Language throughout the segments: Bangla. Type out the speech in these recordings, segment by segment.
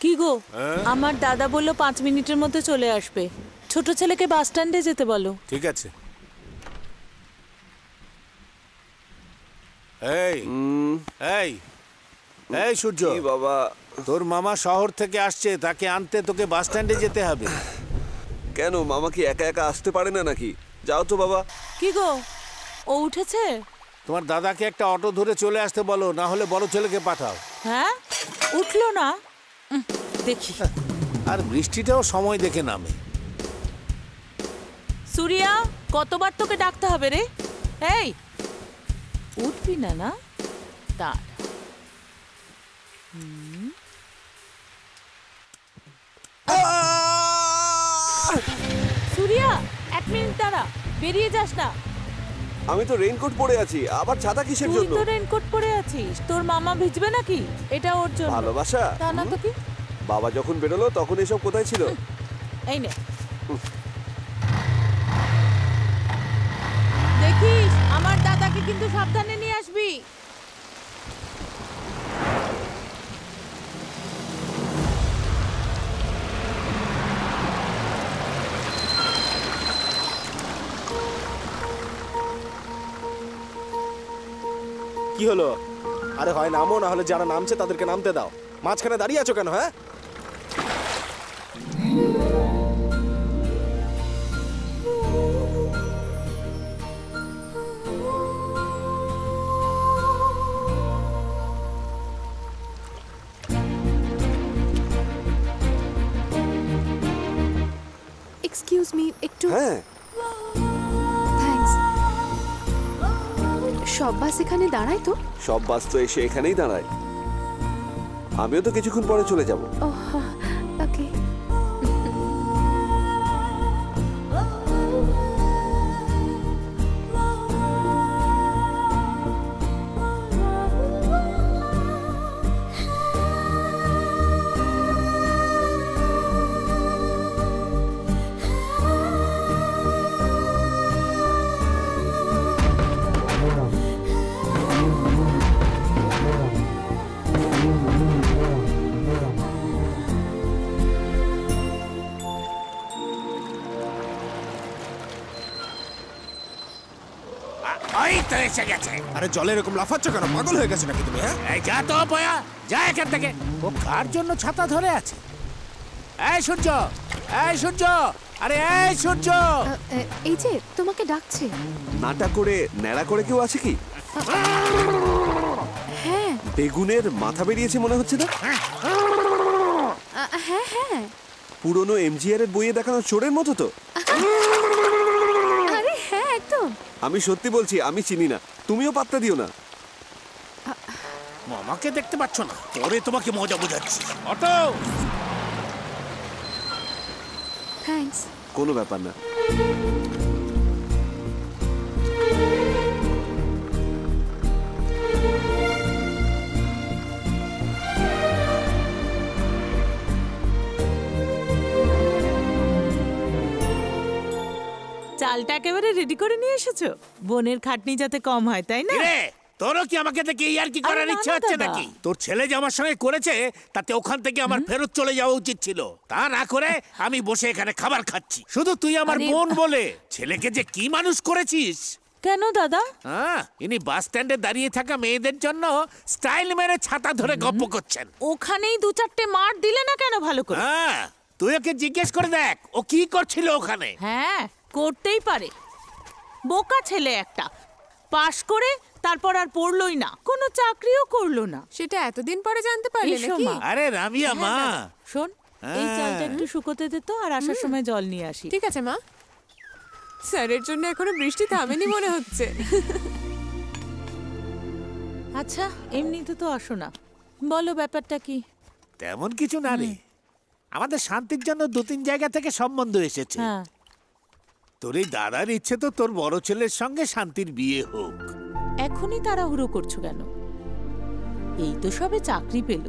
কি গো, আমার দাদা বললো 5 মিনিটের মধ্যে চলে আসবে। ছোট ছেলেকে বাস স্ট্যান্ডে যেতে বলো। ঠিক আছে। এই এই এই সূর্য বাবা, তোর মামা শহর থেকে আসছে, তাকে আনতে তোকে বাস স্ট্যান্ডে যেতে হবে। কেন মামা কি একা একা আসতে পারে না নাকি? যাও তো বাবা। কি গো, ও উঠেছে? তোমার দাদাকে একটা অটো ধরে চলে আসতে বলো, না হলে বড় ছেলেকে পাঠাও। হ্যাঁ, উঠলো না, দেখি। আর বৃষ্টিটাও সময় দেখে নামে। সুরিয়া, কতবার তোকে ডাকতে হবে রে? এই উঠবি না? না তার সুরিয়া, 1 মিনিট দাঁড়া, বেরিয়ে যাস না। আমি তো রেইনকোট পরে আছি, আবার ছাতা কিসের তুই জন্য? তো রেইনকোট পরে আছিস, তোর মামা ভিজবে নাকি? এটা ওর জন্য। ভালোবাসা? তা না তো কি? বাবা যখন বেরোলো তখন এসব কোথায় ছিল? এই নে, দেখিস আমার দাদাকে কিন্তু সাবধানে নিয়ে আসবি। কি হলো? আরে হয় নামো, না হলে যারা নামছে তাদেরকে নামতে দাও। মাঝখানে দাঁড়িয়ে আছো কেন? হ্যাঁ, এক্সকিউজ মি, একটু। হ্যাঁ, থ্যাঙ্কস। সব বাস এখানে দাঁড়ায় তো? সব বাস তো এসে এখানেই দাঁড়ায়। আমিও তো কিছুক্ষণ পরে চলে যাব। ওহ, ওকে। আরে জলে এরকম লাফাচ্ছ কেন? পাগল হয়ে গেছে নাকি তুমি? হ্যাঁ, এই যা তো পয়া, যা এখান থেকে। ও কার জন্য ছাতা ধরে আছে? এই সূর্য, এই সূর্য, আরে এই সূর্য। এই যে তোমাকে ডাকছে। নাটা করে ন্যাড়া করে কেউ আছে কি? হ্যাঁ বেগুনের মাথা বেরিয়েছে মনে হচ্ছে না? হ্যাঁ হ্যাঁ, পুরনো এমজিআর এর বইয়ে দেখানো চোরের মতো তো। আরে হ্যাঁ একদম। আমি সত্যি বলছি, আমি চিনি না, তুমিও পাত্তা দিও না। মামাকে দেখতে পাচ্ছ না? পরে তোমাকে মজা বোঝাচ্ছি। অটো। থ্যাঙ্কস। কোনো ব্যাপার না। চালটা একেবারে রেডি করে নিয়ে এসেছো? বোনের খাটনি যাতে কম হয়, তাই না? রে, তোরও কি আমাকে দেখে এই আর কি করার ইচ্ছা হচ্ছে নাকি? তোর ছেলে যে আমার সঙ্গে করেছে, তাতে ওখান থেকে আমার ফেরত চলে যাওয়া উচিত ছিল। তা না করে আমি বসে এখানে খাবার খাচ্ছি। শুধু তুই আমার বোন বলে ছেলেকে যে কি মানুষ করেছিস। কেন দাদা? হ্যাঁ, ইনি বাস স্ট্যান্ডে দাঁড়িয়ে থাকা মেয়েদের জন্য স্টাইল মেরে ছাতা ধরে গপ্প করছেন। ওখানেই 2-4টে মার দিলে না কেন ভালো করে? হ্যাঁ, তুই ওকে জিজ্ঞেস করে দেখ ও কি করছিল ওখানে। হ্যাঁ, করতেই পারে। বোকা ছেলে একটা, পাশ করে তারপর আর পড়লই না, কোনো চাকরিও করলো না। সেটা এতদিন পরে জানতে পারলে এসো নাকি? মা। আরে রামিয়া মা, শোন, এই চালটা একটু শুকোতে দে তো, আর আসার সময় জল নিয়ে আসি। ঠিক আছে মা। স্যারের জন্য এখনো বৃষ্টি থামেনি মনে হচ্ছে। আচ্ছা, এমনিতে তো আসো না, বলো ব্যাপারটা কি? তেমন কিছু না রে, আমাদের শান্তির জন্য 2-3 জায়গা থেকে সম্বন্ধ এসেছে। হ্যাঁ, তোর এই দাদার ইচ্ছে তো তোর বড় ছেলের সঙ্গে শান্তির বিয়ে হোক। এখনই তাড়াহুড়ো করছো কেন? এই তো সবে চাকরি পেল,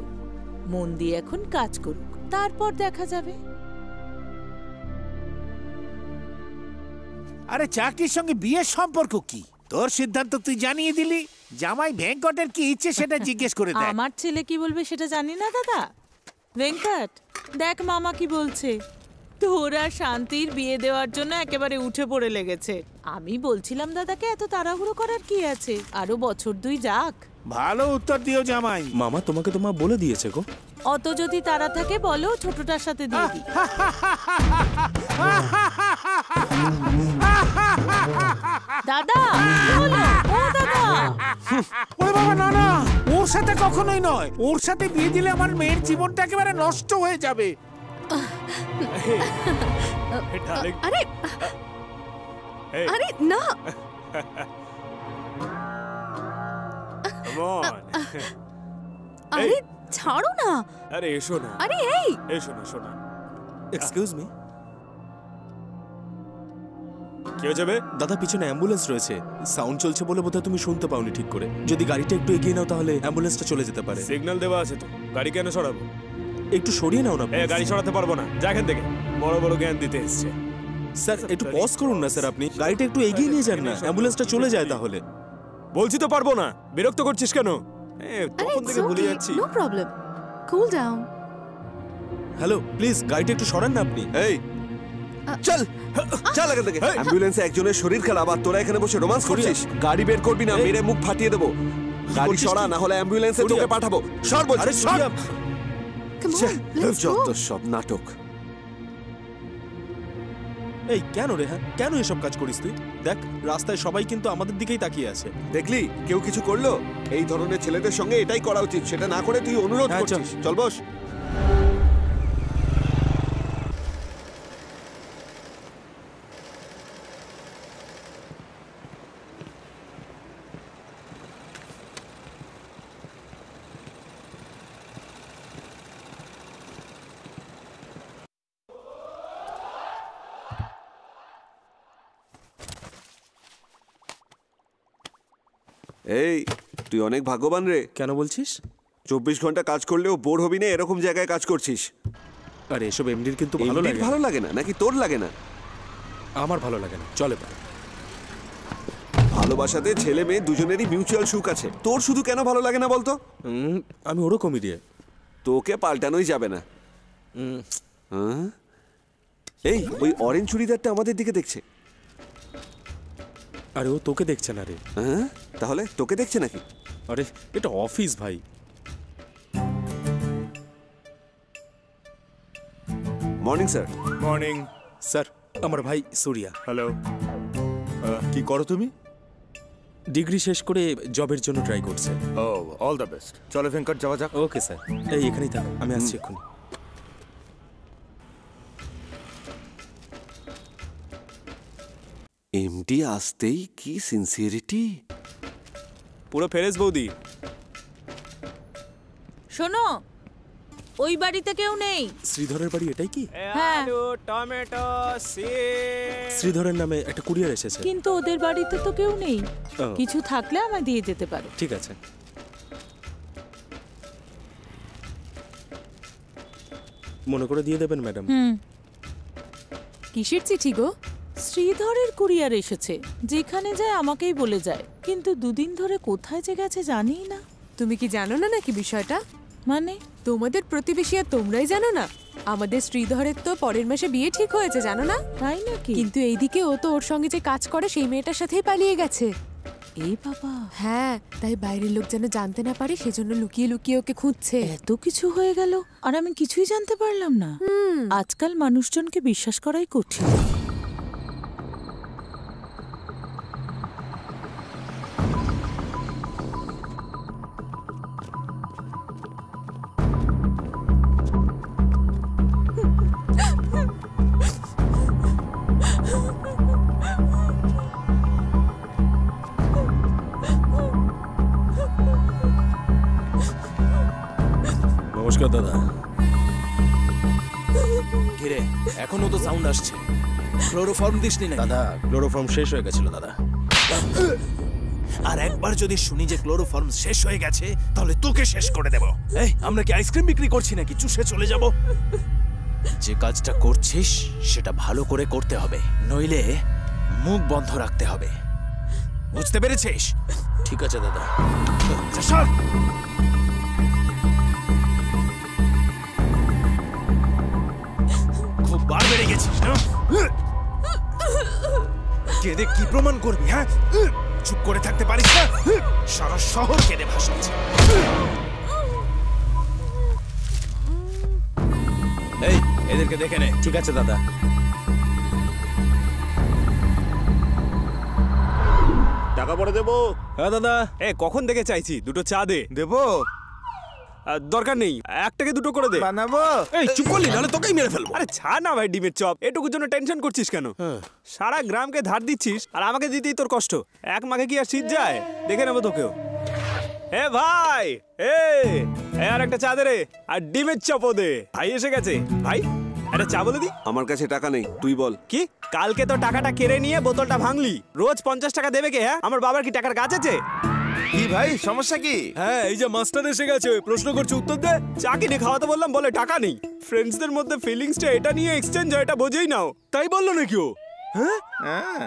মন দিয়ে এখন কাজ করুক, তারপর দেখা যাবে। আরে চাকরির সঙ্গে বিয়ের সম্পর্ক কি? তোর সিদ্ধান্ত তুই জানিয়ে দিলি। জামাই ভেঙ্কটের কি ইচ্ছে সেটা জিজ্ঞেস করে দেখ। আমার ছেলে কি বলবে সেটা জানি না দাদা। ভেঙ্কট, দেখ মামা কি বলছে। তোরা শান্তির বিয়ে দেওয়ার জন্য একেবারে উঠে পড়ে লেগেছে। আমি বলছিলাম দাদাকে এত তাড়াহুড়ো করার কি আছে, আরো বছর 2 যাক। ভালো উত্তর দিও জামাই। মামা তোমাকে তো মা বলে দিয়েছে গো। অত যদি তারা থাকে বলো ছোটটার সাথে দিয়ে দিই। দাদা কি হলো? ও দাদা, ওরে বাবা না না, ওর সাথে কখনোই নয়। ওর সাথে বিয়ে দিলে আমার মেয়ের জীবনটা একেবারে নষ্ট হয়ে যাবে। আরে আরে না, আরে ছাড়ো না। আরে এসো না, আরে এই এসো না শোনা। এক্সকিউজ মি, কি হয়ে যাবে? দাদা পিছনে অ্যাম্বুলেন্স রয়েছে, সাউন্ড চলছে বলে বোধহয় তুমি শুনতে পাওনি ঠিক করে। যদি গাড়িটা একটু এগিয়ে নাও তাহলে অ্যাম্বুলেন্সটা চলে যেতে পারে। সিগন্যাল দেওয়া আছে তো, গাড়ি কেন সরাবো? একটু সরিয়ে নাও না। গাড়ি সরাতে পারবো না, যা এখান থেকে। বড় বড় জ্ঞান দিতে এসছে। স্যার একটু পজ করুন না স্যার, আপনি গাড়িটা একটু এগিয়ে নিয়ে যান না, অ্যাম্বুলেন্সটা চলে যায় তাহলে। বলছি তো পারবো না, বিরক্ত করছিস কেন? আরে তখন থেকে ভুলে যাচ্ছি। No problem, cool down. Hello please গাড়িটা একটু সরান না আপনি। এই চল চল এখান থেকে। অ্যাম্বুলেন্সে একজনের শরীর খারাপ আর তোরা এখানে বসে রোমান্স করছিস। গাড়ি বের করবি না, মেরে মুখ ফাটিয়ে দেবো। গাড়ি সরা, না হলে অ্যাম্বুলেন্সে তোকে পাঠাবো। সর বলছি, সর। Come on, let's go. যত সব নাটক। এই কেন রে, হ্যাঁ কেন এসব কাজ করিস তুই? দেখ রাস্তায় সবাই কিন্তু আমাদের দিকেই তাকিয়ে আছে। দেখলি কেউ কিছু করলো? এই ধরনের ছেলেদের সঙ্গে এটাই করা উচিত। সেটা না করে তুই অনুরোধ হ্যাঁ, চল। করছিস। চল বস। এই তুই অনেক ভাগ্যবান রে। কেন বলছিস? 24 ঘন্টা কাজ করলেও বোর হবি না, এরকম জায়গায় কাজ করছিস। আরে এসব এমডির কিন্তু ভালো এমনির লাগে। ভালো লাগে না নাকি তোর লাগে না? আমার ভালো লাগে না, চলে পারে। ভালোবাসাতে ছেলে মেয়ে দুজনেরই মিউচুয়াল সুখ আছে, তোর শুধু কেন ভালো লাগে না বলতো? আমি ওরকমই রে। তোকে পাল্টানোই যাবে না। হ্যাঁ? এই ওই অরেঞ্জ চুড়িদারটা আমাদের দিকে দেখছে। আরে ও তোকে দেখছে না রে। হ্যাঁ তাহলে তোকে দেখছে নাকি? আরে এটা অফিস ভাই। Morning sir. মর্নিং স্যার আমার ভাই সূর্যা। হ্যালো, কি করো তুমি? ডিগ্রি শেষ করে জবের জন্য ট্রাই করছে। ও অল দ্য বেস্ট। চলো ভেঙ্কট যাওয়া যাক। ওকে স্যার, এই এখানেই থাক, আমি আসছি এক্ষুনি। এমডি আসতেই কি সিনসিয়ারিটি। পুরো ফেরেস বৌদি। শোনো, ওই বাড়িতে কেউ নেই। শ্রীধরের বাড়ি এটাই কি? হ্যাঁ। আলু, টমেটো, সিম। শ্রীধরের নামে একটা কুরিয়ার এসেছে। কিন্তু ওদের বাড়িতে তো কেউ নেই। ও, কিছু থাকলে আমায় দিয়ে যেতে পারো। ঠিক আছে। মনে করে দিয়ে দেবেন ম্যাডাম। কিসের চিঠি গো? শ্রীধরের কুরিয়ার এসেছে, যেখানে যায় আমাকেই বলে যায়, কিন্তু 2 দিন ধরে কোথায় যে গেছে জানি না। তুমি কি জানো না নাকি বিষয়টা? মানে তোমাদের প্রতিবেশী আর তোমরাই জানো না? আমাদের শ্রীধরের তো পরের মাসে বিয়ে ঠিক হয়েছে, জানো না? তাই নাকি? কিন্তু এইদিকে ও তো ওর সঙ্গে যে কাজ করে সেই মেয়েটার সাথেই পালিয়ে গেছে। এই বাবা, হ্যাঁ, তাই বাইরের লোক যেন জানতে না পারে সেজন্য লুকিয়ে লুকিয়ে ওকে খুঁজছে। এত কিছু হয়ে গেল আর আমি কিছুই জানতে পারলাম না। আজকাল মানুষজনকে বিশ্বাস করাই কঠিন। নমস্কার দাদা। কিরে এখনো তো সাউন্ড আসছে, ক্লোরোফর্ম দিসনি না? দাদা ক্লোরোফর্ম শেষ হয়ে গেছিল দাদা। আর একবার যদি শুনি যে ক্লোরোফর্ম শেষ হয়ে গেছে তাহলে তোকে শেষ করে দেব। এই আমরা কি আইসক্রিম বিক্রি করছি নাকি চুষে চলে যাব? যে কাজটা করছিস সেটা ভালো করে করতে হবে, নইলে মুখ বন্ধ রাখতে হবে, বুঝতে পেরেছিস? ঠিক আছে দাদা। প্রমাণ করবি? হ্যাঁ, চুপ করে থাকতে পারিস না? সারা শহর কেঁদে ভাসাচ্ছে। এই, এদেরকে দেখে নে। ঠিক আছে দাদা। টাকা পরে দেবো। হ্যাঁ দাদা। কখন থেকে চাইছি, দুটো চা দে। দেবো? দরকার নেই, একটাকে দুটো করে দে। বানাবো। এই চুপ করলি, নাহলে তোকেই মেরে ফেলবো। আরে ছাড় না ভাই ডিমের চপ, এটুকুর জন্য টেনশন করছিস কেন? সারা গ্রামকে ধার দিচ্ছিস আর আমাকে দিতেই তোর কষ্ট। এক মাকে কি আর শীত যায়? দেখে নেবো তোকেও। এ ভাই, আর একটা চা দে রে, আর ডিমের চপও দে। ভাই এসে গেছে। ভাই একটা চা বলে দি। আমার কাছে টাকা নেই, তুই বল। কি? কালকে তো টাকাটা কেড়ে নিয়ে বোতলটা ভাঙলি। রোজ 50 টাকা দেবে কে? হ্যাঁ, আমার বাবার কি টাকার গাছ আছে? কি ভাই, সমস্যা কি? হ্যাঁ, এই যে মাস্টার এসে গেছে, প্রশ্ন করছে উত্তর দে। চা কিনে খাওয়াতে বললাম, বলে টাকা নেই। ফ্রেন্ডসদের মধ্যে ফিলিংসটা এটা নিয়ে এক্সচেঞ্জ হয়, এটা বোঝেই নাও। তাই বললো নাকি ও? হ্যাঁ।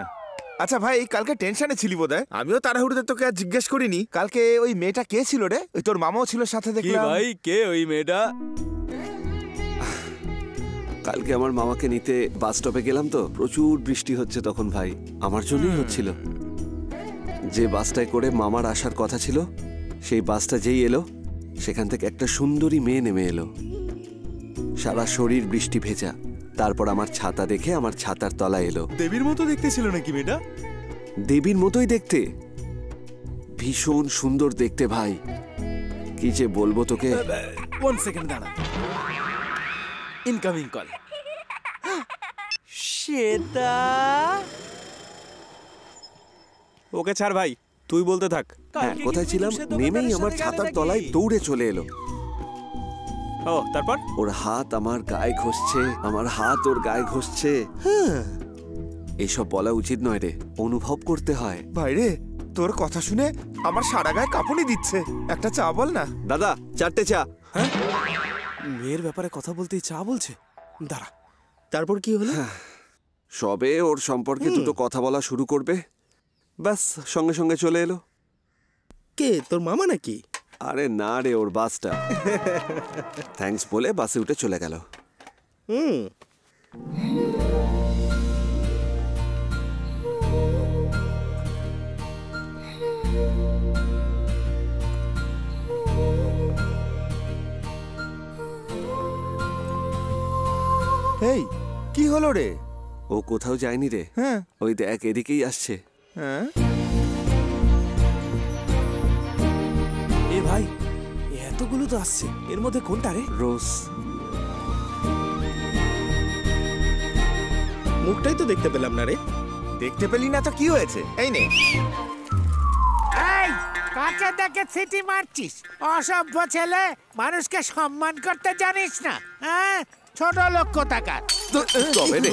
আচ্ছা ভাই, কালকে টেনশনে ছিলি বোধহয়। আমিও তাড়াহুড়োতে তোকে আর জিজ্ঞেস করিনি। কালকে ওই মেয়েটা কে ছিল রে? ওই তোর মামাও ছিল সাথে কি দেখলাম। ভাই, কে ওই মেয়েটা? কালকে আমার মামাকে নিতে বাস স্টপে গেলাম তো, প্রচুর বৃষ্টি হচ্ছে তখন ভাই, আমার জন্যই হচ্ছিল। যে বাসটায় করে মামার আসার কথা ছিল, সেই বাসটা যেই এলো, সেখান থেকে একটা সুন্দরী মেয়ে নেমে এলো, সারা শরীর বৃষ্টি ভেজা। তারপর আমার ছাতা দেখে আমার ছাতার তলা এলো। দেবীর মতো দেখতে ছিল নাকি মেয়েটা? দেবীর মতোই দেখতে, ভীষণ সুন্দর দেখতে ভাই, কি যে বলবো তোকে। 1 সেকেন্ড দাঁড়া। Incoming call. শ্বেতা, ওকে ছাড় ভাই, তুই বলতে থাক। হ্যাঁ, কোথায় ছিলাম? নেমেই আমার ছাতার তলায় দৌড়ে চলে এলো। ও, তারপর? ওর হাত আমার গায়ে ঘষছে, আমার হাত ওর গায়ে ঘষছে। এসব বলা উচিত নয় রে, অনুভব করতে হয়। ভাই রে, তোর কথা শুনে আমার সারা গায়ে কাঁপুনি দিচ্ছে। একটা চা বল না। দাদা, 4টে চা। হ্যাঁ, মেয়ের ব্যাপারে কথা বলতেই চা বলছে। দাঁড়া, তারপর কি হলো? সবে ওর সম্পর্কে দুটো কথা বলা শুরু করবে, ব্যাস সঙ্গে সঙ্গে চলে এলো। কে, তোর মামা নাকি? আরে না রে, ওর বাসটা। থ্যাঙ্কস বলে বাসে উঠে চলে গেল। এই কি হলো রে? ও কোথাও যায়নি রে। হ্যাঁ। ওই দেখ, এদিকেই আসছে। হ্যাঁ। এ ভাই, এতগুলো তো আসছে, এর মধ্যে কোনটা রে? রোজ। মুখটাই তো দেখতে পেলাম না রে। দেখতে পেলি না তো কি হয়েছে? এই নে। এই, কাকে দেখে সিটি মারছিস? অসভ্য ছেলে, মানুষকে সম্মান করতে জানিস না? হ্যাঁ, ছোট লোক কোথাকার। তবে রে,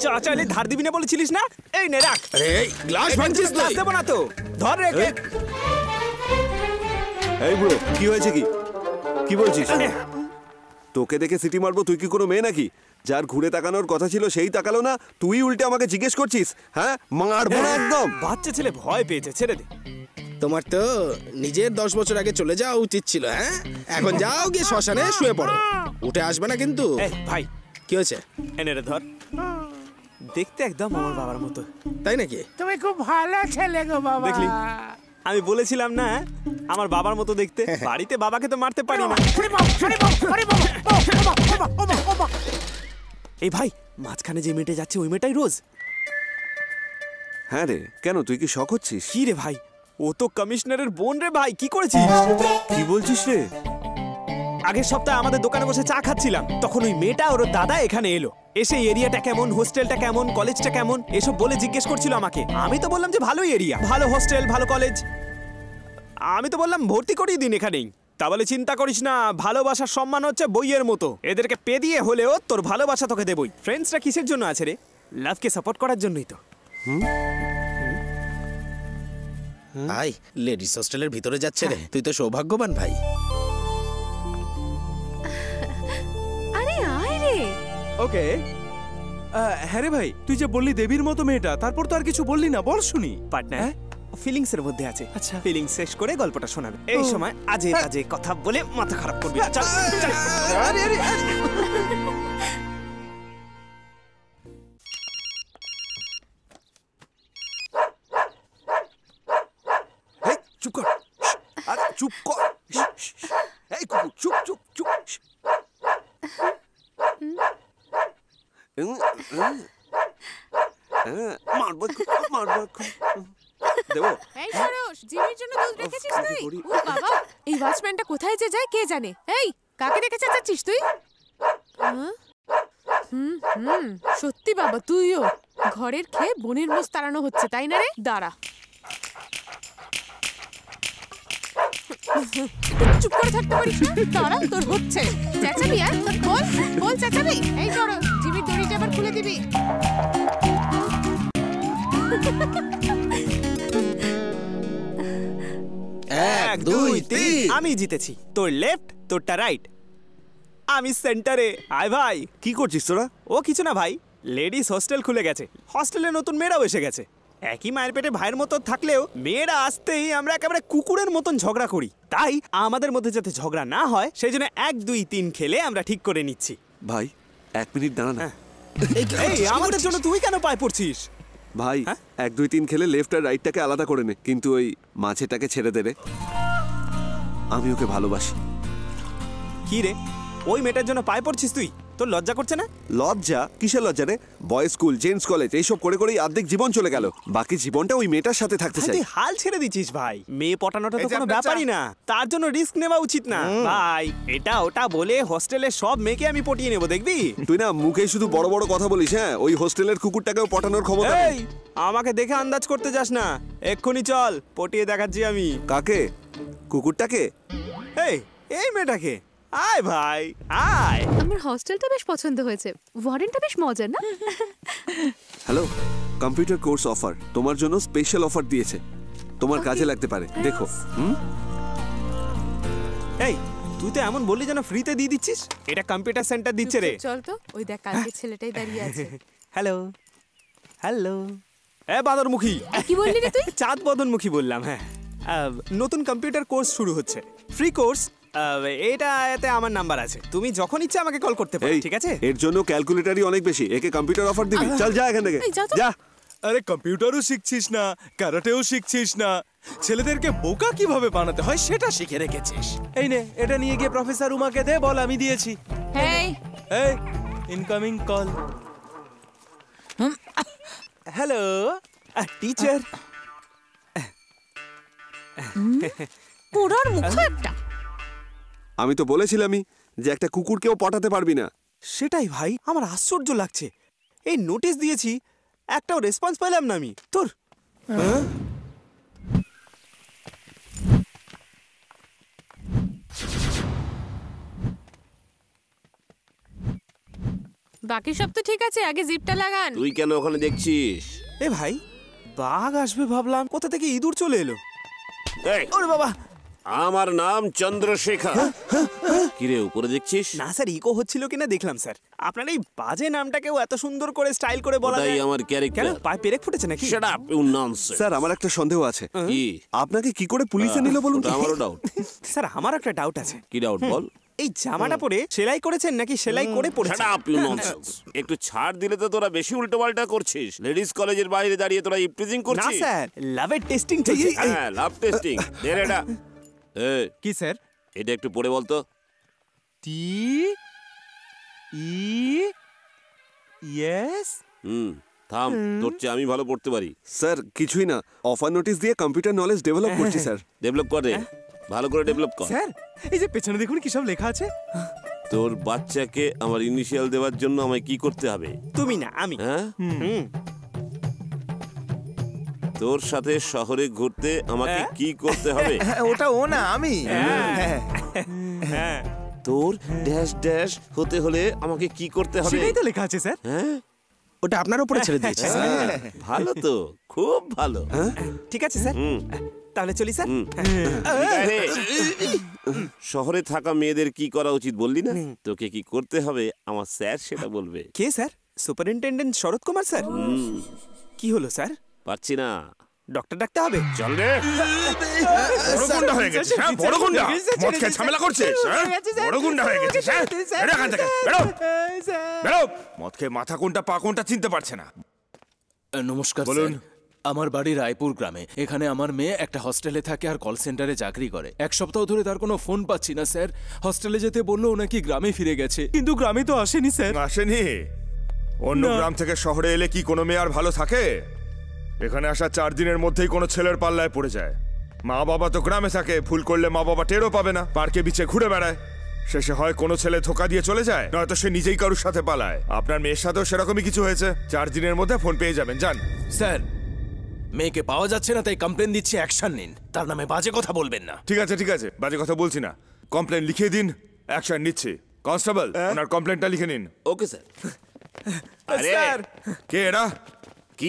চা চাইলে ধার দিবি না বলেছিলিস না? এই নে রাখ। আরে গ্লাস ভাঙছিস তুই। গ্লাস দেবো না তো, ধর রেখে। এই বুড়ো, কি হয়েছে? কি কি বলছিস? তোকে দেখে সিটি মারবো? তুই কি কোনো মেয়ে নাকি? যার ঘুরে তাকানোর কথা ছিল সেই তাকালো না, তুই উল্টে আমাকে জিজ্ঞেস করছিস? হ্যাঁ, মারবো না একদম। বাচ্চা ছেলে ভয় পেয়েছে, ছেড়ে দে। তোমার তো নিজের 10 বছর আগে চলে যাওয়া উচিত ছিল। হ্যাঁ, এখন যাও গিয়ে শ্মশানে শুয়ে পড়ো, উঠে আসবে না কিন্তু। এই ভাই, কি হয়েছে? এনে রে ধর। দেখতে একদম আমার বাবার মতো। তাই নাকি? তুমি খুব ভালো ছেলে গো বাবা। দেখলি, আমি বলেছিলাম না আমার বাবার মতো দেখতে। বাড়িতে বাবাকে তো মারতে পারি না। এই ভাই, মাঝখানে যে মেয়েটা যাচ্ছে ওই মেয়েটাই রোজ। হ্যাঁ রে, কেন তুই কি শখ হচ্ছিস? কি রে ভাই, ও তো কমিশনারের বোন রে ভাই। কি করেছিস? কি বলছিস রে? আগের সপ্তাহে আমাদের দোকানে বসে চা খাচ্ছিলাম, তখন ওই মেয়েটা ওর দাদা এখানে এলো। এসে এরিয়াটা কেমন, হোস্টেলটা কেমন, কলেজটা কেমন এসব বলে জিজ্ঞেস করছিল আমাকে। আমি তো বললাম যে ভালোই এরিয়া, ভালো হোস্টেল, ভালো কলেজ। আমি তো বললাম ভর্তি করিয়ে দিন এখানেই। তা বলে চিন্তা করিস না, ভালোবাসার সম্মান হচ্ছে বইয়ের মতো। এদেরকে পে দিয়ে হলেও তোর ভালোবাসা তোকে দেবই। ফ্রেন্ডসরা কিসের জন্য আছে রে? লাভকে সাপোর্ট করার জন্যই তো। ভাই, লেডিস হোস্টেলের ভিতরে যাচ্ছে রে। তুই তো সৌভাগ্যবান ভাই। আরে আয় রে। ওকে। হ্যাঁ রে ভাই, তুই যে বললি দেবীর মতো মেয়েটা, তারপর তো আর কিছু বললি না, বল শুনি। পার্টনার ফিলিংস এর মধ্যে আছে। আচ্ছা, ফিলিংস শেষ করে গল্পটা শোনাবে। এই সময় আজে বাজে কথা বলে মাথা খারাপ করবি না। চল চল। মারবো মারবো দেবো। এই সরোজ, জিমির জন্য দুধ রেখেছিস তুই? করি। ও বাবা, এই ওয়াচম্যানটা কোথায় যে যায় কে জানে। এই, কাকে রেখে চাচ্ছিস তুই? সত্যি বাবা, তুইও ঘরের খেয়ে বোনের মোষ তাড়ানো হচ্ছে, তাই না রে? দাঁড়া, চুপ করে থাকতে পারিস না? দাঁড়া, তোর হচ্ছে। চেঁচাবি আর বল বল, চেঁচাবি। এই সরোজ, জিমির দড়িটা আবার খুলে দিবি। 1 2 3 আমি জিতেছি। তোর লেফট, তোরটা রাইট, আমি সেন্টারে। আয় ভাই। কি করছিস তোরা? ও কিছু না ভাই, লেডিস হোস্টেল খুলে গেছে, হস্টেলে নতুন মেয়েরাও এসে গেছে। একই মায়ের পেটে ভাইয়ের মতো থাকলেও মেয়েরা আসতেই আমরা একেবারে কুকুরের মতন ঝগড়া করি। তাই আমাদের মধ্যে যাতে ঝগড়া না হয় সেই জন্য 1 2 3 খেলে আমরা ঠিক করে নিচ্ছি। ভাই 1 মিনিট দাঁড়া না। এই আমাদের জন্য তুই কেন পায় পড়ছিস? ভাই 1 2 3 খেলে লেফট আর রাইটটাকে আলাদা করে নে, কিন্তু ওই মাঝেটাকে ছেড়ে দে রে। আমি ওকে ভালোবাসি। কি রে, ওই মেয়েটার জন্য পায় পড়ছিস তুই? তোর লজ্জা করছে না? লজ্জা? কিসের লজ্জা রে? বয়েজ স্কুল, জেন্টস কলেজ এইসব করে করেই অর্ধেক জীবন চলে গেল। বাকি জীবনটা ওই মেয়েটার সাথে থাকতে চাই। তুই হাল ছেড়ে দিচ্ছিস ভাই। মেয়ে পটানোটা তো কোনো ব্যাপারই না, তার জন্য রিস্ক নেওয়া উচিত না ভাই। এটা ওটা বলে হোস্টেলের সব মেয়েকে আমি পটিয়ে নেব, দেখবি? তুই না মুখে শুধু বড় বড় কথা বলিস। হ্যাঁ, ওই হোস্টেলের কুকুরটাকেও পটানোর ক্ষমতা নেই। এই আমাকে দেখে আন্দাজ করতে যাস না, এক্ষুনি চল, পটিয়ে দেখাচ্ছি আমি। কাকে? কুকুরটাকে? এই এই মেয়েটাকে। আয় ভাই আয়। আমার হস্টেলটা বেশ পছন্দ হয়েছে, ওয়ার্ডেনটা বেশ মজার না? হ্যালো, কম্পিউটার কোর্স অফার তোমার জন্য স্পেশাল অফার দিয়েছে, তোমার কাজে লাগতে পারে। দেখো। এই তুই তো এমন বললি যেন ফ্রিতে দিয়ে দিচ্ছিস। এটা কম্পিউটার সেন্টার দিচ্ছে রে। চল তো, ওই দেখ কালকে ছেলেটাই দাঁড়িয়ে আছে। Hello hello. এ বাদরমুখী। কি বললি রে তুই? চাঁদ বদনমুখী বললাম। হ্যাঁ, নতুন কম্পিউটার কোর্স শুরু হচ্ছে, ফ্রি কোর্স। এতে আমার নাম্বার আছে, তুমি যখন ইচ্ছে আমাকে কল করতে পারো, ঠিক আছে? এর জন্য ক্যালকুলেটরই অনেক বেশি, একে কম্পিউটার অফার দিবি? চল যা এখান থেকে, যা। আরে কম্পিউটারও শিখছিস না, ক্যারাটেও শিখছিস না, ছেলেদেরকে বোকা কিভাবে বানাতে হয় সেটা শিখে রেখেছিস। এই নে, এটা নিয়ে গিয়ে প্রফেসর উমাকে দে, বল আমি দিয়েছি। হেই, এই ইনকামিং কল। Hello teacher. পুরোর মুখ একটা। আমি তো বলেছিলামই যে একটা কুকুরকেও পটাতে পারবি না। সেটাই ভাই, আমার আশ্চর্য লাগছে। এই নোটিশ দিয়েছি, একটাও রেসপন্স পেলাম না আমি। তোর বাকি সব তো ঠিক আছে, আগে জিপটা লাগান। তুই কেন ওখানে দেখছিস? এ ভাই, বাঘ আসবে ভাবলাম, কোথা থেকে ইঁদুর চলে এলো। এই, ওরে বাবা। আমার নাম চন্দ্রশেখর। কিরে উপরে দেখছিস? না স্যার, ইকো হচ্ছিল কিনা দেখলাম স্যার। আপনার এই বাজে নামটাকেও এত সুন্দর করে স্টাইল করে বলা ওটাই যায়। আমার কেন, ক্যারেক্টার। পায়ে পেরেক ফুটেছে নাকি? Shut up you nonsense. Sir, আমার একটা সন্দেহ আছে। কি? আপনাকে কি করে পুলিশে নিল বলুন? ওটা আমারও ডাউট। স্যার, আমার একটা ডাউট আছে। কি ডাউট বল? এই জামাটা পরে সেলাই করেছেন নাকি সেলাই করে শাট পড়েছেন? Up you nonsense. একটু ছাড় দিলে তো তোরা বেশি উল্টোপাল্টা করছিস। লেডিস কলেজের বাইরে দাঁড়িয়ে তোরা ইপটিজিং না করছিস। স্যার, লাভের টেস্টিং চলছে। হ্যাঁ, লাভ টেস্টিং। দে রে এটা। এই, কি স্যার? এটা একটু পড়ে বলতো। টি ই ইয়েস। থাম, তোর চেয়ে আমি ভালো পড়তে পারি। স্যার কিছুই না, অফার নোটিশ দিয়ে কম্পিউটার নলেজ ডেভেলপ করছি স্যার। ডেভেলপ করে, ভালো করে ডেভেলপ কর। স্যার, এই যে পেছনে দেখুন কি সব লেখা আছে। তোর বাচ্চাকে আমার ইনিশিয়াল দেওয়ার জন্য আমায় কি করতে হবে? তুমি না, আমি। হ্যাঁ, তোর সাথে শহরে ঘুরতে আমাকে কি করতে হবে? ওটা ও না, আমি। তোর ড্যাশ ড্যাশ হতে হলে আমাকে কি করতে হবে? সেটাই তো লেখা আছে স্যার। হ্যাঁ, ওটা আপনার উপরে ছেড়ে দিয়েছি। ভালো তো, খুব ভালো। ঠিক আছে স্যার, তাহলে চলি স্যার। আরে, শহরে থাকা মেয়েদের কি করা উচিত বললি না? তোকে কি করতে হবে আমার স্যার সেটা বলবে। কে স্যার? সুপারিনটেন্ডেন্ট শরৎ কুমার স্যার? কি হলো স্যার? পারছি না। ডক্টর ডাকতে হবে? চল রে। বড় গুন্ডা হয়ে গেছিস, হ্যাঁ? বড় গুন্ডা। মদ খেয়ে ঝামেলা করছিস, হ্যাঁ? বড় গুন্ডা হয়ে গেছিস, হ্যাঁ? বেরো এখান থেকে, বেরো। বেরো। মদ খেয়ে মাথা কোনটা পা কোনটা চিনতে পারছে না। নমস্কার বলুন। স্যার। আমার বাড়ি রায়পুর গ্রামে। এখানে আমার মেয়ে একটা হস্টেলে থাকে আর কল সেন্টারে চাকরি করে। 1 সপ্তাহ ধরে তার কোনো ফোন পাচ্ছি না স্যার। হস্টেলে যেতে বললো ও নাকি গ্রামে ফিরে গেছে, কিন্তু গ্রামে তো আসেনি স্যার। আসেনি? অন্য গ্রাম থেকে শহরে এলে কি কোনো মেয়ে আর ভালো থাকে? এখানে আসা 4 দিনের মধ্যেই কোনো ছেলের পাল্লায় পড়ে যায়। মা বাবা তো গ্রামে থাকে, ভুল করলে মা বাবা টেরও পাবে না, পার্কে বিচে ঘুরে বেড়ায়। শেষে হয় কোনো ছেলে ধোকা দিয়ে চলে যায়, নয়তো সে নিজেই কারোর সাথে পালায়। আপনার মেয়ের সাথেও সেরকমই কিছু হয়েছে। 4 দিনের মধ্যে ফোন পেয়ে যাবেন, যান। স্যার, মেয়েকে পাওয়া যাচ্ছে না তাই কমপ্লেন দিচ্ছি, অ্যাকশন নিন। তার নামে বাজে কথা বলবেন না। ঠিক আছে, বাজে কথা বলছি না। কমপ্লেন লিখিয়ে দিন, অ্যাকশন নিচ্ছি। কনস্টেবল, ওনার কমপ্লেনটা লিখে নিন। Okay sir. স্যার, কে এরা? কি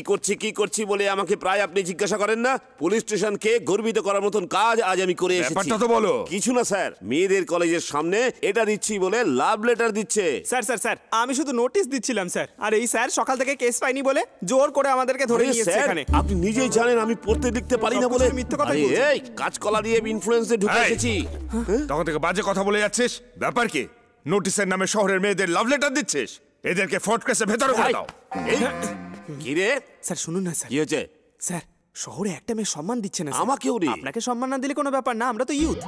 করছি বলে আমাকে প্রায় আপনি জিজ্ঞাসা করেন না? পুলিশ স্টেশনকে গর্বিত করার মতন কাজ আজ আমি করে এসেছি। ব্যাপারটা তো বলো। কিছু না স্যার, মেয়েদের কলেজের সামনে এটা দিচ্ছি বলে লাভ লেটার দিচ্ছে। স্যার আমি শুধু নোটিশ দিচ্ছিলাম স্যার। আর এই স্যার সকাল থেকে কেস পাইনি বলে জোর করে আমাদেরকে ধরে নিয়েছে এখানে। আপনি নিজেই জানেন আমি পড়তে লিখতে পারি না বলে মিথ্যে কথা বলছেন। এই কাজকলা দিয়ে ইনফ্লুয়েন্সে ঢুকে এসেছি। তখন থেকে বাজে কথা বলে যাচ্ছিস। ব্যাপার কি? নোটিশের নামে শহরের মেয়েদের লাভ লেটার দিচ্ছিস? এদেরকে ফোর্ট কেসে ভেতরে করে দাও। কি রে স্যার শুনুন না স্যার। কি হয়েছে? স্যার শহরে একটা মেয়ে সম্মান দিচ্ছে না। আমাকেও রে। আপনাকে সম্মান না দিলে কোনো ব্যাপার না, আমরা তো ইউথ।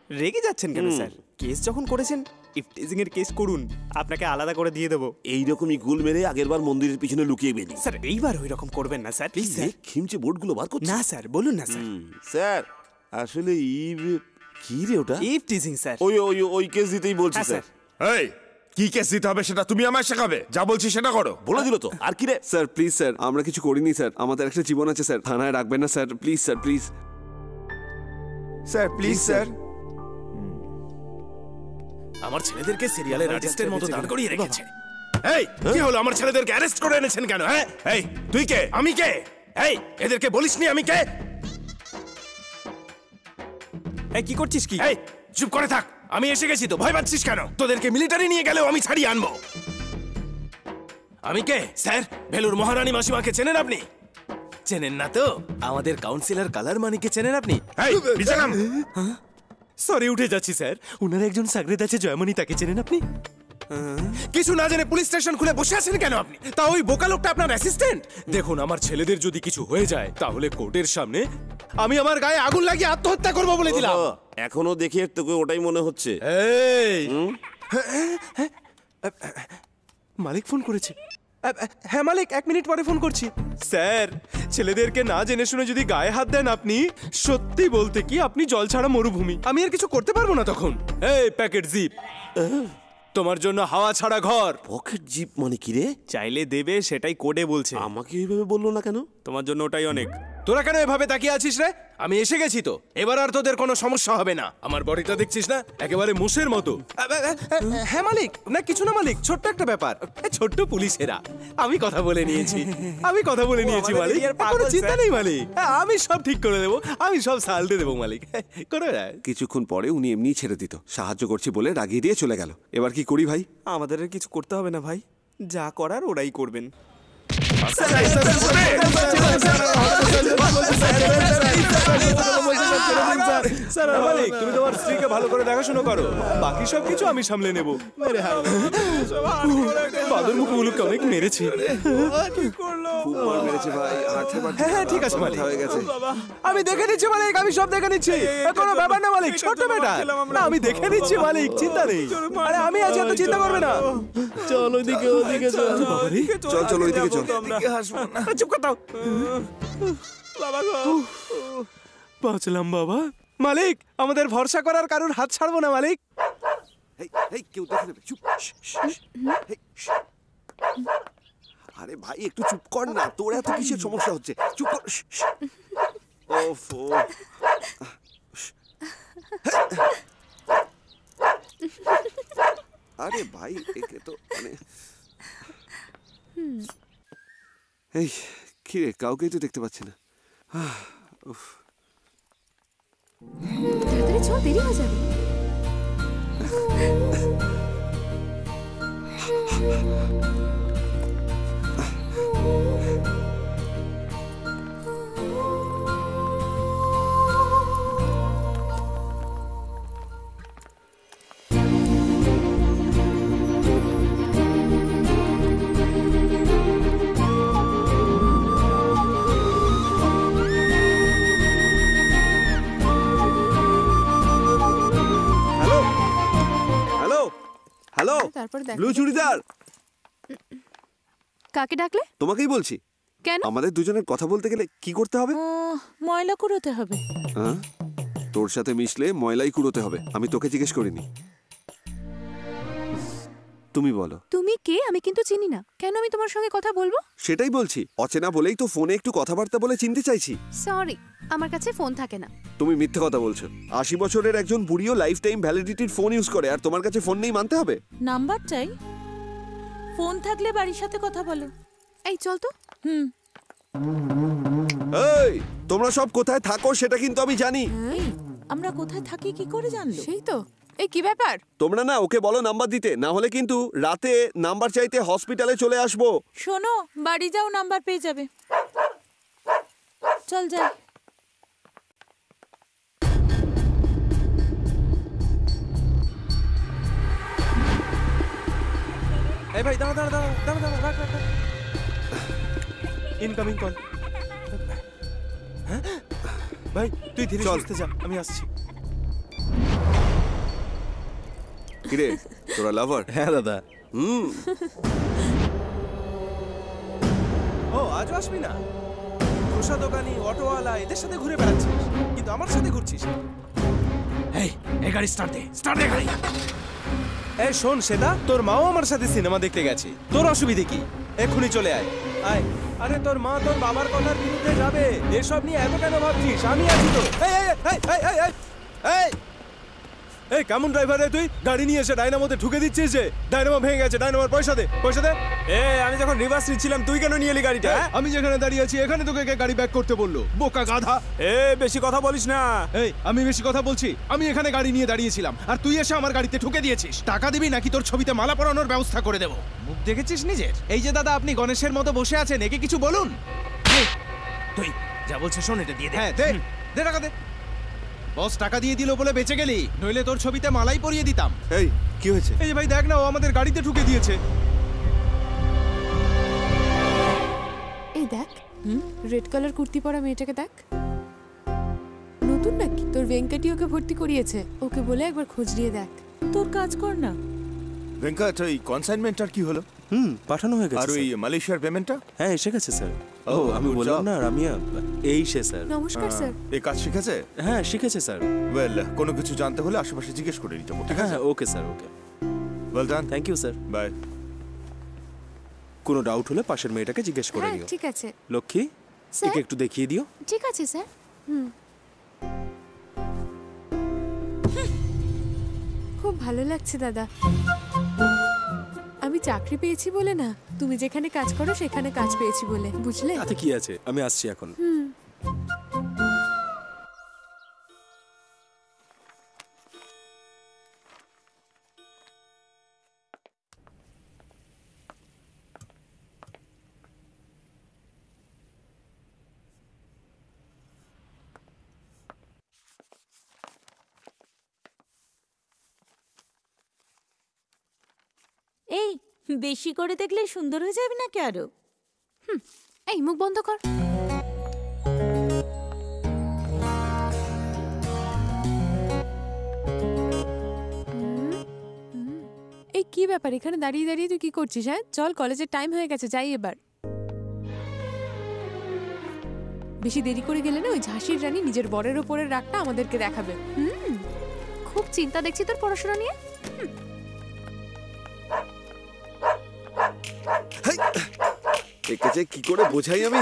রেগে যাচ্ছেন কেন স্যার? কেস যখন করেছেন ইফটিজিং এর কেস করুন, আপনাকে আলাদা করে দিয়ে দেবো। এইরকমই গুল মেরে আগেরবার মন্দিরের পিছনে লুকিয়ে বেরি। স্যার এইবার ওই রকম করবেন না স্যার, প্লিজ স্যার। খিমচে বোর্ডগুলো বার করছে। না স্যার বলুন না স্যার। স্যার আসলে কি রে ওটা? Eve teasing sir. ওই কেস দিতেই বলছি স্যার। এই কি কেস দিতে হবে সেটা তুমি আমায় শেখাবে? যা বলছি সেটা করো। বলে দিল তো, আর কি রে? স্যার প্লিজ স্যার, আমরা কিছু করিনি স্যার। আমাদের একটা জীবন আছে স্যার, থানায় রাখবেন না sir, please sir, please sir, please sir. আমার ছেলেদেরকে সিরিয়ালের আর্টিস্টের মতো দাঁড় করিয়ে রেখেছে। এই কি হলো? আমার ছেলেদেরকে অ্যারেস্ট করে এনেছেন কেন? হ্যাঁ, এই তুই কে? আমি কে? এই এদেরকে বলিসনি আমি কে? এই কি করছিস কি? এই চুপ করে থাক। আমি এসে গেছি তো, ভয় পাচ্ছিস কেন? তোদেরকে মিলিটারি নিয়ে গেলেও আমি ছাড়িয়ে আনবো। আমি কে স্যার? ভেলুর মহারানী মাসিমাকে চেনেন আপনি? চেনেন না তো? আমাদের কাউন্সিলর কালার মানিকে চেনেন আপনি? সরি উঠে যাচ্ছি স্যার। উনার একজন সাগরেদ আছে জয়মণি, তাকে চেনেন আপনি? কিছু না জেনে পুলিশ স্টেশন খুলে বসে আছেন কেন আপনি? তা ওই বোকা লোকটা আপনার অ্যাসিস্ট্যান্ট? দেখুন আমার ছেলেদের যদি কিছু হয়ে যায় তাহলে কোর্টের সামনে আমি আমার গায়ে আগুন লাগিয়ে আত্মহত্যা করবো বলে দিলাম। এখনো দেখে তোকে ওটাই মনে হচ্ছে। এই মালিক ফোন করেছে। হ্যাঁ মালিক, 1 মিনিট পরে ফোন করছি। স্যার ছেলেদেরকে না জেনে শুনে যদি গায়ে হাত দেন আপনি, সত্যি বলতে কি আপনি জল ছাড়া মরুভূমি। আমি আর কিছু করতে পারবো না তখন। এই প্যাকেট জিপ, তোমার জন্য হাওয়া ছাড়া ঘর। পকেট জিপ মানে কি রে? চাইলে দেবে, সেটাই কোডে বলছে। আমাকে এইভাবে বললো না কেন? তোমার জন্য ওটাই অনেক। তোরা কেন এভাবে তাকিয়ে আছিস রে? আমি এসে গেছি তো, এবার আর তোদের কোনো সমস্যা হবে না। আমার বডিটা দেখছিস না, একেবারে মুষের মতো। হ্যাঁ মালিক, না কিছু না মালিক, ছোট্ট একটা ব্যাপার। ছোট্ট পুলিশেরা, আমি কথা বলে নিয়েছি। মালিক, কোনো চিন্তা নেই মালিক। আমি সব ঠিক করে দেবো, আমি সব সালতে দেবো মালিক। করে কিছুক্ষণ পরে উনি এমনি ছেড়ে দিত। সাহায্য করছি বলে রাগিয়ে দিয়ে চলে গেল। এবার কি করি ভাই? আমাদের আর কিছু করতে হবে না ভাই, যা করার ওরাই করবেন। তুমি তোমার স্ত্রীকে ভালো করে দেখাশোনা করো, বাকি সব কিছু আমি সামলে নেবো। বাদর মুখ মুলুককে অনেক মেরেছি। হ্যাঁ ঠিক আছে মালিক, আমি দেখে নিচ্ছি মালিক, আমি সব দেখে নিচ্ছি। কোনো ব্যাপার না মালিক, ছোট্ট বেটা না, আমি দেখে নিচ্ছি মালিক, চিন্তা নেই। আরে আমি আছি, এত চিন্তা করবে না। চল ওইদিকে চল। চল ওইদিকে চল। চুপ করতাও বাবা গো। বাঁচলাম বাবা। মালিক আমাদের ভরসা করার কারোর হাত ছাড়বো না মালিক। কেউ দেখে নেবে, চুপ। আরে ভাই একটু চুপ কর না, তোর এত কিসের সমস্যা হচ্ছে? চুপ কর। আরে ভাই একে তো মানে এই কি রে, কাউকেই তো দেখতে পাচ্ছি না। তাড়াতাড়ি চল, দেরি হয়ে যাবে। হ্যালো তারপর দেখ ব্লু চুড়িদার, কাকে ডাকলে? তোমাকেই বলছি। কেন? আমাদের দুজনের কথা বলতে গেলে কি করতে হবে? ময়লা কুড়োতে হবে। হ্যাঁ, তোর সাথে মিশলে ময়লাই কুড়োতে হবে। আমি তোকে জিজ্ঞেস করিনি। তুমি বলো। তুমি কে? আমি কিন্তু চিনি না। কেন আমি তোমার সঙ্গে কথা বলবো? সেটাই বলছি, অচেনা বলেই তো ফোনে একটু কথাবার্তা বলে চিনতে চাইছি। সরি, আমার কাছে ফোন থাকে না। তুমি মিথ্যে কথা বলছো। 80 বছরের একজন বুড়িও লাইফ টাইম ভ্যালিডিটির ফোন ইউজ করে, আর তোমার কাছে ফোন নেই মানতে হবে? নাম্বার চাই? ফোন থাকলে বাড়ির সাথে কথা বলো। এই চল তো। এই, তোমরা সব কোথায় থাকো সেটা কিন্তু আমি জানি। আমরা কোথায় থাকি কি করে জানলো? সেই তো। এই কি ব্যাপার? তোমরা না ওকে বলো নাম্বার দিতে, না হলে কিন্তু রাতে নাম্বার চাইতে হসপিটালে চলে আসবো। শোনো, বাড়ি যাও, নাম্বার পেয়ে যাবে। চল যাই। এই ভাই দাঁড়া দাঁড়া দাঁড়া দাঁড়া দাঁড়া, রাখ রাখ। Incoming call. হ্যাঁ ভাই, তুই ধীরে সুস্থে যা, আমি আসছি। কিরে, তোরা লাভার? হ্যাঁ দাদা। ও, আজও আসবি না? ধোসা দোকানি, অটোওয়ালা এদের সাথে ঘুরে বেড়াচ্ছিস, কিন্তু আমার সাথে ঘুরছিস। এই গাড়ি স্টার্ট দে, স্টার্ট দে গাড়ি। এই শোন শ্বেতা, তোর মাও আমার সাথে সিনেমা দেখতে গেছে। তোর অসুবিধে কি? এক্ষুনি চলে আয়। আয়। আরে তোর মা তোর বাবার কথার বিরুদ্ধে যাবে, এসব নিয়ে এত কেন ভাবছিস? আমি আছি তো। এই এই এই এই এই এই এই এই কেমন ড্রাইভার রে তুই? গাড়ি নিয়ে এসে ডায়নামোতে ঢুকে দিচ্ছিস যে। ডায়নামো ভেঙে গেছে, ডায়নামোর পয়সা দে, পয়সা দে। আমি যখন রিভার্স নিচ্ছিলাম তুই কেন নিয়ে এলি গাড়িটা? আমি যেখানে দাঁড়িয়ে আছি এখানে তোকে কে গাড়ি ব্যাক করতে বললো? বোকা গাধা। বেশি কথা বলিস না। এই, আমি বেশি কথা বলছি? আমি এখানে গাড়ি নিয়ে দাঁড়িয়েছিলাম আর তুই এসে আমার গাড়িতে ঢুকে দিয়েছিস। টাকা দিবি নাকি তোর ছবিতে মালা পরানোর ব্যবস্থা করে দেবো? মুখ দেখেছিস নিজের? এই যে দাদা, আপনি গণেশের মতো বসে আছেন, একে কিছু বলুন। তুই যা বলছিস শোন, এটা দিয়ে দে। হ্যাঁ, দে দে টাকা দে। বস টাকা দিয়ে দিল বলে বেঁচে গেলি, নইলে তোর ছবিতে মালাই পরিয়ে দিতাম। এই কি হয়েছে? এই যে ভাই দেখ না, ও আমাদের গাড়িতে ঢুকে দিয়েছে। এই দেখ, রেড কালার কুর্তি পরা মেয়েটাকে দেখ। নতুন নাকি? তোর ভেঙ্কটি ওকে ভর্তি করিয়েছে। ওকে বলে একবার খোঁজ নিয়ে দেখ। তোর কাজ কর না। ভেঙ্কট, ওই কনসাইনমেন্টটার কি হলো? পাঠানো হয়ে গেছে। আর ওই মালয়েশিয়ার পেমেন্টটা? হ্যাঁ, এসে গেছে স্যার। আমি বললাম না রামিয়া, এই সে স্যার। নমস্কার স্যার। এই কাজ শিখেছে? হ্যাঁ, শিখেছে স্যার। ওয়েল, কোনো কিছু জানতে হলে আশেপাশে জিজ্ঞেস করে নিতে হবে, ঠিক আছে? হ্যাঁ, okay sir, okay. Well done. Thank you sir. Bye. কোনো ডাউট হলে পাশের মেয়েটাকে জিজ্ঞেস করে হ্যাঁ, নিও। ঠিক আছে লক্ষ্মী, স্যার। একে একটু দেখিয়ে দিও। ঠিক আছে স্যার। খুব ভালো লাগছে দাদা। আমি চাকরি পেয়েছি বলে না, তুমি যেখানে কাজ করো সেখানে কাজ পেয়েছি বলে, বুঝলে? তাতে কি আছে, আমি আসছি এখন। এই, বেশি করে দেখলে সুন্দর হয়ে যাবে নাকি আরো? এই মুখ বন্ধ কর। এই কি ব্যাপার, এখানে দাঁড়িয়ে দাঁড়িয়ে তুই কি করছিস? হ্যাঁ চল, কলেজের টাইম হয়ে গেছে, যাই এবার। বেশি দেরি করে গেলে না ওই ঝাঁসির রানী নিজের বরের ওপরের রাগটা আমাদেরকে দেখাবে। খুব চিন্তা দেখছি তোর পড়াশোনা নিয়ে। একে যে কি করে বোঝাই আমি?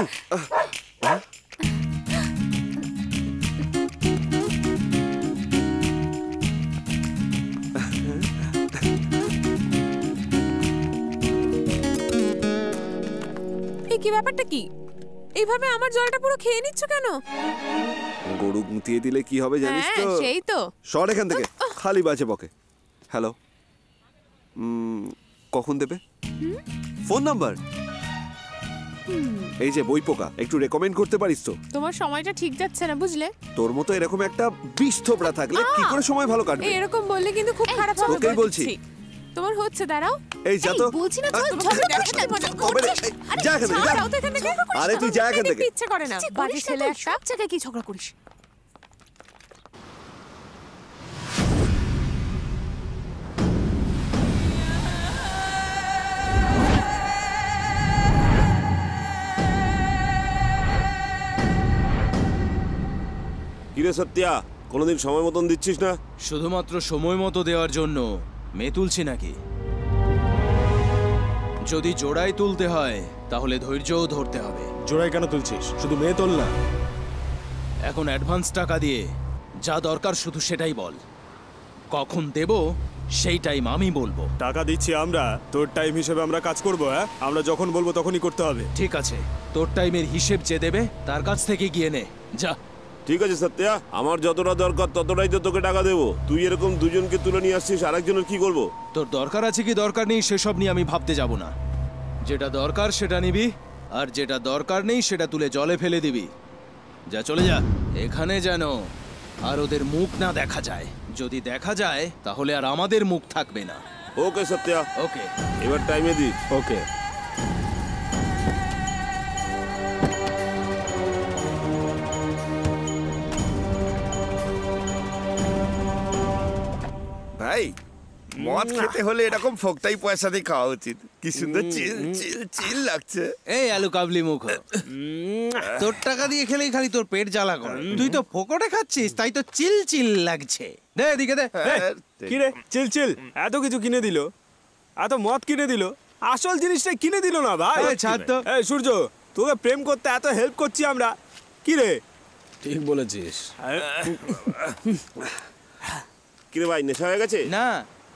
এই কি ব্যাপারটা কি? এইভাবে আমার জলটা পুরো খেয়ে নিচ্ছ কেন? গরু গুঁতিয়ে দিলে কি হবে জানিস তো? হ্যাঁ, সেই তো। সর এখান থেকে, খালি বাজে বকে। হ্যালো, কখন দেবে ফোন নাম্বার? এই যে বই পোকা, একটু রেকমেন্ড করতে পারিস তো? তোমার সময়টা ঠিক যাচ্ছে না, বুঝলে? তোর মতো এরকম একটা বিষ থোবড়া থাকলে কি করে সময় ভালো কাটবে? এরকম বললে কিন্তু খুব খারাপ হবে। তোকেই বলছি। তোমার হচ্ছে, দাঁড়াও। এই যা তো। বলছি না, চল ঝগড়া করছিস না, মজা করছিস। যা এখান থেকে, যাও তো এখান থেকে। আরে তুই যা এখান থেকে। ইচ্ছে করে না, বাজে ছেলে একটা। সব জায়গায় কি ঝগড়া করিস? কিরে সত্যা, কোনোদিন সময় মতন দিচ্ছিস না? শুধুমাত্র সময় মতো দেওয়ার জন্য মেয়ে তুলছি নাকি? যদি জোড়ায় তুলতে হয় তাহলে ধৈর্যও ধরতে হবে। জোড়ায় কেন তুলছিস? শুধু মেয়ে তোল না। এখন অ্যাডভান্স টাকা দিয়ে যা দরকার শুধু সেটাই বল। কখন দেব সেই টাইম আমি বলবো। টাকা দিচ্ছি আমরা, তোর টাইম হিসেবে আমরা কাজ করব। হ্যাঁ, আমরা যখন বলবো তখনই করতে হবে। ঠিক আছে, তোর টাইমের হিসেব যে দেবে তার কাছ থেকে গিয়ে নে যা। ঠিক আছে সত্যা, আমার যতটা দরকার ততটাই তো তোকে টাকা দেবো। তুই এরকম দুজনকে তুলে নিয়ে আসছিস, আরেকজনের কি করবো? তোর দরকার আছে কি দরকার নেই সেসব নিয়ে আমি ভাবতে যাব না। যেটা দরকার সেটা নিবি, আর যেটা দরকার নেই সেটা তুলে জলে ফেলে দিবি। যা, চলে যা এখানে, যেন আর ওদের মুখ না দেখা যায়। যদি দেখা যায় তাহলে আর আমাদের মুখ থাকবে না। ওকে সত্যা, ওকে, এবার টাইমে দি। ওকে। ভাই, মদ খেতে হলে এরকম ফোকটাই পয়সা দিয়ে খাওয়া উচিত। কি সুন্দর চিল চিল চিল লাগছে। এই আলু কাবলি মুখ, তোর টাকা দিয়ে খেলেই খালি তোর পেট জ্বালা করে। তুই তো ফোকটে খাচ্ছিস, তাই তো চিল চিল লাগছে। দে এদিকে দে। কি রে চিল চিল? এত কিছু কিনে দিল, এত মদ কিনে দিল, আসল জিনিসটা কিনে দিল না ভাই। ছাড় তো। এই সূর্য, তোকে প্রেম করতে এত হেল্প করছি আমরা, কি রে? ঠিক বলেছিস। কিরে ভাই, নেশা হয়ে গেছে? না,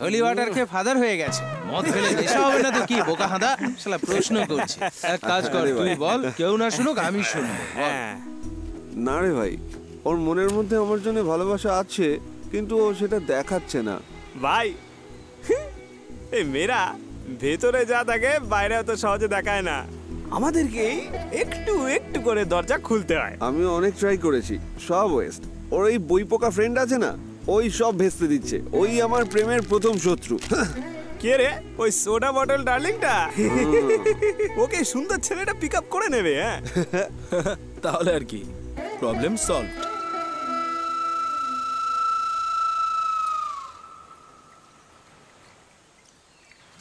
হোলি ওয়াটার খেয়ে ফাদার হয়ে গেছে। মদ খেলে নেশা হবে না তো কি বোকা হাঁদা? শালা প্রশ্ন করছে। এক কাজ কর, তুই বল, কেউ না শুনুক, আমি শুনবো। না রে ভাই, ওর মনের মধ্যে আমার জন্য ভালোবাসা আছে, কিন্তু ও সেটা দেখাচ্ছে না ভাই। এই মেয়েরা ভেতরে যা থাকে বাইরে তো সহজে দেখায় না। আমাদেরকে একটু একটু করে দরজা খুলতে হয়। আমি অনেক ট্রাই করেছি, সব ওয়েস্ট। ওর এই বই পোকা ফ্রেন্ড আছে না, ওই সব ভেস্তে দিচ্ছে। ওই আমার প্রেমের প্রথম শত্রু। কে রে? ওই সোডা বটল ডার্লিংটা? ওকে সুন্দর ছেলেটা পিক আপ করে নেবে। হ্যাঁ, তাহলে আর কি, প্রবলেম সলভ।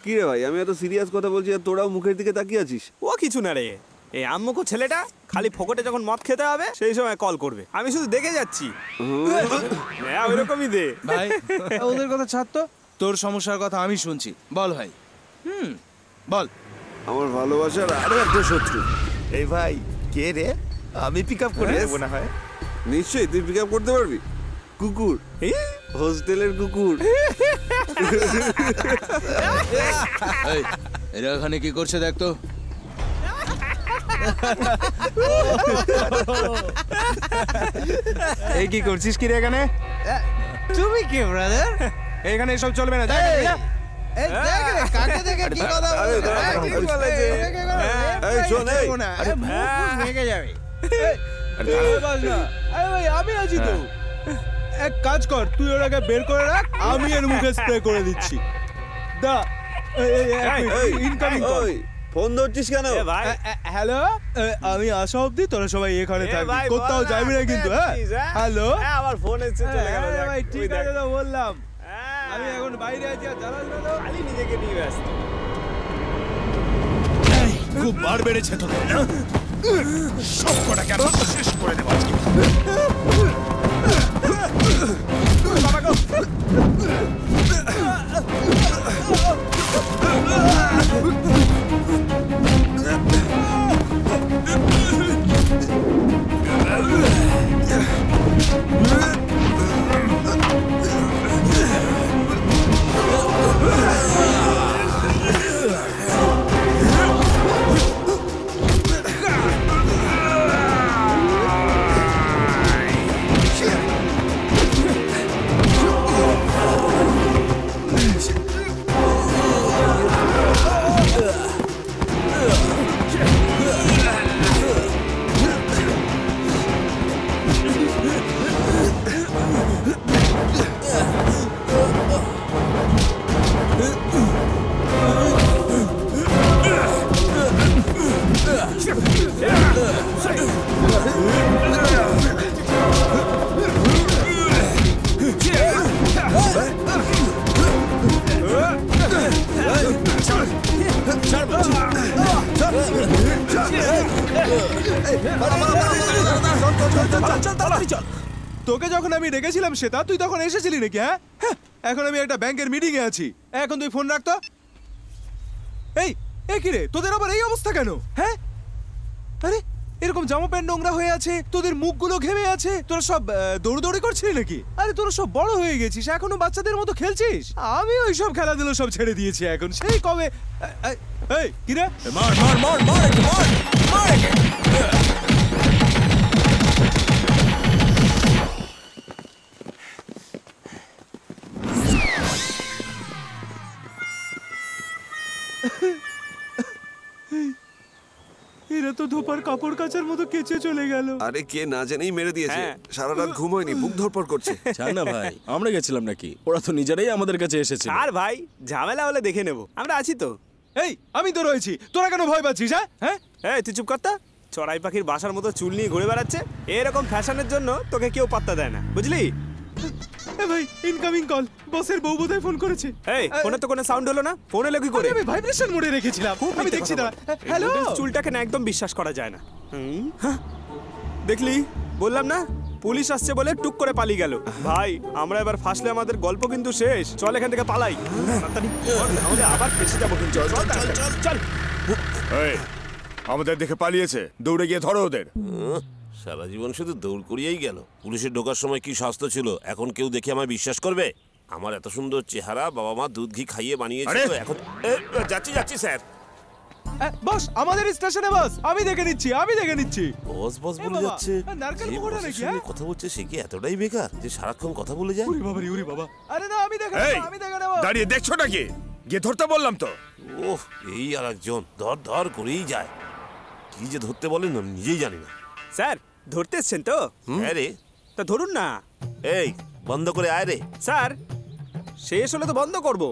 কি রে ভাই, আমি এত সিরিয়াস কথা বলছি আর তোরাও মুখের দিকে তাকিয়ে আছিস। ও কিছু না রে, এই আম্মুকো ছেলেটা খালি ফোকটে যখন মদ খেতে হবে সেই সময় কল করবে। আমি শুধু দেখে যাচ্ছি। হ্যাঁ, ওইরকমই দে ভাই। ওদের কথা ছাড় তো, তোর সমস্যার কথা আমি শুনছি। বল ভাই। বল। আমার ভালোবাসার আরো একটা শত্রু। এই ভাই, কে রে? আমি পিক আপ করে দেবো না হয়? নিশ্চয়ই তুই পিক আপ করতে পারবি। কুকুর, হোস্টেলের কুকুর। এই, এরা এখানে কি করছে দেখ তো। এই কি করছিস কি রে এখানে? তুমি কি ব্রাদার? এখানে এসব চলবে না। এই দেখ রে, কাকে দেখে কি কথা বলছে? কি বলেছে? এই শোন, এই আরে মুখ ভেঙে যাবে। আরে বাস না, আরে ভাই আমি আছি তো। এক কাজ কর, তুই ওটাকে বের করে রাখ, আমি এর মুখে স্প্রে করে দিচ্ছি। দা, ইনকামিং কল। ফোন ধরছিস কেন? হ্যালো, আমি আসা অব্দি তোরা সবাই এখানে থাকবি, কোথাও যাবি না কিন্তু। হ্যাঁ, হ্যালো, আমার ফোন এসে চলে গেল। ভাই ঠিক আছে তো বললাম, আমি এখন বাইরে আছি, আর জানাস না তো। খালি নিজেকে নিয়ে ব্যস্ত। খুব বার বেড়েছে তোদের না? সব কটা কেন শেষ করে দেবো আজকে। তোকে যখন আমি ডেকেছিলাম শ্বেতা, তুই তখন এসেছিলি নাকি? হ্যাঁ হ্যাঁ, এখন আমি একটা ব্যাংকের মিটিং এ আছি। এখন তুই ফোন রাখতো। এই এ কি রে, তোদের আবার এই অবস্থা কেন? হ্যাঁ, আরে এরকম জামা প্যান্ট নোংরা হয়ে আছে, তোদের মুখগুলো ঘেমে আছে, তোরা সব দৌড়দৌড়ি করছিলি নাকি? আরে তোরা সব বড় হয়ে গেছিস, এখনো বাচ্চাদের মতো খেলছিস? আমি ওই সব খেলাধুলো সব ছেড়ে দিয়েছি এখন, সেই কবে। এই কি রে, মার মার মার মার একে, মার মার একে। এরা তো ধোপার কাপড় কাচার মতো কেচে চলে গেল। আরে কে না জেনেই মেরে দিয়েছে। সারা রাত ঘুম হয়নি, বুক ধরপড় করছে। ছাড় না ভাই, আমরা গেছিলাম নাকি? ওরা তো নিজেরাই আমাদের কাছে এসেছে। আর ভাই ঝামেলা হলে দেখে নেব, আমরা আছি তো। এই আমি তো রয়েছি, তোরা কেন ভয় পাচ্ছিস? হ্যাঁ হ্যাঁ, তুই চুপ করতা। চড়াই পাখির বাসার মতো চুল নিয়ে ঘুরে বেড়াচ্ছে, এরকম ফ্যাশনের জন্য তোকে কেউ পাত্তা দেয় না, বুঝলি? এ ভাই, ইনকামিং কল। বসের বউ বোধহয় ফোন করেছে। এই ফোনে তো কোনো সাউন্ড হলো না, ফোন এলো কি করে? আমি ভাইব্রেশন মোডে রেখেছিলাম, আমি দেখছি না। হ্যালো, চুলটাকে না একদম বিশ্বাস করা যায় না। দেখলি, বললাম না, পুলিশ আসছে বলে টুক করে পালিয়ে গেল। ভাই আমরা এবার ফাঁসলে আমাদের গল্প কিন্তু শেষ। চল এখান থেকে পালাই, তাহলে আবার ফেসে যাবো কিন্তু। চল চল চল চল। এই, আমাদের দেখে পালিয়েছে, দৌড়ে গিয়ে ধরো ওদের। সারা জীবন শুধু দৌড় করিয়েই গেল। পুলিশে ঢোকার সময় কি স্বাস্থ্য ছিল, এখন কেউ দেখে আমায় বিশ্বাস করবে? আমার এত সুন্দর চেহারা বাবা মা দুধ ঘি খাইয়ে বানিয়েছে। এখন যাচ্ছি যাচ্ছি স্যার। বস আমাদের স্টেশনে বস, আমি দেখে নিচ্ছি, আমি দেখে নিচ্ছি। বস বস বলে যাচ্ছে, যে বসের সঙ্গে কথা বলছে সে কি এতটাই বেকার যে সারাক্ষণ কথা বলে যায়? ওরে বাবা রে, ওরে বাবা। আরে না, আমি দেখে এই, নেব, আমি দেখে নেব। দাঁড়িয়ে দেখছো নাকি? গিয়ে ধরতে বললাম তো। ওহ, এই আর একজন ধর ধর করেই যায়। কি যে ধরতে বলেন আমি নিজেই জানি না। স্যার ধরতে এসছেন তো? হ্যাঁ রে। তা ধরুন না। এই বন্ধ করে আয় রে। স্যার শেষ হলে তো বন্ধ করবো।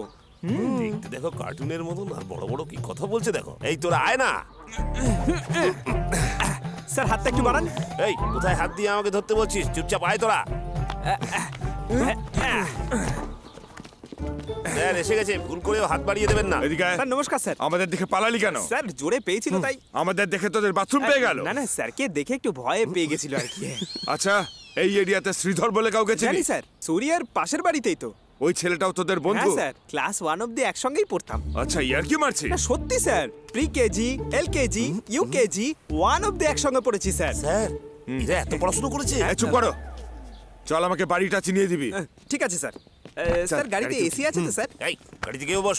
দেখতে দেখো কার্টুনের মতন, আর বড় বড় কি কথা বলছে দেখো। এই তোরা আয় না। স্যার হাতটা একটু বাড়ান। এই কোথায় হাত দিয়ে আমাকে ধরতে বলছিস? চুপচাপ আয় তোরা। স্যার এসে গেছে, ভুল করেও হাত বাড়িয়ে দেবেন না। এদিকে আয়। স্যার নমস্কার স্যার। আমাদের দেখে পালালি কেন? স্যার জোরে পেয়েছিল তাই। আমাদের দেখে তোদের বাথরুম পেয়ে গেল? না না, স্যারকে দেখে একটু ভয়ে পেয়ে গেছিল আর কি। আচ্ছা, এই এরিয়াতে শ্রীধর বলে কাউকে জানি চিনিস? স্যার, সূর্যার পাশের বাড়িতেই তো। ওই ছেলেটাও তোদের হ্যাঁ বন্ধু? স্যার, ক্লাস 1 অবধি একসঙ্গেই পড়তাম। আচ্ছা, ইয়ার কি মারছিস? না সত্যি sir, pre KG, LKG, UKG 1 অবধি একসঙ্গে পড়েছি স্যার। স্যার এরা এত পড়াশোনা করেছে? চুপ করো, চল আমাকে বাড়িটা চিনিয়ে দিবি। ঠিক আছে স্যার। স্যার গাড়িতে এসি আছে তো স্যার? এই গাড়িতে কেউ বস।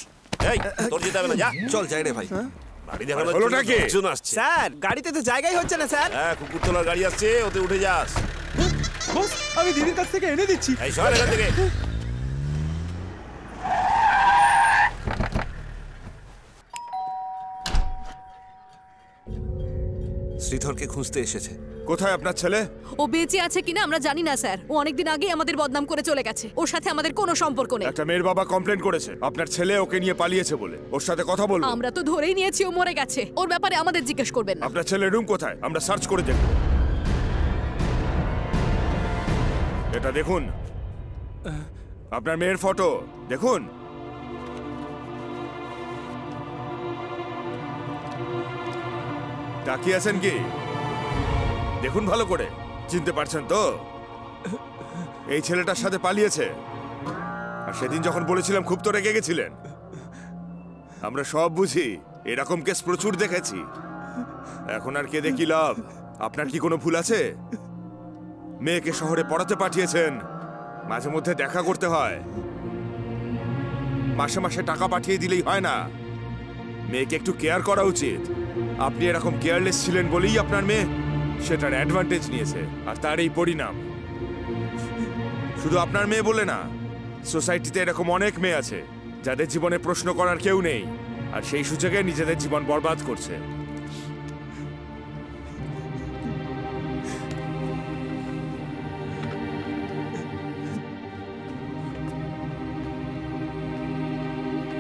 এই তোর যেতে হবে না, যা। চল যাই রে ভাই। গাড়ি দেখানোর হলোটা কি? জন্য আসছে। স্যার গাড়িতে তো জায়গাই হচ্ছে না স্যার। হ্যাঁ, কুকুরতলার গাড়ি আসছে, ওতে উঠে যাস। বস আমি দিদির কাছ থেকে এনে দিচ্ছি। এই সর এখান থেকে। শ্রীধরকে খুঁজতে এসেছে। কোথায় আপনার ছেলে? ও বেঁচে আছে কিনা আমরা জানি না স্যার, ও অনেকদিন আগেই আমাদের বদনাম করে চলে গেছে, ওর সাথে আমাদের কোনো সম্পর্ক নেই। একটা মেয়ের বাবা কমপ্লেন করেছে আপনার ছেলে ওকে নিয়ে পালিয়েছে বলে। ওর সাথে কথা বলবো। আমরা তো ধরেই নিয়েছি ও মরে গেছে, ওর ব্যাপারে আমাদের জিজ্ঞেস করবেন না। আপনার ছেলের রুম কোথায়? আমরা সার্চ করে দেখব। এটা দেখুন, আপনার মেয়ের ফটো দেখুন। তাকিয়ে আছেন কি? দেখুন ভালো করে, চিনতে পারছেন তো? এই ছেলেটার সাথে পালিয়েছে। আর সেদিন যখন বলেছিলাম খুব তো রেগে গেছিলেন। আমরা সব বুঝি, এরকম কেস প্রচুর দেখেছি। এখন আর কেঁদে কি লাভ? আপনার কি কোনো ভুল আছে? মেয়েকে শহরে পড়াতে পাঠিয়েছেন, মাঝে মধ্যে দেখা করতে হয়, মাসে মাসে টাকা পাঠিয়ে দিলেই হয় না। মেয়েকে একটু কেয়ার করা উচিত। আপনি এরকম কেয়ারলেস ছিলেন বলেই আপনার মেয়ে সেটার অ্যাডভান্টেজ নিয়েছে, আর তার এই পরিণাম। শুধু আপনার মেয়ে বলে না, সোসাইটিতে এরকম অনেক মেয়ে আছে যাদের জীবনে প্রশ্ন করার কেউ নেই, আর সেই সুযোগে নিজেদের জীবন বরবাদ করছে।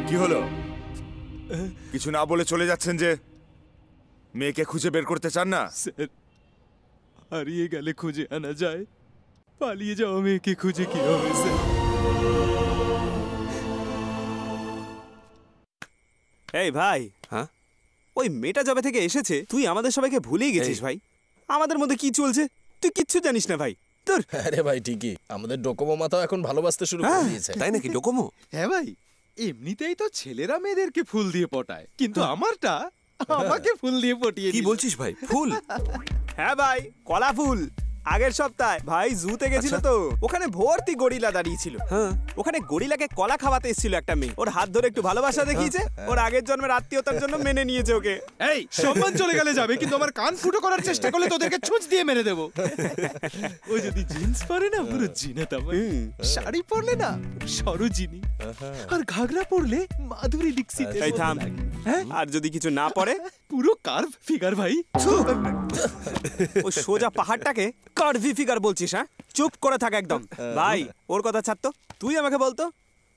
কি হলো? কিছু না বলে চলে যাচ্ছেন যে? মেয়েকে খুঁজে বের করতে চান না? স্যার হারিয়ে গেলে খুঁজে আনা যায়, পালিয়ে যাওয়া মেয়েকে খুঁজে কি হবে স্যার? এই ভাই, হ্যাঁ ওই মেয়েটা যবে থেকে এসেছে তুই আমাদের সবাইকে ভুলেই গেছিস ভাই। আমাদের মধ্যে কি চলছে তুই কিচ্ছু জানিস না ভাই। আরে ভাই ঠিকই, আমাদের ডোকোমো মাথাও এখন ভালোবাসতে শুরু করে দিয়েছে। তাই নাকি ডোকোমো? হ্যাঁ ভাই, এমনিতেই তো ছেলেরা মেয়েদেরকে ফুল দিয়ে পটায়, কিন্তু আমারটা আমাকে ফুল দিয়ে পটিয়ে কি বলছিস ভাই? ফুল? হ্যাঁ ভাই, কলা ফুল। আগের সপ্তাহে ভাই জুতে গেছিল তো, ওখানে ভর্তি গরিলা দাঁড়িয়ে ছিল। ওখানে গরিলাকে কলা খাওয়াতে এসেছিল একটা মেয়ে, ওর হাত ধরে একটু ভালোবাসা দেখিয়েছে, ওর আগের জন্মের আত্মীয়তার জন্য মেনে নিয়েছে ওকে। এই সম্মান চলে গেলে যাবে, কিন্তু আমার কান ফুটো করার চেষ্টা করলে তোদেরকে ছুঁচ দিয়ে মেরে দেবো। ও যদি জিন্স পরে না পুরো জিনাত, শাড়ি পরলে না সরোজিনী, আর ঘাগরা পরলে মাধুরী দীক্ষিত। এই থাম, আর যদি কিছু না পড়ে পুরো কার্ভ ফিগার ভাই। ও সোজা পাহাড়টাকে কার্ভি ফিগার বলছিস? হ্যাঁ, চুপ করে থাক একদম। ভাই ওর কথা ছাড়তো, তুই আমাকে বলতো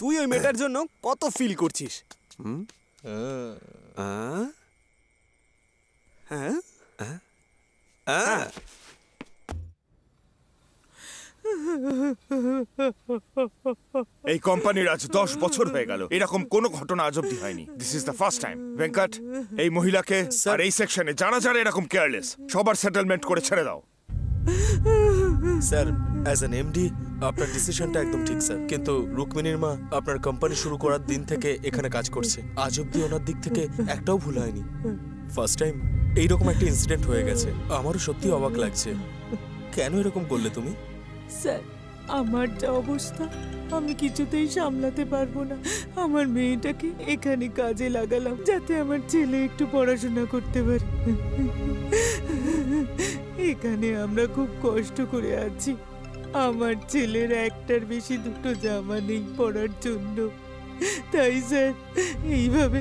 তুই ওই মেয়েটার জন্য কত ফিল করছিস? এই কোম্পানির আজ 10 বছর হয়ে গেল, এরকম কোনো ঘটনা আজ অব্দি হয়নি। This is the first time. Venkat, এই মহিলাকে আর এই সেকশনে যারা যারা এরকম কেয়ারলেস, সবার সেটেলমেন্ট করে ছেড়ে দাও। স্যার, অ্যাজ অ্যান এমডি আপনার ডিসিশনটা একদম ঠিক স্যার, কিন্তু রুকমিনীর মা আপনার কোম্পানি শুরু করার দিন থেকে এখানে কাজ করছে, আজ অব্দি ওনার দিক থেকে একটাও ভুল হয়নি। ফার্স্ট টাইম এইরকম একটা ইনসিডেন্ট হয়ে গেছে, আমারও সত্যি অবাক লাগছে। কেন এরকম করলে তুমি? স্যার, আমার যা অবস্থা আমি কিছুতেই সামলাতে পারবো না। আমার মেয়েটাকে এখানে কাজে লাগালাম যাতে আমার ছেলে একটু পড়াশোনা করতে পারে। এখানে আমরা খুব কষ্ট করে আছি। আমার ছেলের একটার বেশি দুটো জামা নেই পরার জন্য। তাই স্যার, এইভাবে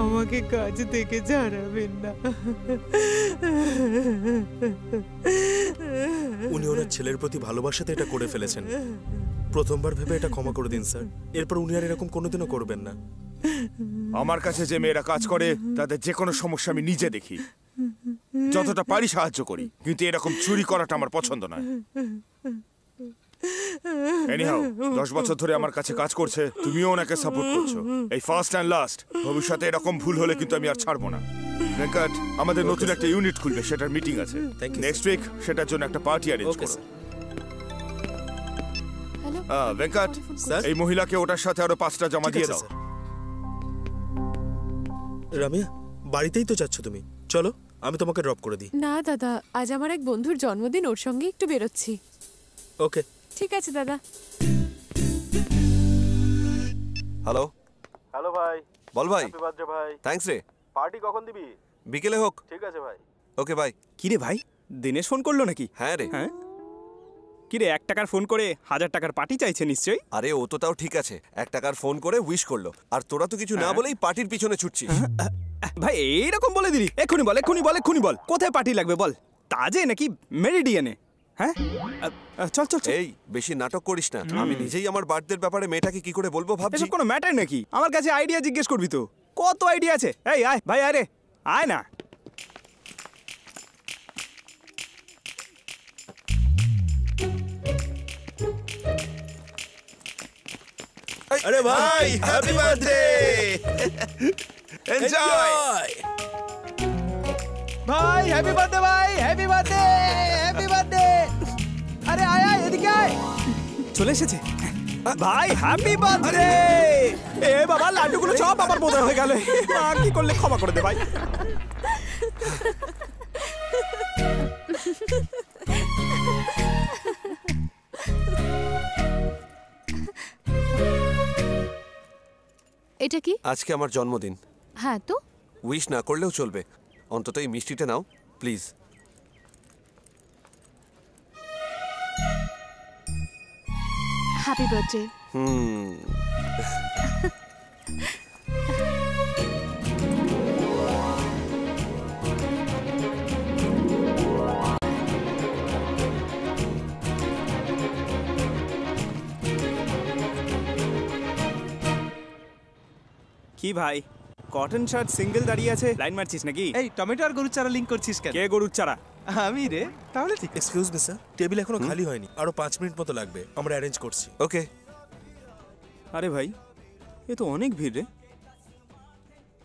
আমাকে কাজ থেকে ঝাড়াবেন না। উনি ওনার ছেলের প্রতি ভালোবাসাতে এটা করে ফেলেছেন। প্রথমবার ভেবে এটা ক্ষমা করে দিন স্যার, এরপর উনি আর এরকম কোনোদিনও করবেন না। আমার কাছে যে মেয়েরা কাজ করে তাদের যে কোনো সমস্যা আমি নিজে দেখি, যতটা পারি সাহায্য করি, কিন্তু এরকম চুরি করাটা আমার পছন্দ নয়। এনিহাউ, 10 বছর ধরে আমার কাছে কাজ করছে, তুমিও ওনাকে সাপোর্ট করছো। এই ফার্স্ট অ্যান্ড লাস্ট, ভবিষ্যতে এরকম ভুল হলে কিন্তু আমি আর ছাড়বো না। ভেঙ্কট, আমাদের নতুন একটা ইউনিট খুলবে, সেটার মিটিং আছে নেক্সট উইক, সেটার জন্য একটা পার্টি অ্যারেঞ্জ করো। ভেঙ্কট, এই মহিলাকে ওটার সাথে আরো 5টা জমা দিয়ে দাও। রামিয়া, বাড়িতেই তো যাচ্ছ তুমি, চলো আমি তোমাকে ড্রপ করে দিই। না দাদা, আজ আমার এক বন্ধুর জন্মদিন, ওর সঙ্গে একটু বেরোচ্ছি। ওকে, ঠিক আছে দাদা। হ্যালো হ্যালো ভাই। বল ভাই। হ্যাপি বার্থডে ভাই। থ্যাঙ্কস রে। পার্টি কখন দিবি? বিকেলে হোক। ঠিক আছে ভাই। ওকে ভাই। কি রে ভাই, দিনেশ ফোন করলো নাকি? হ্যাঁ রে। হ্যাঁ, কি রে 1 টাকার ফোন করে 1000 টাকার পার্টি চাইছে নিশ্চয়ই? আরে ও তো তাও ঠিক আছে, 1 টাকার ফোন করে উইশ করলো, আর তোরা তো কিছু না বলেই পার্টির পিছনে ছুটছিস। ভাই এইরকম বলে দিলি? এক্ষুনি বল, এক্ষুনি বল, এক্ষুনি বল, কোথায় পার্টি লাগবে বল? তাজে নাকি মেরিডিয়ানে? হ্যাঁ চল চল। এই বেশি নাটক করিস না, আমি নিজেই আমার বার্থডের ব্যাপারে মেয়েটাকে কি করে বলবো ভাবছি। এসব কোনো ম্যাটার নাকি? আমার কাছে আইডিয়া জিজ্ঞেস করবি তো, কত আইডিয়া আছে। এই আয় ভাই, আরে আয় না। আরে ভাই, হ্যাপি বার্থডে, এনজয় ভাই। হ্যাপি বার্থডে ভাই, হ্যাপি বার্থডে, হ্যাপি বার্থডে। আরে আয় আয়, এদিকে আয়। চলে এসেছে ভাই, হ্যাপি বার্থডে। এ বাবা, লাড্ডুগুলো সব আমার বোধহয় হয়ে গেল। কি করলে ক্ষমা করে দে ভাই। এটা কি? আজকে আমার জন্মদিন। হ্যাঁ তো, উইশ না করলেও চলবে, অন্তত এই মিষ্টিটা নাও প্লিজ। Happy birthday. কি ভাই, কটন শার্ট সিঙ্গেল দাঁড়িয়ে আছে, লাইন মারছিস নাকি? এই টমেটো আর গরুর চারা লিংক করছিস কেন? কে গরুর চারা? আমি রে। তাহলে ঠিক। এক্সকিউজ মি স্যার, টেবিল এখনো খালি হয়নি, আরো 5 মিনিট মতো লাগবে, আমরা অ্যারেঞ্জ করছি। ওকে। আরে ভাই, এ তো অনেক ভিড় রে।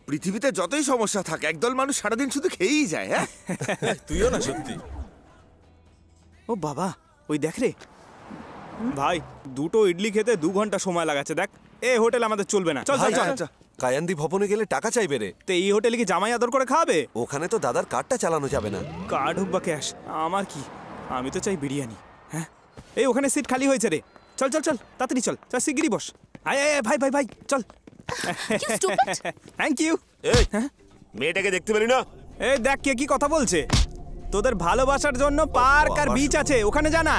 পৃথিবীতে যতই সমস্যা থাকে, একদল মানুষ সারাদিন শুধু খেয়েই যায়। হ্যাঁ, তুইও না সত্যি। ও বাবা, ওই দেখ রে ভাই, দুটো ইডলি খেতে 2 ঘন্টা সময় লাগাচ্ছে। দেখ এই হোটেল আমাদের চলবে না। চল চল চল। কায়ান্দি ভবনে গেলে টাকা চাইবে রে। তো এই হোটেলে কি জামাই আদর করে খাবে? ওখানে তো দাদার কার্ডটা চালানো যাবে না। কার্ড হোক বা ক্যাশ, আমার কি, আমি তো চাই বিরিয়ানি। হ্যাঁ এই ওখানে সিট খালি হয়েছে রে। চল চল চল তাড়াতাড়ি চল, চল শিগগিরই বস। আয় আয় ভাই ভাই ভাই চল। Thank you. এই মেয়েটাকে দেখতে পেলি না? এই দেখ কে কি কথা বলছে। তোদের ভালোবাসার জন্য পার্ক আর বিচ আছে, ওখানে জানা।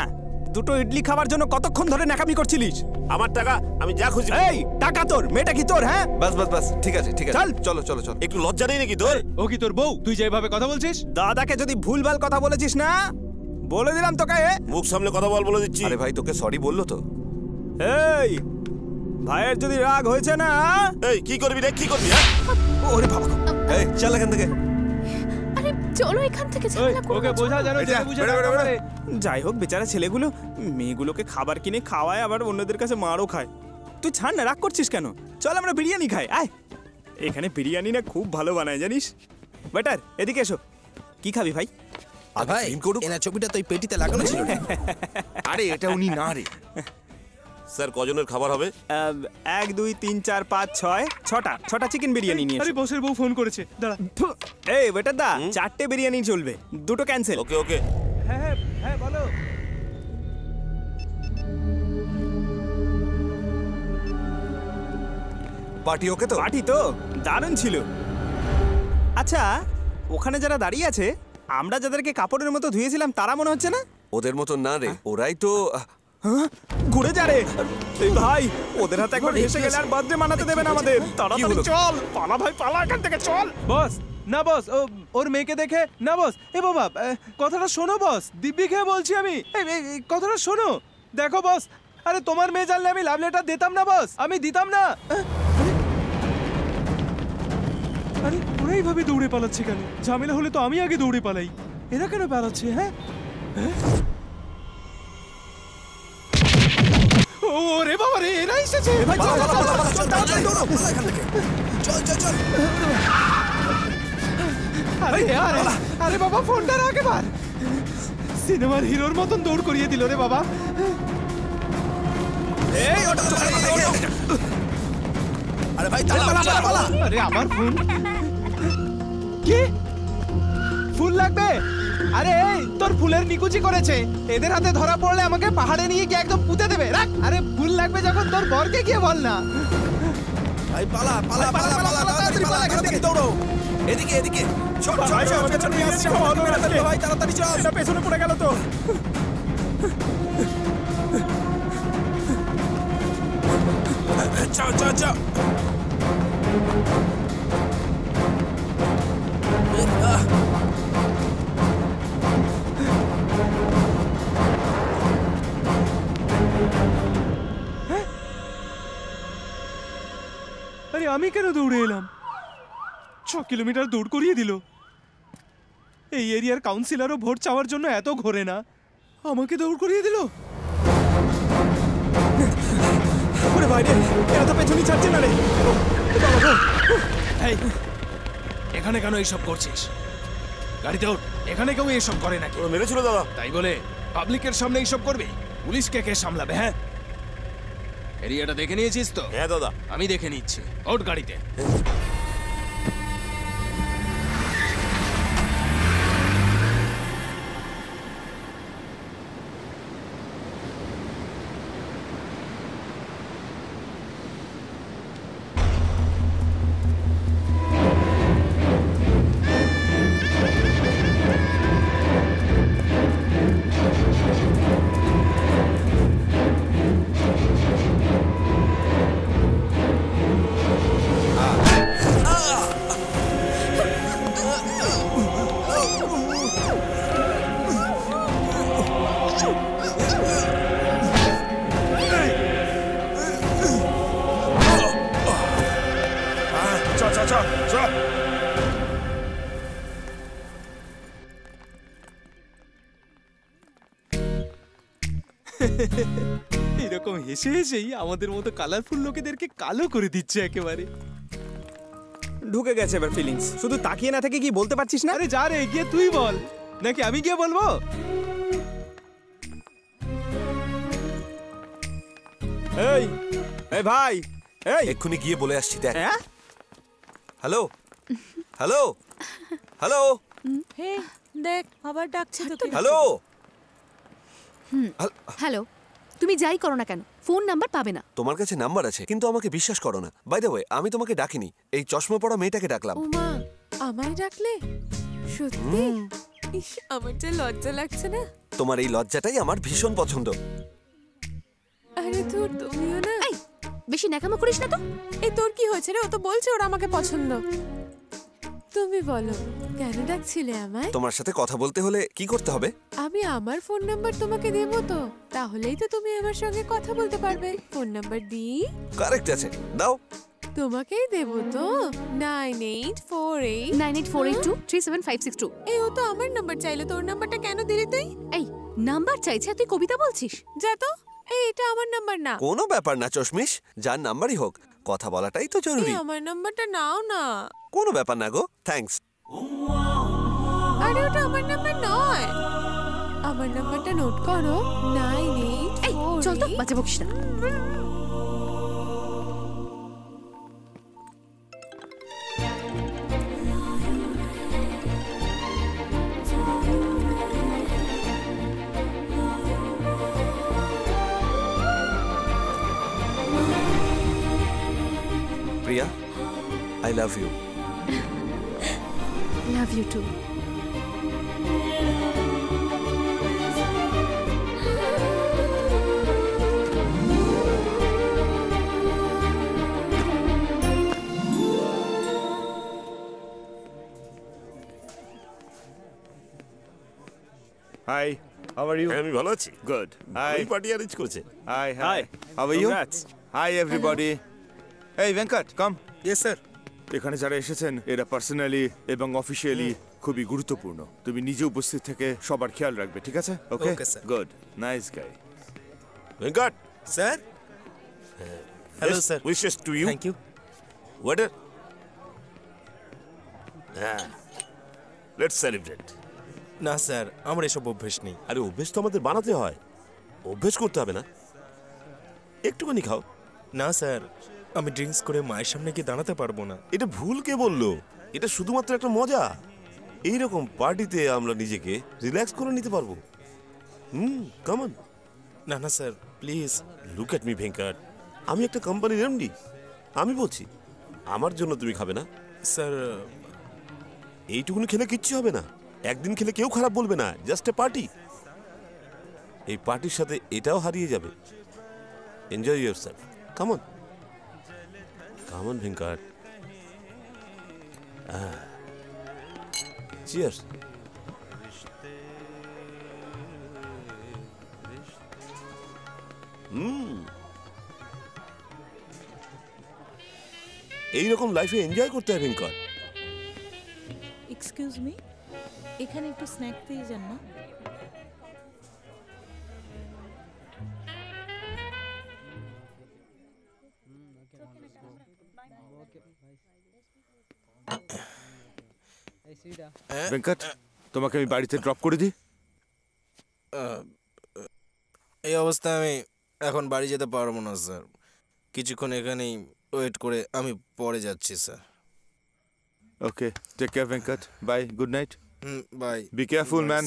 দুটো ইডলি খাওয়ার জন্য কতক্ষণ ধরে নাকামি করছিলিস? আমার টাকা আমি যা খুশি। এই টাকা তোর, মেয়েটা কি তোর? হ্যাঁ বাস বাস বাস, ঠিক আছে ঠিক আছে, চল চলো চলো চলো। একটু লজ্জা নেই নাকি তোর? ও কি তোর বউ? তুই যেভাবে কথা বলছিস। দাদাকে যদি ভুলভাল কথা বলেছিস না, বলে দিলাম তোকে। মুখ সামলে কথা বলে দিচ্ছি। আরে ভাই তোকে সরি বললো তো। এই ভাইয়ের যদি রাগ হয়েছে না, এই কি করবি রে, কি করবি? ওরে বাবা, এই চল এখান থেকে। আরে চলো এখান থেকে, ওকে বোঝা জানো, বুঝে না। যাই হোক বেচারা ছেলেগুলো মেয়েগুলোকে খাবার কিনে খাওয়ায়, আবার অন্যদের কাছে মারও খায়। তুই ছাড় না, রাগ করছিস কেন? চল আমরা বিরিয়ানি খাই, আয়। এখানে বিরিয়ানি না খুব ভালো বানায় জানিস। বেটার এদিকে এসো, কি খাবি ভাই? ভাই এনা ছবিটা তো পেটিতে লাগানো ছিল। আরে এটা উনি না রে। স্যার কজনের খাবার হবে? 1 2 3 4 5 6 6টা চিকেন বিরিয়ানি নিয়ে। আরে বসের বউ ফোন করেছে, দাঁড়া। এই বেটার দা, 4টে বিরিয়ানি চলবে, 2টো ক্যান্সেল। ওকে ওকে। হ্যাঁ হ্যাঁ হ্যাঁ বলো। পার্টি ওকে তো? পার্টি তো দারুণ ছিল। আচ্ছা ওখানে যারা দাঁড়িয়ে আছে, আমরা যাদেরকে কাপড়ের মতো ধুয়েছিলাম তারা মনে হচ্ছে না? ওদের মতো না রে, ওরাই তো। ঘুরে যা রে। এই ভাই ওদের হাতে একবার এসে গেলে আর বার্থডে মানাতে দেবে না আমাদের। তাড়াতাড়ি চল, পালা ভাই পালা এখান থেকে, চল। বস না বস, ওর মেয়েকে দেখে না বস। এ বাবা কথাটা শোনো বস, দিব্যি খেয়ে বলছি আমি। এই কথাটা শোনো, দেখো বস, আরে তোমার মেয়ে জানলে আমি লাভ লেটার দিতাম না বস, আমি দিতাম না। আরে ওরা এইভাবে দৌড়ে পালাচ্ছে কেন? ঝামেলা হলে তো আমি আগে দৌড়ে পালাই, এরা কেন পালাচ্ছে? হ্যাঁ ওরে বাবা রে, এরা এসেছে। আরে আরে আরে বাবা ফোনটা রাখ এবার। সিনেমার হিরোর মতন দৌড় করিয়ে দিল রে বাবা। আরে ভাই আরে আমার ফোন কি? ফুল লাগবে? আরে এই তোর ফুলের নিকুচি করেছে, এদের হাতে ধরা পড়লে আমাকে পাহাড়ে নিয়ে গিয়ে একদম পুঁতে দেবে। রাখ। আরে ফুল লাগবে যখন তোর বরকে গিয়ে বল না। ভাই পালা পালা পালা পালা, তাড়াতাড়ি পালা, এখান থেকে দৌড়ো। এদিকে এদিকে চল চল চল, পেছনে আসছে ভাই, তাড়াতাড়ি চল। এটা পেছনে পড়ে গেল তো। চল চল চল। আরে আমি কেন দৌড়ে এলাম? 6 কিলোমিটার দৌড় করিয়ে দিল। এই এরিয়ার কাউন্সিলরও ভোট চাওয়ার জন্য এত ঘোরে না, আমাকে দৌড় করিয়ে দিল। ওরে ভাই রে, এরা তো পেছনই ছাড়ছে না রে। এই এখানে কেন এইসব করছিস? গাড়িতে ওঠ, এখানে কেউ এইসব করে নাকি? মেরেছিল দাদা, তাই বলে পাবলিকের সামনে এইসব করবি? পুলিশকে কে সামলাবে? হ্যাঁ এরিয়াটা দেখে নিয়েছিস তো? হ্যাঁ দাদা আমি দেখে নিচ্ছি, ওঠ গাড়িতে। এরকম হেসে হেসেই আমাদের মতো কালারফুল লোকেদেরকে কালো করে দিচ্ছে একেবারে। ঢুকে গেছে এবার ফিলিংস। শুধু তাকিয়ে না থেকে কি বলতে পারছিস না? আরে যা রে, গিয়ে তুই বল, নাকি আমি গিয়ে বলবো? এই এই ভাই, এই এক্ষুনি গিয়ে বলে আসছি দেখ। হ্যাঁ হ্যালো হ্যালো হ্যালো হে দেখ আবার ডাকছে তোকে। হ্যালো হ্যালো, তুমি যাই করো না কেন ফোন নাম্বার পাবে না। তোমার কাছে নাম্বার আছে কিন্তু আমাকে বিশ্বাস করো না। বাই দ্য ওয়ে, আমি তোমাকে ডাকিনি, এই চশমা পরা মেয়েটাকে ডাকলাম। ওমা, আমায় ডাকলে? সত্যি? ইস, আমার যে লজ্জা লাগছে না। তোমার এই লজ্জাটাই আমার ভীষণ পছন্দ। আরে তোর তুমিও না। এই বেশি ন্যাকামো করিস না তো। এই তোর কি হয়েছে রে? ও তো বলছে ওরা আমাকে পছন্দ। তুমি বলো কেন ডাকছিলে আমায়? তোমার সাথে কথা বলতে হলে কি করতে হবে? আমি আমার ফোন নাম্বার তোমাকে দেব তো, তাহলেই তো তুমি আমার সঙ্গে কথা বলতে পারবে। ফোন নাম্বার দিই? কারেক্ট আছে, দাও। তোমাকেই দেব তো। 9848 9848237562। এই ও তো আমার নাম্বার চাইলো, তোর নাম্বারটা কেন দিলি তুই? এই নাম্বার চাইছে তুই কবিতা বলছিস? যা তো। এই এটা আমার নাম্বার না। কোনো ব্যাপার না চশমিশ, যার নাম্বারই হোক কথা বলাটাই তো জরুরি। আমার নাম্বারটা নাও না। কোনো ব্যাপার না গো, থ্যাঙ্কস। আরে ওটা আমার নাম্বার নয়। আমার নাম্বারটা নোট করো। 9848। এই চল তো, বাজে বকিস না। প্রিয়া, I love you. Love you too. Hi, how are you? আমি ভালো আছি। Good. এই পার্টি অ্যারেঞ্জ করেছে। Hi. Hi. How are you? Congrats. Hi everybody. Hey Venkat, come. Yes sir. এখানে যারা এসেছেন এরা পার্সোনালি এবং অফিশিয়ালি খুবই গুরুত্বপূর্ণ। তুমি নিজে উপস্থিত থেকে সবার খেয়াল রাখবে, ঠিক আছে? Okay Okay, sir. Good, nice guy. Venkat, sir. Hello sir. Wishes to you. Thank you. Waiter, let's celebrate. না স্যার, আমার এসব অভ্যেস নেই। আরে অভ্যেস তো আমাদের বানাতে হয়, অভ্যেস করতে হবে না। একটুখানি খাও। না স্যার, আমি ড্রিঙ্কস করে মায়ের সামনে গিয়ে দাঁড়াতে পারবো না। এটা ভুল কে বললো? এটা শুধুমাত্র একটা মজা। এইরকম পার্টিতে আমরা নিজেকে রিল্যাক্স করে নিতে পারবো। Come on. না না sir, please. Look at me Venkat, আমি একটা কোম্পানির এমডি। আমি বলছি আমার জন্য তুমি খাবে না? স্যার, এইটুকুনি খেলে কিচ্ছু হবে না। একদিন খেলে কেউ খারাপ বলবে না, জাস্ট এ পার্টি। এই পার্টির সাথে এটাও হারিয়ে যাবে। Enjoy yourself, come on. Come on Venkat. Cheers. এইরকম লাইফে এনজয় করতে হয় ভেঙ্কট। এক্সকিউজ মি, এখানে একটু স্ন্যাক পেয়ে যান না? ভেঙ্কট, তোমাকে আমি বাড়িতে ড্রপ করে দিই। এই অবস্থায় আমি এখন বাড়ি যেতে পারবো না স্যার। কিছুক্ষণ এখানেই ওয়েট করে আমি পরে যাচ্ছি sir. Okay, take care Venkat, bye, good night. Bye. Be careful man.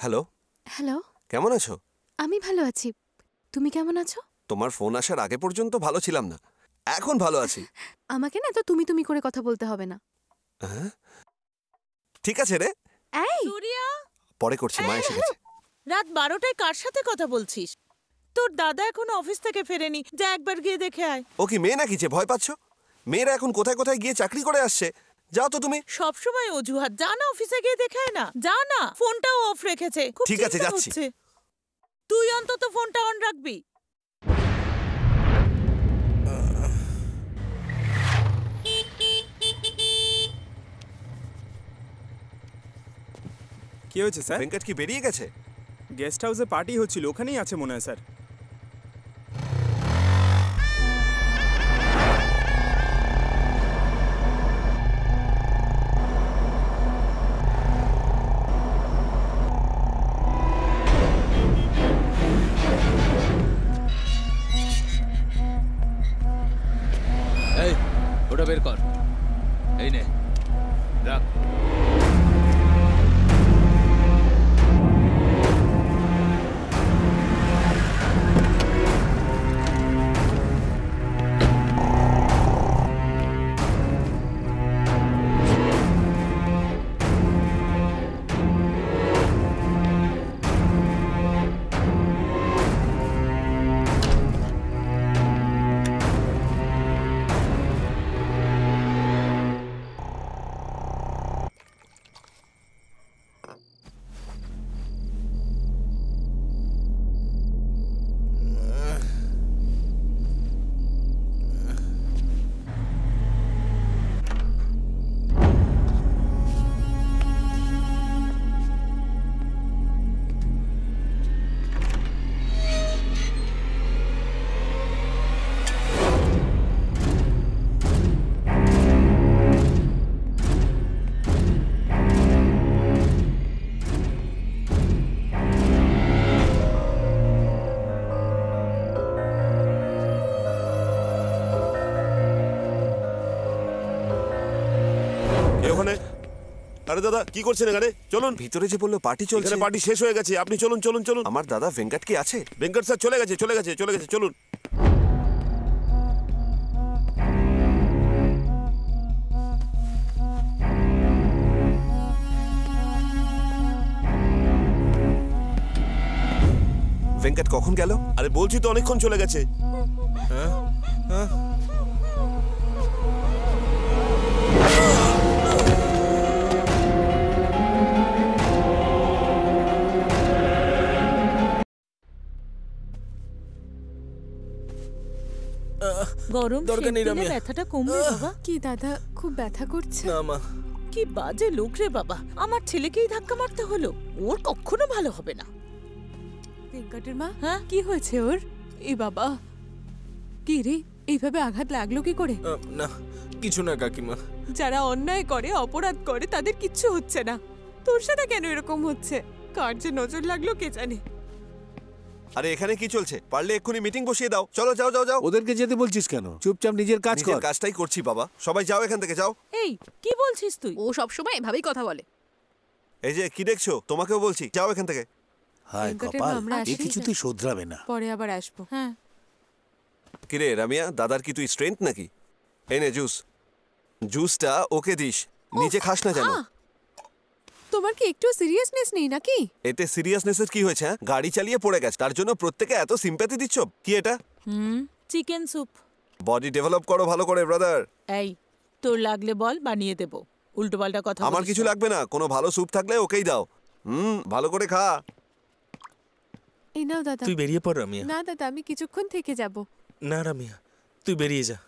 Hello. Hello, কেমন আছো? আমি ভালো আছি। তুমি কেমন আছো? তোমার ফোন আসার আগে পর্যন্ত ভালো ছিলাম না, এখন ভালো আছি। আমাকে না তো তুমি তুমি করে কথা বলতে হবে না। হ্যাঁ? ঠিক আছে রে, এই সূর্যা, পরে করছি, মা এসে গেছে। রাত 12টায় কার সাথে কথা বলছিস? তোর দাদা এখনো অফিস থেকে ফেরেনি, যা একবার গিয়ে দেখে আয়। ও কি মেয়ে নাকি যে ভয় পাচ্ছ? মেয়েরা এখন কোথায় কোথায় গিয়ে চাকরি করে আসছে। যাও তো তুমি। সব সময় অজুহাত। যা না অফিসে গিয়ে দেখে আয় না। যা না, ফোনটাও অফ রেখেছে। খুব ঠিক আছে, চিন্তা যাচ্ছি। হচ্ছে। তুই অন্তত ফোনটা অন রাখবি। কি হয়েছে স্যার? ভেঙ্কট কি বেরিয়ে গেছে? গেস্ট হাউসে পার্টি হচ্ছিল, ওখানেই আছে মনে হয় স্যার। আরে দাদা কি করছেন এখানে? চলুন। ভিতরে যে বললো পার্টি চলছে। এখানে পার্টি শেষ হয়ে গেছে, আপনি চলুন চলুন চলুন। আমার দাদা ভেঙ্কট কি আছে? ভেঙ্কট স্যার চলে গেছে চলে গেছে চলে গেছে, চলুন। ভেঙ্কট কখন গেল? আরে বলছি তো অনেকক্ষণ চলে গেছে। গরম দরকার নেই সেক দিলে রামিয়া। ব্যথাটা কমবে বাবা। কি দাদা খুব ব্যথা করছে? না মা। কি বাজে লোক রে বাবা, আমার ছেলেকেই ধাক্কা মারতে হলো। ওর কখনো ভালো হবে না। ভেঙ্কটের মা, হ্যাঁ কি হয়েছে ওর? এ বাবা, কি রে, এইভাবে আঘাত লাগলো কি করে? না কিছু না কাকিমা। যারা অন্যায় করে, অপরাধ করে, তাদের কিচ্ছু হচ্ছে না। তোর সাথে কেন এরকম হচ্ছে? কার যে নজর লাগলো কে জানে। আরে এখানে কি চলছে? পারলে এক্ষুনি মিটিং বসিয়ে দাও। চলো যাও যাও যাও। ওদেরকে যেতে বলছিস কেন? চুপচাপ নিজের কাজ কর। নিজের কাজটাই করছি বাবা। সবাই যাও এখান থেকে, যাও। এই কি বলছিস তুই? ও সবসময় এভাবেই কথা বলে। এই যে কি দেখছো, তোমাকেও বলছি যাও এখান থেকে। হায় ভেঙ্কটের কপাল, মা, আমরা এ আসি? কিছুতেই শোধরাবে না। পরে আবার আসবো। হ্যাঁ কিরে রামিয়া, দাদার কি তুই স্ট্রেংথ নাকি? এই নে জুস। জুসটা ওকে দিস, নিজে খাস না যেন। তোমার কি একটু সিরিয়াসনেস নেই নাকি? এতে সিরিয়াসনেসের কি হয়েছে? হ্যাঁ, গাড়ি চালিয়ে পড়ে গেছে, তার জন্য প্রত্যেকে এত সিম্প্যাথি দিচ্ছ? কি এটা? Chicken soup. বডি ডেভেলপ করো ভালো করে ব্রাদার। এই তোর লাগলে বল, বানিয়ে দেব। উল্টো পাল্টা কথা আমার বলিস কিছু না। লাগবে না, কোনো ভালো স্যুপ থাকলে ওকেই দাও। ভালো করে খা। এই নাও দাদা। তুই বেরিয়ে পড় রামিয়া। না দাদা, আমি কিছুক্ষণ থেকে যাব। না রামিয়া, তুই বেরিয়ে যা।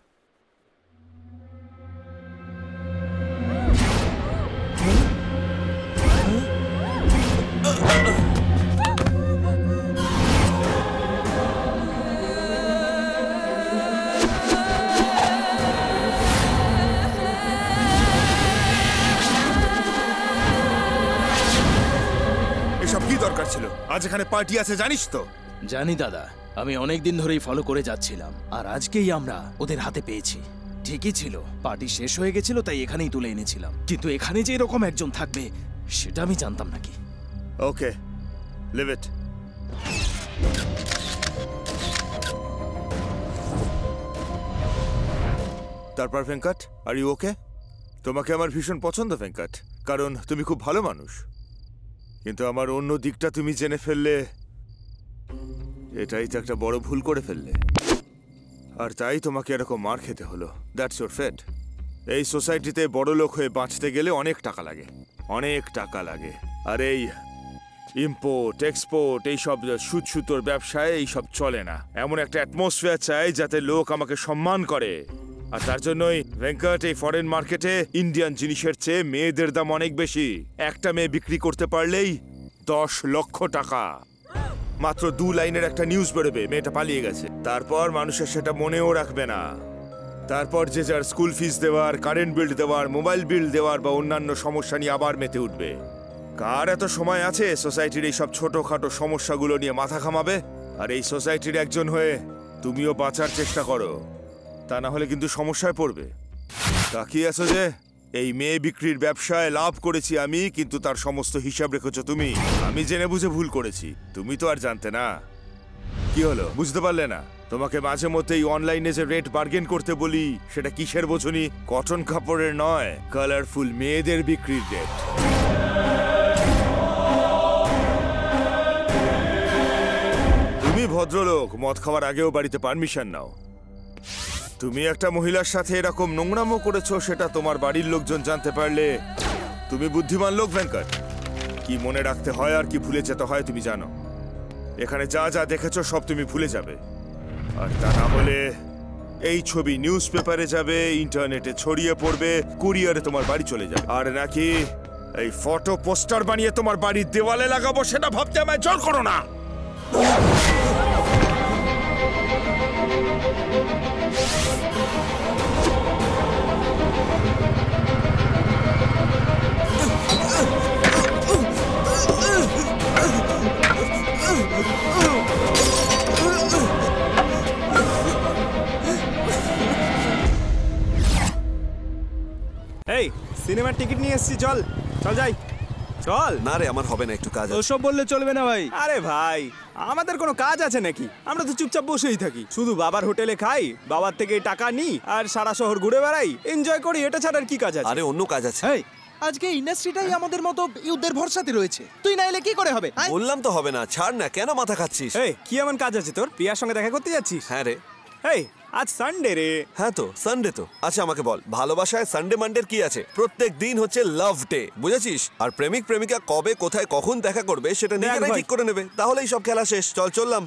এসব কি দরকার ছিল? আজ এখানে পার্টি আছে জানিস তো? জানি দাদা, আমি অনেক দিন ধরেই ফলো করে যাচ্ছিলাম, আর আজকেই আমরা ওদের হাতে পেয়েছি। ঠিকই ছিল, পার্টি শেষ হয়ে গেছিল তাই এখানেই তুলে এনেছিলাম, কিন্তু এখানে যে এরকম একজন থাকবে সেটা আমি জানতাম নাকি। ওকে, লিভ ইট। তারপর ভেঙ্কট, আর ইউ ওকে? তোমাকে আমার ভীষণ পছন্দ ভেঙ্কট, কারণ তুমি খুব ভালো মানুষ। কিন্তু আমার অন্য দিকটা তুমি জেনে ফেললে, এটাই তো একটা বড় ভুল করে ফেললে, আর তাই তোমাকে এরকম মার খেতে হলো। দ্যাটস ইউর ফেট। এই সোসাইটিতে বড় লোক হয়ে বাঁচতে গেলে অনেক টাকা লাগে, অনেক টাকা লাগে। আর এই ইম্পোর্ট এক্সপোর্ট, এইসব সুদ সুতোর ব্যবসায় এইসব চলে না। এমন একটা অ্যাটমসফিয়ার চাই যাতে লোক আমাকে সম্মান করে। আর তার জন্যই ভেঙ্কট, এই ফরেন মার্কেটে ইন্ডিয়ান জিনিসের চেয়ে মেয়েদের দাম অনেক বেশি। একটা মেয়ে বিক্রি করতে পারলেই 10 লক্ষ টাকা। মাত্র 2 লাইনের একটা নিউজ বেরোবে মেয়েটা পালিয়ে গেছে, তারপর মানুষের সেটা মনেও রাখবে না। তারপর যে যার স্কুল ফিস দেওয়ার, কারেন্ট বিল দেওয়ার, মোবাইল বিল দেওয়ার বা অন্যান্য সমস্যা নিয়ে আবার মেতে উঠবে। কার এত সময় আছে সোসাইটির এই সব ছোটখাটো সমস্যাগুলো নিয়ে মাথা ঘামাবে? আর এই সোসাইটির একজন হয়ে তুমিও বাঁচার চেষ্টা করো, তা না হলে কিন্তু সমস্যায় পড়বে। তাকিয়ে আছো যে? এই মেয়ে বিক্রির ব্যবসায় লাভ করেছি আমি, কিন্তু তার সমস্ত হিসাব রেখেছো তুমি। আমি জেনে বুঝে ভুল করেছি, তুমি তো আর জানতে না। কি হলো, বুঝতে পারলে না? তোমাকে মাঝে মধ্যেই অনলাইনে যে রেট বার্গেন করতে বলি, সেটা কিসের বোঝনি? কটন কাপড়ের নয়, কালারফুল মেয়েদের বিক্রির রেট। তুমি ভদ্রলোক, মদ খাওয়ার আগেও বাড়িতে পারমিশন নাও। তুমি একটা মহিলার সাথে এরকম নোংরামো করেছো, সেটা তোমার বাড়ির লোকজন জানতে পারলে। তুমি বুদ্ধিমান লোক ভেঙ্কট, কি মনে রাখতে হয় আর কি ভুলে যেতে হয় তুমি জানো। এখানে যা যা দেখেছো সব তুমি ভুলে যাবে, আর তা না হলে এই ছবি নিউজ পেপারে যাবে, ইন্টারনেটে ছড়িয়ে পড়বে, কুরিয়ারে তোমার বাড়ি চলে যাবে। আর নাকি এই ফটো পোস্টার বানিয়ে তোমার বাড়ির দেওয়ালে লাগাবো, সেটা ভাবতে আমায় জোর করো না। এই সিনেমার টিকিট নিয়ে এসেছি, চল চল যাই, চল। না রে, আমার হবে না, একটু কাজ আছে। ওসব বললে চলবে না ভাই। আরে ভাই, আমাদের কোনো কাজ আছে নাকি? আমরা তো চুপচাপ বসেই থাকি, শুধু বাবার হোটেলে খাই, বাবার থেকে টাকা নিই আর সারা শহর ঘুরে বেড়াই, এনজয় করি, এটা ছাড়া আর কি কাজ আছে? আরে অন্য কাজ আছে। এই, আজকে ইন্ডাস্ট্রিটাই আমাদের মতো ইউদের ভরসাতে রয়েছে, তুই না এলে কি করে হবে? বললাম তো হবে না, ছাড় না, কেন মাথা খাচ্ছিস? এই, কি এমন কাজ আছে তোর? প্রিয়ার সঙ্গে দেখা করতে যাচ্ছিস? হ্যাঁ রে। এই, আজ সানডে রে। হ্যাঁ তো, সানডে তো। আচ্ছা আমাকে বল, ভালোবাসায় সানডে মানডের কি আছে? প্রত্যেক দিন হচ্ছে লাভ ডে, বুঝেছিস? আর প্রেমিক প্রেমিকা কবে কোথায় কখন দেখা করবে সেটা নিজেরাই ঠিক করে নেবে, তাহলেই সব খেলা শেষ। চল, চললাম।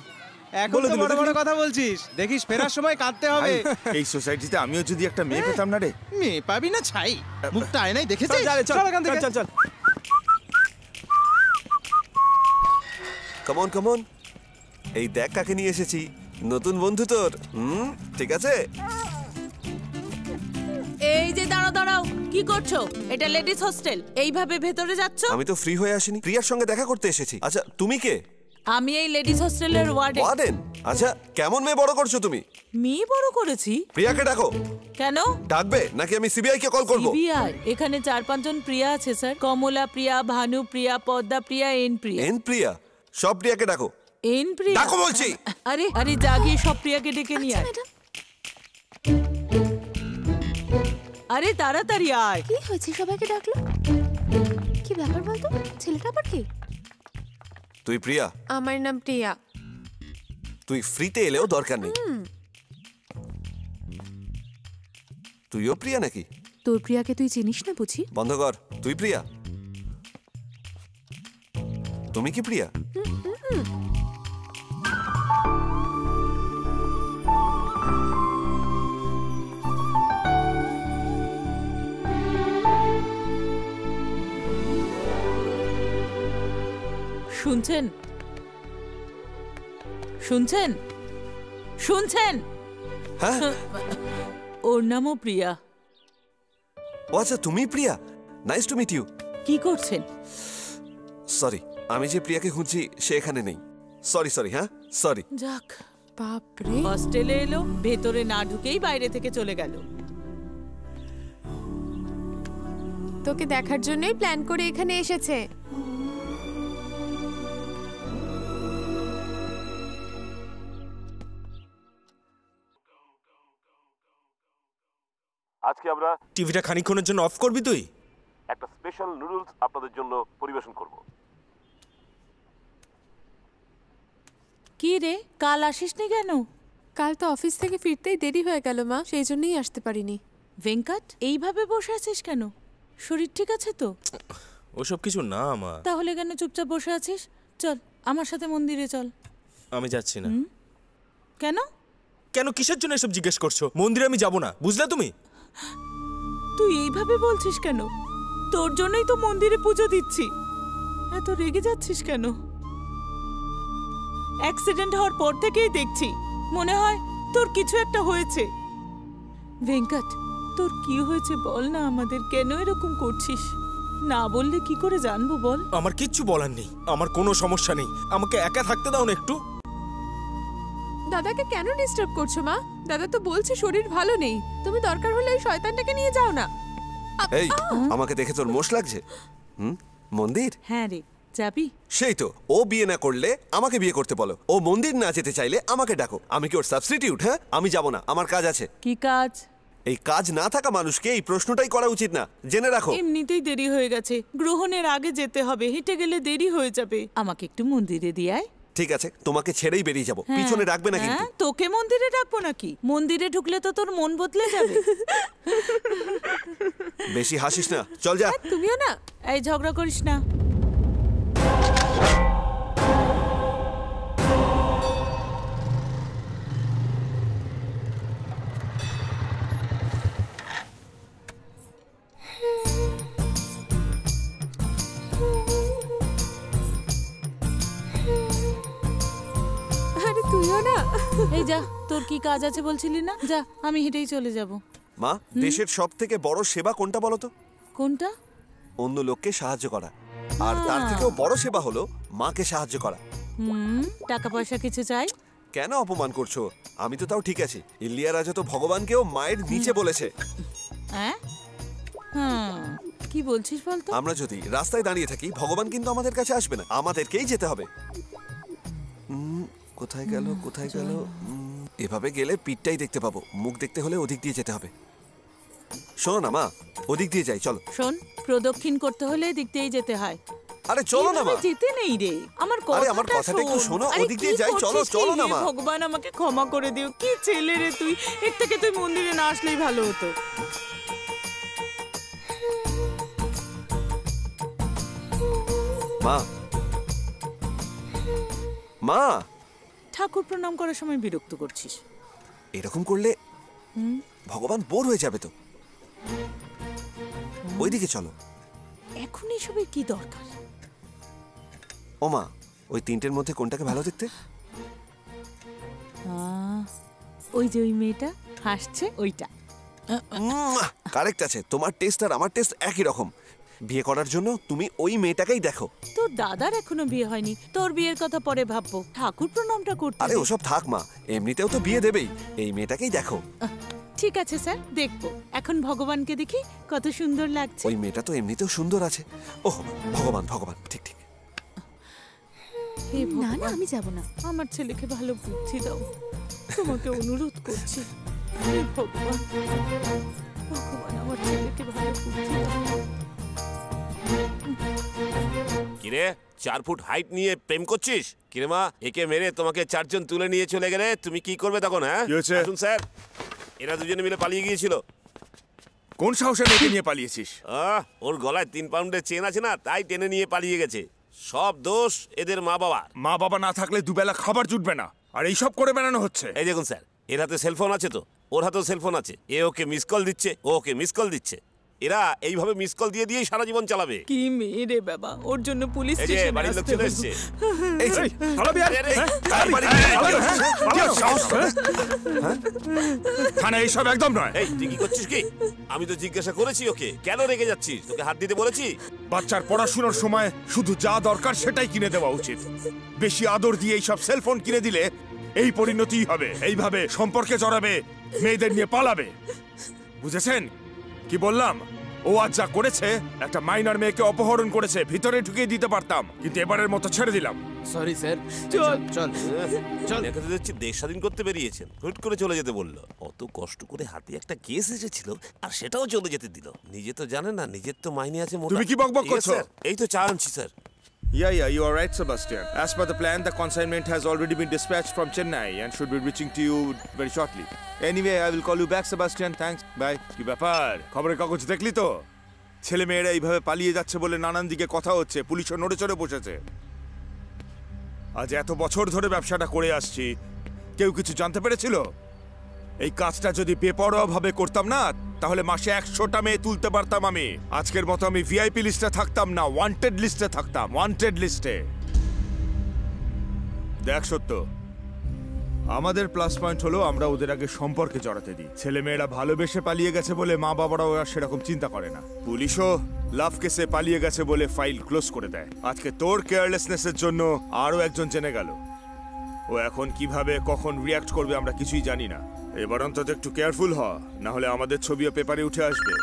এখন তো বড় বড় কথা বলছিস, দেখিস ফেরার সময় কাঁদতে হবে। এই সোসাইটিতে আমিও যদি একটা মেয়ে পেতাম না রে। মেয়ে পাবি না ছাই, মুখটা আয়নায় দেখেছিস? চল এখান থেকে, চল চল। কামন কামন, এই দেখ কাকে নিয়ে এসেছি, নতুন বন্ধু তোর। ঠিক আছে। এই যে দাঁড়াও দাঁড়াও, কি করছো? এটা লেডিস হোস্টেল, এইভাবে ভেতরে যাচ্ছ? আমি তো ফ্রি হয়ে আসিনি, প্রিয়ার সঙ্গে দেখা করতে এসেছি। আচ্ছা তুমি কে? আমি এই লেডিস হোস্টেলের ওয়ার্ডেন। ওয়ার্ডেন? আচ্ছা, কেমন মেয়ে বড় করছো তুমি? মেয়ে বড় করেছি? প্রিয়াকে ডাকো। কেন ডাকবে নাকি আমি সিবিআই কে কল করব? সিবিআই? এখানে 4-5 জন প্রিয়া আছে স্যার। কমলা প্রিয়া, ভানু প্রিয়া, পদ্মা প্রিয়া, এন প্রিয়া। এন প্রিয়া? সব প্রিয়াকে ডাকো। এন প্রিয়া? ডাকো বলছি। আরে আরে, জাগিয়ে সব প্রিয়াকে ডেকে নিয়ে আয়। আরে তাড়াতাড়ি আয়। কি হয়েছে, সবাইকে ডাকলো? কি ব্যাপার বলতো? ছেলেটা আবার কি? তুই প্রিয়া? আমার নাম প্রিয়া। তুই ফ্রিতে এলেও দরকার নেই। তুইও প্রিয়া নাকি? তোর প্রিয়াকে তুই চিনিস না বুঝি? বন্ধ কর। তুই প্রিয়া? তুমি কি প্রিয়া? শুনছেন? শুনছেন? শুনছেন? হ্যাঁ, ওর নামও প্রিয়া। ও আচ্ছা, তুমি Priya. Nice to meet you. কি করছেন? সরি, আমি যে প্রিয়াকে খুঁজছি সে এখানে নেই। সরি সরি, হ্যাঁ সরি। যাক, বাপরে। হস্টেলে এলো, ভেতরে না ঢুকেই বাইরে থেকে চলে গেল। তোকে দেখার জন্যই প্ল্যান করে এখানে এসেছে। আজকে আমরা টিভিটা খানিকক্ষণের জন্য অফ করবি তুই? একটা স্পেশাল নুডলস আপনাদের জন্য পরিবেশন করব। কি রে, কাল আসিসনি কেন? কাল তো অফিস থেকে ফিরতেই দেরি হয়ে গেল মা, সেই জন্যই আসতে পারিনি। ভেঙ্কট, এইভাবে বসে আছিস কেন? শরীর ঠিক আছে তো? ওসব কিছু না মা। তাহলে কেন চুপচাপ বসে আছিস? চল আমার সাথে মন্দিরে চল। আমি যাচ্ছি না। কেন? কেন, কিসের জন্য এসব জিজ্ঞেস করছো? মন্দিরে আমি যাব না, বুঝলে তুমি? তুই এইভাবে বলছিস কেন? তোর জন্যই তো মন্দিরে পুজো দিচ্ছি। এত রেগে যাচ্ছিস কেন? অ্যাক্সিডেন্ট হওয়ার পর থেকেই দেখছি, মনে হয় তোর কিছু একটা হয়েছে। ভেঙ্কট, তোর কি হয়েছে বল না আমাদের, কেন এরকম করছিস? না বললে কি করে জানবো বল? আমার কিচ্ছু বলার নেই, আমার কোনো সমস্যা নেই, আমাকে একা থাকতে দাও না একটু। দাদাকে কেন ডিস্টার্ব করছো মা? দাদা তো বলছে শরীর ভালো নেই, তুমি দরকার হলে ওই শয়তানটাকে নিয়ে যাও না। এই, আমাকে দেখে তোর মোষ লাগছে? মন্দির? হ্যাঁ রে, যাবি? সেই তো, ও বিয়ে না করলে আমাকে বিয়ে করতে বলো, ও মন্দির না যেতে চাইলে আমাকে ডাকো। আমি কি ওর সাবস্টিটিউট? হ্যাঁ, আমি যাব না, আমার কাজ আছে। কি কাজ? এই কাজ না থাকা মানুষকে এই প্রশ্নটাই করা উচিত না, জেনে রাখো। এমনিতেই দেরি হয়ে গেছে, গ্রহণের আগে যেতে হবে, হেঁটে গেলে দেরি হয়ে যাবে। আমাকে একটু মন্দিরে দিয়ে আয়। ঠিক আছে, তোমাকে ছেড়েই বেরিয়ে যাব, পিছনে রাখবে না কিন্তু। তোকে মন্দিরে রাখবো নাকি? মন্দিরে ঢুকলে তো তোর মন বদলে যাবে। বেশি হাসিস না, চল যা। তুমিও না। এই, ঝগড়া করিস না। আরে তুইও না। এই যা, তোর কি কাজ আছে বলছিলি না? যা, আমি হেঁটেই চলে যাব। মা, দেশের সব থেকে বড় সেবা কোনটা বলো তো? কোনটা? অন্য লোককে সাহায্য করা। আর তার থেকেও বড় সেবা হলো মাকে সাহায্য করা। টাকা পয়সা কিছু চাই? কেন অপমান করছো? আমি তো তাও ঠিক আছি। ইলিয়া রাজা তো ভগবানকেও মায়ের নিচে বলেছে। হ্যাঁ, কি বলছিস বলতো? আমরা যদি রাস্তায় দাঁড়িয়ে থাকি ভগবান কিন্তু আমাদের কাছে আসবে না, আমাদেরকেই যেতে হবে। কোথায় গেল কোথায় গেল? এভাবে গেলে পিঠটাই দেখতে পাবো, মুখ দেখতে হলে ওদিক দিয়ে যেতে হবে। শোনো না মা, ওদিক দিয়ে যাই চলো। শোন, প্রদক্ষিণ করতে হলে এদিক দিয়েই যেতে হয়। আরে চলো না মা। যেতে নেই রে, আমার কথাটা একটু শোনো, ওদিক দিয়ে যাই চলো। চলো না মা। ভগবান আমাকে ক্ষমা করে দিও, কি ছেলে রে তুই। এর থেকে তুই মন্দিরে না আসলেই ভালো হতো। মা মা, ঠাকুর প্রণাম করার সময় বিরক্ত করছিস। এরকম করলে ভগবান বোর হয়ে যাবে তো। ওইদিকে চলো। এখন এসবের কি দরকার? ও মা, ওই তিনটের মধ্যে কোনটাকে ভালো দেখতে? ওই যে ওই মেয়েটা হাসছে, ওইটা। কারেক্ট আছে, তোমার টেস্ট আর আমার টেস্ট একই রকম। বিয়ে করার জন্য তুমি ওই মেয়েটাকেই দেখো। তোর দাদার এখনো বিয়ে হয়নি, তোর বিয়ের কথা পরে ভাববো। ঠাকুর প্রণামটা করতে। আরে ওসব থাক মা, এমনিতেও তো বিয়ে দেবেই, এই মেয়েটাকেই দেখো। ঠিক আছে স্যার, দেখবো। এখন ভগবানকে দেখি কত সুন্দর লাগছে। ওই মেয়েটা তো এমনিতেও সুন্দর আছে। ওহ ভগবান ভগবান, ঠিক ঠিক। না না, আমি যাব না। আমার ছেলেকে ভালো বুদ্ধি দাও, তোমাকে অনুরোধ করছি। হে ভগবান, ভগবান আমার ছেলেকে ভালো বুদ্ধি দাও। কিরে 4 ফুট হাইট নিয়ে প্রেম করছিস? কিরে মা, একে মেরে তোমাকে 4 জন তুলে নিয়ে চলে গেলে তুমি কি করবে তখন? হ্যাঁ আসুন স্যার, এরা দুজনে মিলে পালিয়ে গিয়েছিল। কোন সাহসে মেয়েকে নিয়ে পালিয়েছিস? ওর গলায় 3 পাউন্ডের চেন আছে না, তাই টেনে নিয়ে পালিয়ে গেছে। সব দোষ এদের মা বাবা। মা বাবা না থাকলে দুবেলা খাবার জুটবে না, আর এইসব করে বেড়ানো হচ্ছে। এই দেখুন স্যার, এর হাতে সেলফোন আছে তো, ওর হাতেও সেলফোন আছে। এ ওকে মিস কল দিচ্ছে, ও ওকে মিস কল দিচ্ছে। এরা এইভাবে মিস কল দিয়ে দিয়েই সারা জীবন চালাবে। কি মেয়ে রে বাবা, ওর জন্য পুলিশ এই যে বাড়ির লোক চলে এসেছে। থানায় এইসব একদম নয়। এই তুই কি করছিস কি? আমি তো জিজ্ঞাসা করেছি ওকে, কেন রেগে যাচ্ছিস? তোকে হাত দিতে বলেছি? বাচ্চার পড়াশোনার সময় শুধু যা দরকার সেটাই কিনে দেওয়া উচিত। বেশি আদর দিয়ে এইসব সেলফোন কিনে দিলে এই পরিণতি হবে। এইভাবে সম্পর্কে জড়াবে, মেয়েদের নিয়ে পালাবে। বুঝেছেন কি বললাম? ও আজ যা করেছে, একটা মাইনর মেয়েকে অপহরণ করেছে, ভিতরে ঢুকিয়ে দিতে পারতাম, কিন্তু এবারের মতো ছেড়ে দিলাম। Sorry sir. চল চল চল। এখানে দেখছি দেশ স্বাধীন করতে বেরিয়েছেন, হুট করে চলে যেতে বললো। অত কষ্ট করে হাতে একটা কেস এসেছিল, আর সেটাও চলে যেতে দিল। নিজে তো জানে না, নিজের তো মাইনে আছে। তুমি কি বকবক করছো? এই তো চা আনছি sir. Yeah, you are right, Sebastian. As per the plan, the consignment has already been dispatched from Chennai and should be reaching to you very shortly. Anyway, I will call you back, Sebastian. Thanks. Bye. কি ব্যাপার? খবরের কাগজ দেখলি তো? ছেলে মেয়েরা এইভাবে পালিয়ে যাচ্ছে বলে নানান দিকে কথা হচ্ছে, পুলিশও নড়ে চড়ে বসেছে। আজ এত বছর ধরে ব্যবসাটা করে আসছি, কেউ কিছু জানতে পেরেছিল? এই কাজটা যদি বেপরোয়া ভাবে করতাম না, তাহলে মাসে 100টা মেয়ে তুলতে পারতাম আমি। আজকের মতো আমি ভিআইপি লিস্টে থাকতাম না, ওয়ান্টেড লিস্টে থাকতাম। ওয়ান্টেড লিস্টে। দেখ সত্য, আমাদের প্লাস পয়েন্ট হলো আমরা ওদের আগে সম্পর্কে জড়াতে দিই। ছেলে মেয়েরা ভালোবেসে পালিয়ে গেছে বলে মা বাবারাও আর সেরকম চিন্তা করে না। পুলিশও লাভ কেসে পালিয়ে গেছে বলে ফাইল ক্লোজ করে দেয়। আজকে তোর কেয়ারলেসনেসের জন্য আরো একজন জেনে গেল। ও এখন কিভাবে কখন রিয়াক্ট করবে আমরা কিছুই জানি না। এবার অন্তত একটু কেয়ারফুল হ, না হলে আমাদের ছবিও পেপারে উঠে আসবে।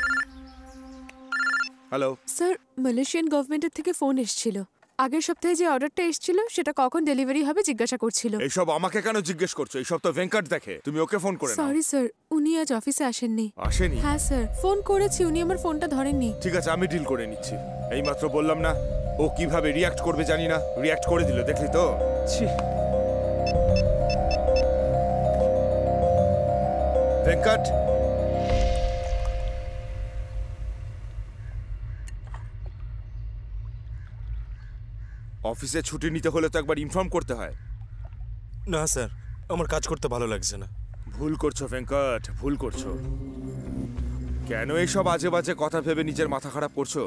হ্যালো স্যার, মালয়েশিয়ান গভর্নমেন্টের থেকে ফোন এসেছিল। আগের সপ্তাহে যে অর্ডারটা এসেছিল সেটা কখন ডেলিভারি হবে জিজ্ঞাসা করছিল। এইসব আমাকে কেন জিজ্ঞেস করছো? এইসব তো ভেঙ্কট দেখে, তুমি ওকে ফোন করে নাও। সরি স্যার, উনি আজ অফিসে আসেননি। আসেনি? হ্যাঁ স্যার, ফোন করেছি, উনি আমার ফোনটা ধরেননি। ঠিক আছে, আমি ডিল করে নিচ্ছি। এইমাত্র বললাম না, ও কিভাবে রিয়াক্ট করবে জানি না, রিয়াক্ট করে দিল, দেখলি তো? ভেঙ্কট, অফিসে ছুটি নিতে হলে তো একবার ইনফর্ম করতে হয়। না স্যার, আমার কাজ করতে ভালো লাগছে না। ভুল করছো ভেঙ্কট, ভুল করছো। কেন এইসব আজে বাজে কথা ভেবে নিজের মাথা খারাপ করছো?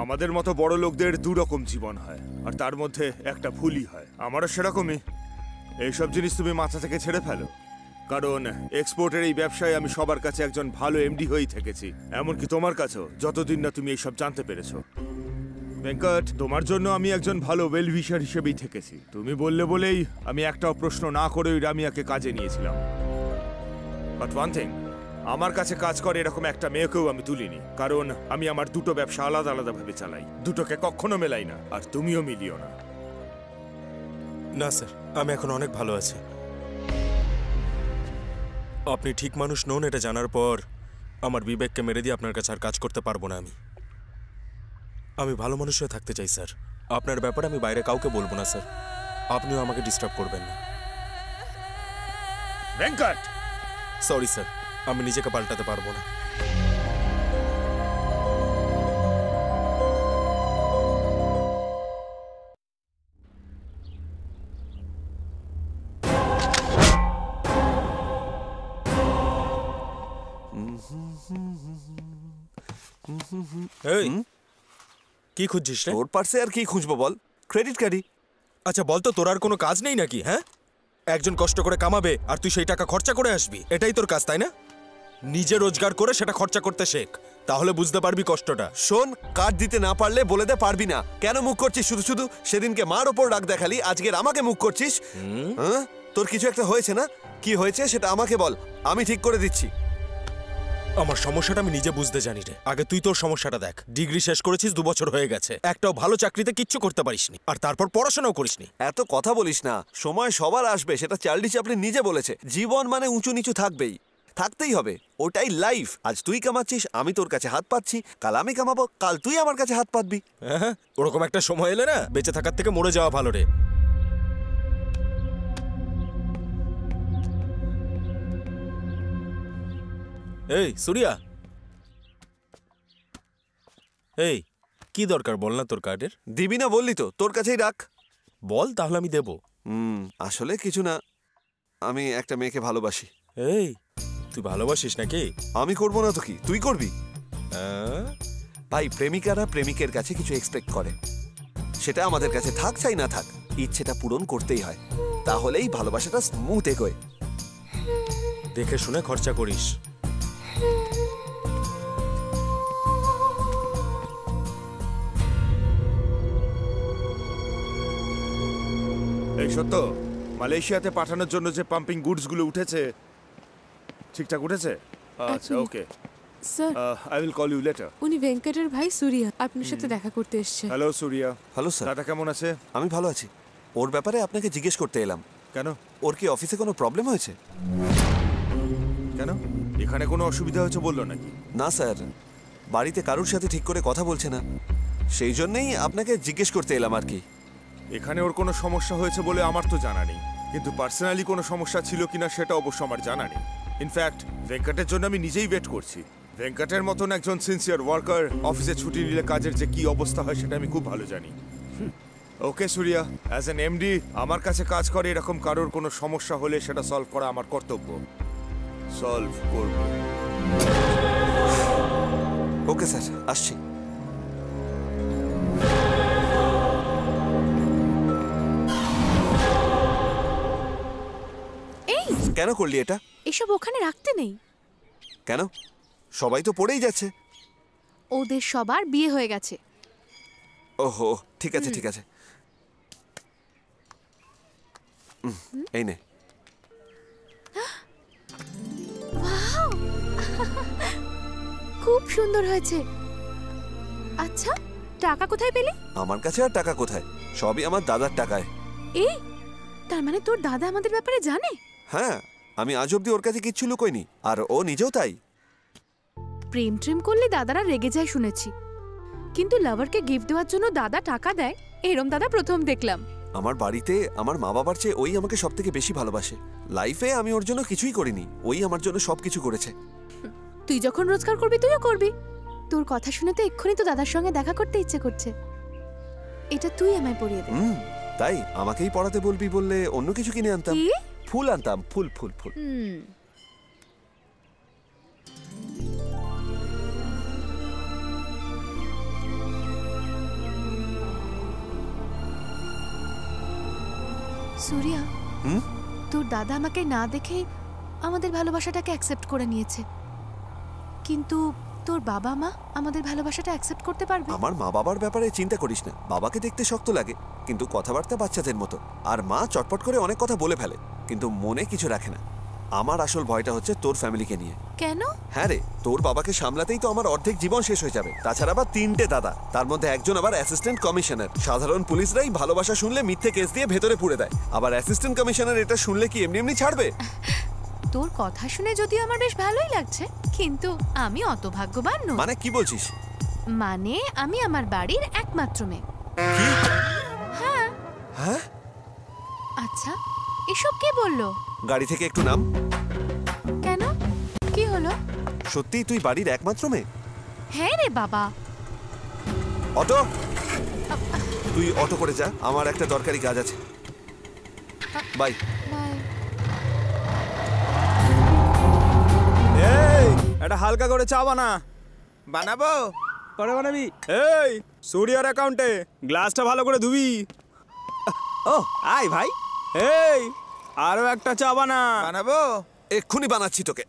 আমাদের মতো বড় লোকদের 2 রকম জীবন হয়, আর তার মধ্যে একটা ভুলই হয়। আমারও সেরকমই। এইসব জিনিস তুমি মাথা থেকে ছেড়ে ফেলো, কারণ এক্সপোর্টের এই ব্যবসায় আমি সবার কাছে একজন ভালো এমডি হয়েই থেকেছি, এমনকি তোমার কাছেও, যতদিন না তুমি এইসব জানতে পেরেছো। ভেঙ্কট, তোমার জন্য আমি একজন ভালো ওয়েল উইশার হিসেবেই থেকেছি। তুমি বললে বলেই আমি একটাও প্রশ্ন না করে ওই রামিয়াকে কাজে নিয়েছিলাম। বাট ওয়ান থিং, আমার কাছে কাজ করে এরকম একটা মেয়েকেও আমি তুলিনি, কারণ আমি আমার দুটো ব্যবসা আলাদা আলাদা ভাবে চালাই, দুটোকে কখনো মেলাই না, আর তুমিও মিলিও না। না স্যার, আমি এখন অনেক ভালো আছি। আপনি ঠিক মানুষ নন এটা জানার পর আমার বিবেককে মেরে দিয়ে আপনার কাছে আর কাজ করতে পারবো না। আমি ভালো মানুষ হয়ে থাকতে চাই স্যার। আপনার ব্যাপারে আমি বাইরে কাউকে বলবো না স্যার। আপনিও আমাকে ডিস্টার্ব করবেন না। ভেঙ্কট! সরি স্যার, আমি নিজেকে পাল্টাতে পারবো না। এই কি খুঁজছিস রে? তোর পার্সে আর কি খুঁজবো বল? ক্রেডিট কার্ডই। আচ্ছা বল তো, তোর আর কোনো কাজ নেই নাকি? হ্যাঁ, একজন কষ্ট করে কামাবে আর তুই সেই টাকা খরচা করে আসবি, এটাই তোর কাজ তাই না? নিজে রোজগার করে সেটা খরচা করতে শেখ, তাহলে বুঝতে পারবি কষ্টটা। শোন, কার্ড দিতে না পারলে বলে দে পারবি না। কেন মুখ করছিস শুধু শুধু? সেদিনকে মার ওপর রাগ দেখালি, আজকের আমাকে মুখ করছিস। হ্যাঁ, তোর কিছু একটা হয়েছে না? কি হয়েছে সেটা আমাকে বল, আমি ঠিক করে দিচ্ছি। আমার সমস্যাটা আমি নিজে বুঝতে জানি রে। আগে তুই তোর সমস্যাটা দেখ। ডিগ্রি শেষ করেছিস, 2 বছর হয়ে গেছে, একটাও ভালো চাকরিতে কিচ্ছু করতে পারিসনি, আর তারপর পড়াশোনাও করিসনি। এত কথা বলিস না, সময় সবার আসবে, সেটা চার্লি চ্যাপলিন নিজে বলেছে। জীবন মানে উঁচু নিচু থাকবেই, থাকতেই হবে, ওটাই লাইফ। আজ তুই কামাচ্ছিস, আমি তোর কাছে হাত পাচ্ছি, কাল আমি কামাবো, কাল তুই আমার কাছে হাত পাতবি। হ্যাঁ, ওরকম একটা সময় এলে না, বেঁচে থাকার থেকে মরে যাওয়া ভালো রে। এই সুরিয়া, এই কি দরকার বল না তোর কার্ডের? দিবি না বললি তো, তোর কাছেই রাখ। বল তাহলে আমি দেবো। আসলে কিছু না, আমি একটা মেয়েকে ভালোবাসি। এই তুই ভালোবাসিস নাকি? আমি করবো না তো কি, তুই করবি? ভাই, প্রেমিকারা প্রেমিকের কাছে কিছু এক্সপেক্ট করে, সেটা আমাদের কাছে থাক চাই না থাক, ইচ্ছেটা পূরণ করতেই হয়, তাহলেই ভালোবাসাটা স্মুথ এগোয়। দেখে শুনে খরচা করিস। এই সত্য, মালয়েশিয়াতে পাঠানোর জন্য যে পাম্পিং গুডস গুলো উঠেছে, ঠিকঠাক উঠেছে? আচ্ছা, okay sir, I will call you later. উনি ভেঙ্কটের ভাই সুরিয়া, আপনার সাথে দেখা করতে এসেছে। হ্যালো সুরিয়া। Hello sir. দাদা কেমন আছে? আমি ভালো আছি। ওর ব্যাপারে আপনাকে জিজ্ঞেস করতে এলাম। কেন? ওর কি অফিসে কোনো প্রবলেম হয়েছে? কেন, এখানে কোনো অসুবিধা হয়েছে বললো নাকি? না স্যার, বাড়িতে কারোর সাথে ঠিক করে কথা বলছে না, সেই জন্যই আপনাকে জিজ্ঞেস করতে এলাম আর কি। এখানে ওর কোনো সমস্যা হয়েছে বলে আমার তো জানা নেই, কিন্তু পার্সোনালি কোনো সমস্যা ছিল কিনা সেটা অবশ্য আমার জানা নেই। ইনফ্যাক্ট ভেঙ্কটের জন্য আমি নিজেই ওয়েট করছি। ভেঙ্কটের মতন একজন সিনসিয়ার ওয়ার্কার অফিসে ছুটি নিলে কাজের যে কি অবস্থা হয় সেটা আমি খুব ভালো জানি। ওকে সুরিয়া, অ্যাজ এন এমডি আমার কাছে কাজ করে এরকম কারোর কোনো সমস্যা হলে সেটা সলভ করা আমার কর্তব্য। সলভ করব। ওকে স্যার, আসছি। এই কেন করলি এটা? এসব ওখানে রাখতে নেই। কেন? সবাই তো পড়েই যাচ্ছে। ওদের সবার বিয়ে হয়ে গেছে। ওহো, ঠিক আছে ঠিক আছে, এই নে। ওয়াও, খুব সুন্দর হয়েছে। আচ্ছা, টাকা কোথায় পেলি? আমার কাছে আর টাকা কোথায়, সবই আমার দাদার টাকায়। এই, তার মানে তোর দাদা আমাদের ব্যাপারে জানে? হ্যাঁ, আমি আজ অব্দি ওর কাছে কিচ্ছু লুকোইনি, আর ও নিজেও তাই। প্রেম ট্রেম করলে দাদারা রেগে যায় শুনেছি, কিন্তু লাভারকে গিফট দেওয়ার জন্য দাদা টাকা দেয়, এরম দাদা প্রথম দেখলাম। আমার বাড়িতে আমার মা বাবার চেয়ে ওই আমাকে সব থেকে বেশি ভালোবাসে। লাইফে আমি ওর জন্য কিছুই করিনি, ওই আমার জন্য সবকিছু করেছে। তুই যখন রোজগার করবি তুইও করবি। তোর কথা শুনে তো এক্ষুনি তো দাদার সঙ্গে দেখা করতে ইচ্ছে করছে। এটা তুই আমায় পরিয়ে দে। তাই আমাকেই পড়াতে বলবি বললে অন্য কিছু কিনে আনতাম। কি? ফুল আনতাম, ফুল ফুল ফুল। সুরিয়া, তোর দাদা আমাকে না দেখেই আমাদের ভালোবাসাটাকে অ্যাকসেপ্ট করে নিয়েছে, কিন্তু তোর বাবা মা আমাদের ভালোবাসাটা অ্যাকসেপ্ট করতে পারবে? আমার মা বাবার ব্যাপারে চিন্তা করিস না, বাবাকে দেখতে শক্ত লাগে কিন্তু কথাবার্তা বাচ্চাদের মতো, আর মা চটপট করে অনেক কথা বলে ফেলে কিন্তু মনে কিছু রাখে না। আমার আসল ভয়টা হচ্ছে তোর ফ্যামিলিকে নিয়ে। কেন? হ্যাঁ রে, তোর বাবাকে সামলাতেই তো আমার অর্ধেক জীবন শেষ হয়ে যাবে। তাছাড়া আবার 3টে দাদা, তার মধ্যে একজন আবার অ্যাসিস্ট্যান্ট কমিশনার। সাধারণ পুলিশরাই ভালোবাসা শুনলে মিথ্যে কেস দিয়ে ভেতরে পুরে দেয়, আবার অ্যাসিস্ট্যান্ট কমিশনার এটা শুনলে কি এমনি এমনি ছাড়বে? তোর কথা শুনে যদিও আমার বেশ ভালোই লাগছে, কিন্তু আমি অত ভাগ্যবান নই। মানে কি বলছিস? মানে আমি আমার বাড়ির একমাত্র মেয়ে। হ্যাঁ। হ্যাঁ? আচ্ছা, এসব কে বললো? গাড়ি থেকে একটু নাম। কেন, কি হলো? সত্যিই তুই বাড়ির একমাত্র মেয়ে? হ্যাঁ রে বাবা। অটো, তুই অটো করে যা, আমার একটা দরকারি কাজ আছে। বাই। এই একটা হালকা করে চা বানা। বানাবো? পরে বানাবি। এই সূর্যর অ্যাকাউন্টে গ্লাসটা ভালো করে ধুবি। ও আয় ভাই, এই আরো একটা চা বানা। বানাবো? এক্ষুনি বানাচ্ছি তোকে।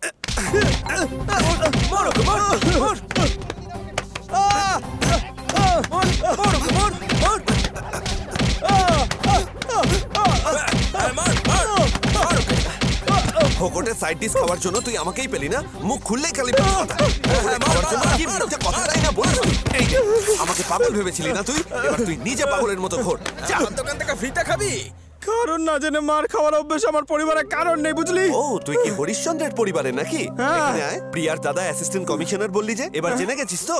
ফোকটের সাইড ডিশ খাওয়ার জন্য তুই আমাকেই পেলি না? মুখ খুললেই খালি খাওয়ার জন্য কি মিথ্যে কথাটাই না বলিস তুই? এই নে, আমাকে পাগল ভেবেছিলি না তুই? এবার তুই নিজে পাগলের মতো ঘোর। যা, দোকান থেকে ফ্রিতে খাবি? কারণ না জেনে মার খাওয়ার অভ্যেস আমার পরিবারের কারণ নেই, বুঝলি? ও তুই কি হরিশ্চন্দ্রের পরিবারের নাকি? এখানে আয়। প্রিয়ার দাদা অ্যাসিস্ট্যান্ট কমিশনার বললি যে, এবার জেনে গেছিস তো?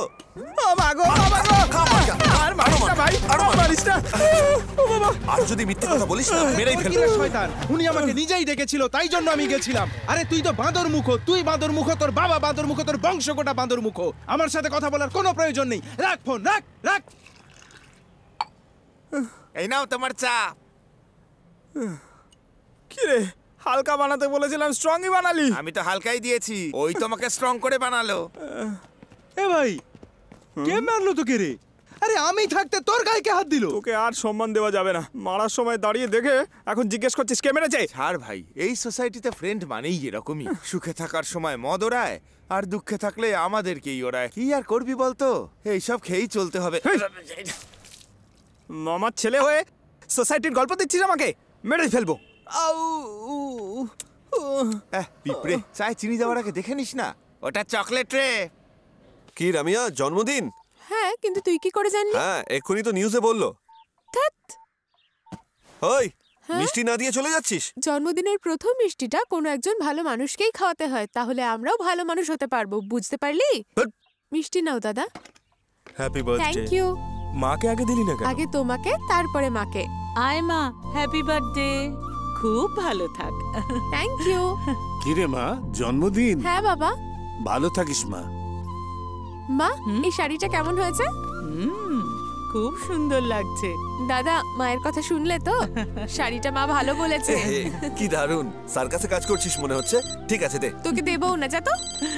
আর যদি মিথ্যে কথা বলিস না মেরেই ফেলবো। শয়তান, উনি আমাকে নিজেই ডেকেছিল, তাই জন্য আমি গেছিলাম। আরে তুই তো বাঁদর মুখো, তুই বাঁদর মুখো, তোর বাবা বাঁদর মুখো, তোর বংশ গোটা বাঁদর মুখো। আমার সাথে কথা বলার কোনো প্রয়োজন নেই। রাখ ফোন, রাখ রাখ। এই নাও তোমার চা। কি রে, হালকা বানাতে বলেছিলাম, স্ট্রংই বানালি। আমি তো হালকাই দিয়েছি, ওই তোমাকে স্ট্রং করে বানালো। এ ভাই, কে মারলো তোকে রে? আরে আমি থাকতে তোর গায়ে কে হাত দিল? তোকে আর সম্মান দেওয়া যাবে না। মারার সময় দাঁড়িয়ে দেখে এখন জিজ্ঞেস করছিস কে মেরেছে? ছাড় ভাই, এই সোসাইটিতে ফ্রেন্ড মানেই এরকমই। সুখে থাকার সময় মদ ওড়ায়, আর দুঃখে থাকলে আমাদেরকেই ওড়ায়। কি আর করবি বলতো, এইসব খেয়েই চলতে হবে। মামার ছেলে হয়ে সোসাইটির গল্প দিচ্ছিস আমাকে? মেরে ফেলবো। পিঁপড়ে, চায় চিনি দেওয়ার আগে দেখে নিস না, ওটা চকলেট রে। কি রামিয়া, জন্মদিন? হ্যাঁ, কিন্তু তুই কি করে জানলি? হ্যাঁ, এক্ষুনি তো নিউজে বললো। ওই মিষ্টি না দিয়ে চলে যাচ্ছিস? জন্মদিনের প্রথম মিষ্টিটা কোনো একজন ভালো মানুষকেই খাওয়াতে হয়, তাহলে আমরাও ভালো মানুষ হতে পারবো, বুঝতে পারলি? মিষ্টি নাও দাদা। Happy birthday. Thank you. মাকে আগে দিলি না কেন? আগে তোমাকে, তারপরে মাকে। আয় মা, হ্যাপি বার্থডে, খুব ভালো থাক। Thank you. কিরে মা, জন্মদিন? হ্যাঁ বাবা। ভালো থাকিস মা। মা, এই শাড়িটা কেমন হয়েছে? খুব সুন্দর লাগছে। দাদা, মায়ের কথা শুনলে তো? শাড়িটা মা ভালো বলেছে। কি দারুণ, সার্কাসে কাজ করছিস মনে হচ্ছে। ঠিক আছে দে। তোকে দেবো না, যা তো।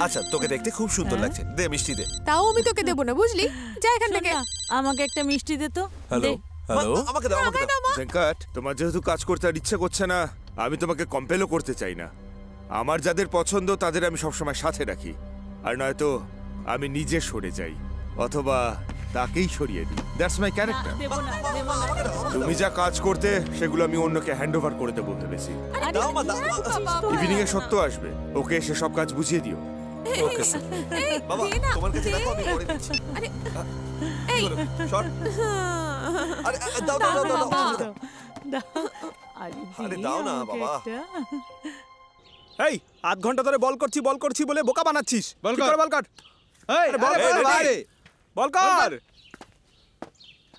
আচ্ছা, তোকে দেখতে খুব সুন্দর লাগছে, দে মিষ্টি দে। তাও আমি তোকে দেবো না, বুঝলি? যা এখান থেকে। আমাকে একটা মিষ্টি দে তো। হ্যালো হ্যালো, আমাকে দাও, আমাকে দাও। ভেঙ্কট, তোমার যেহেতু কাজ করতে আর ইচ্ছে করছে না, আমি তোমাকে কম্পেলও করতে চাই না। আমার যাদের পছন্দ তাদের আমি সবসময় সাথে রাখি, আর নয়তো আমি নিজে সরে যাই, অথবা তাকেই সরিয়ে দিই। That's my character. তুমি যা কাজ করতে সেগুলো আমি অন্যকে হ্যান্ড ওভার করে দেবো ভেবেছি। ইভিনিং এ সত্য আসবে, ওকে এসে সব কাজ বুঝিয়ে দিও। Okay sir. বাবা, তোমার কাছে রাখো, আমি পরে দিচ্ছি। আরে এই শর্ট। আরে দাও দাও দাও দাও। আরে দাও না বাবা। এই আধ ঘন্টা ধরে বল করছি বলে বোকা বানাচ্ছিস। বল কি কর। করে বল কর। এই বল কর ভাই। বল কর।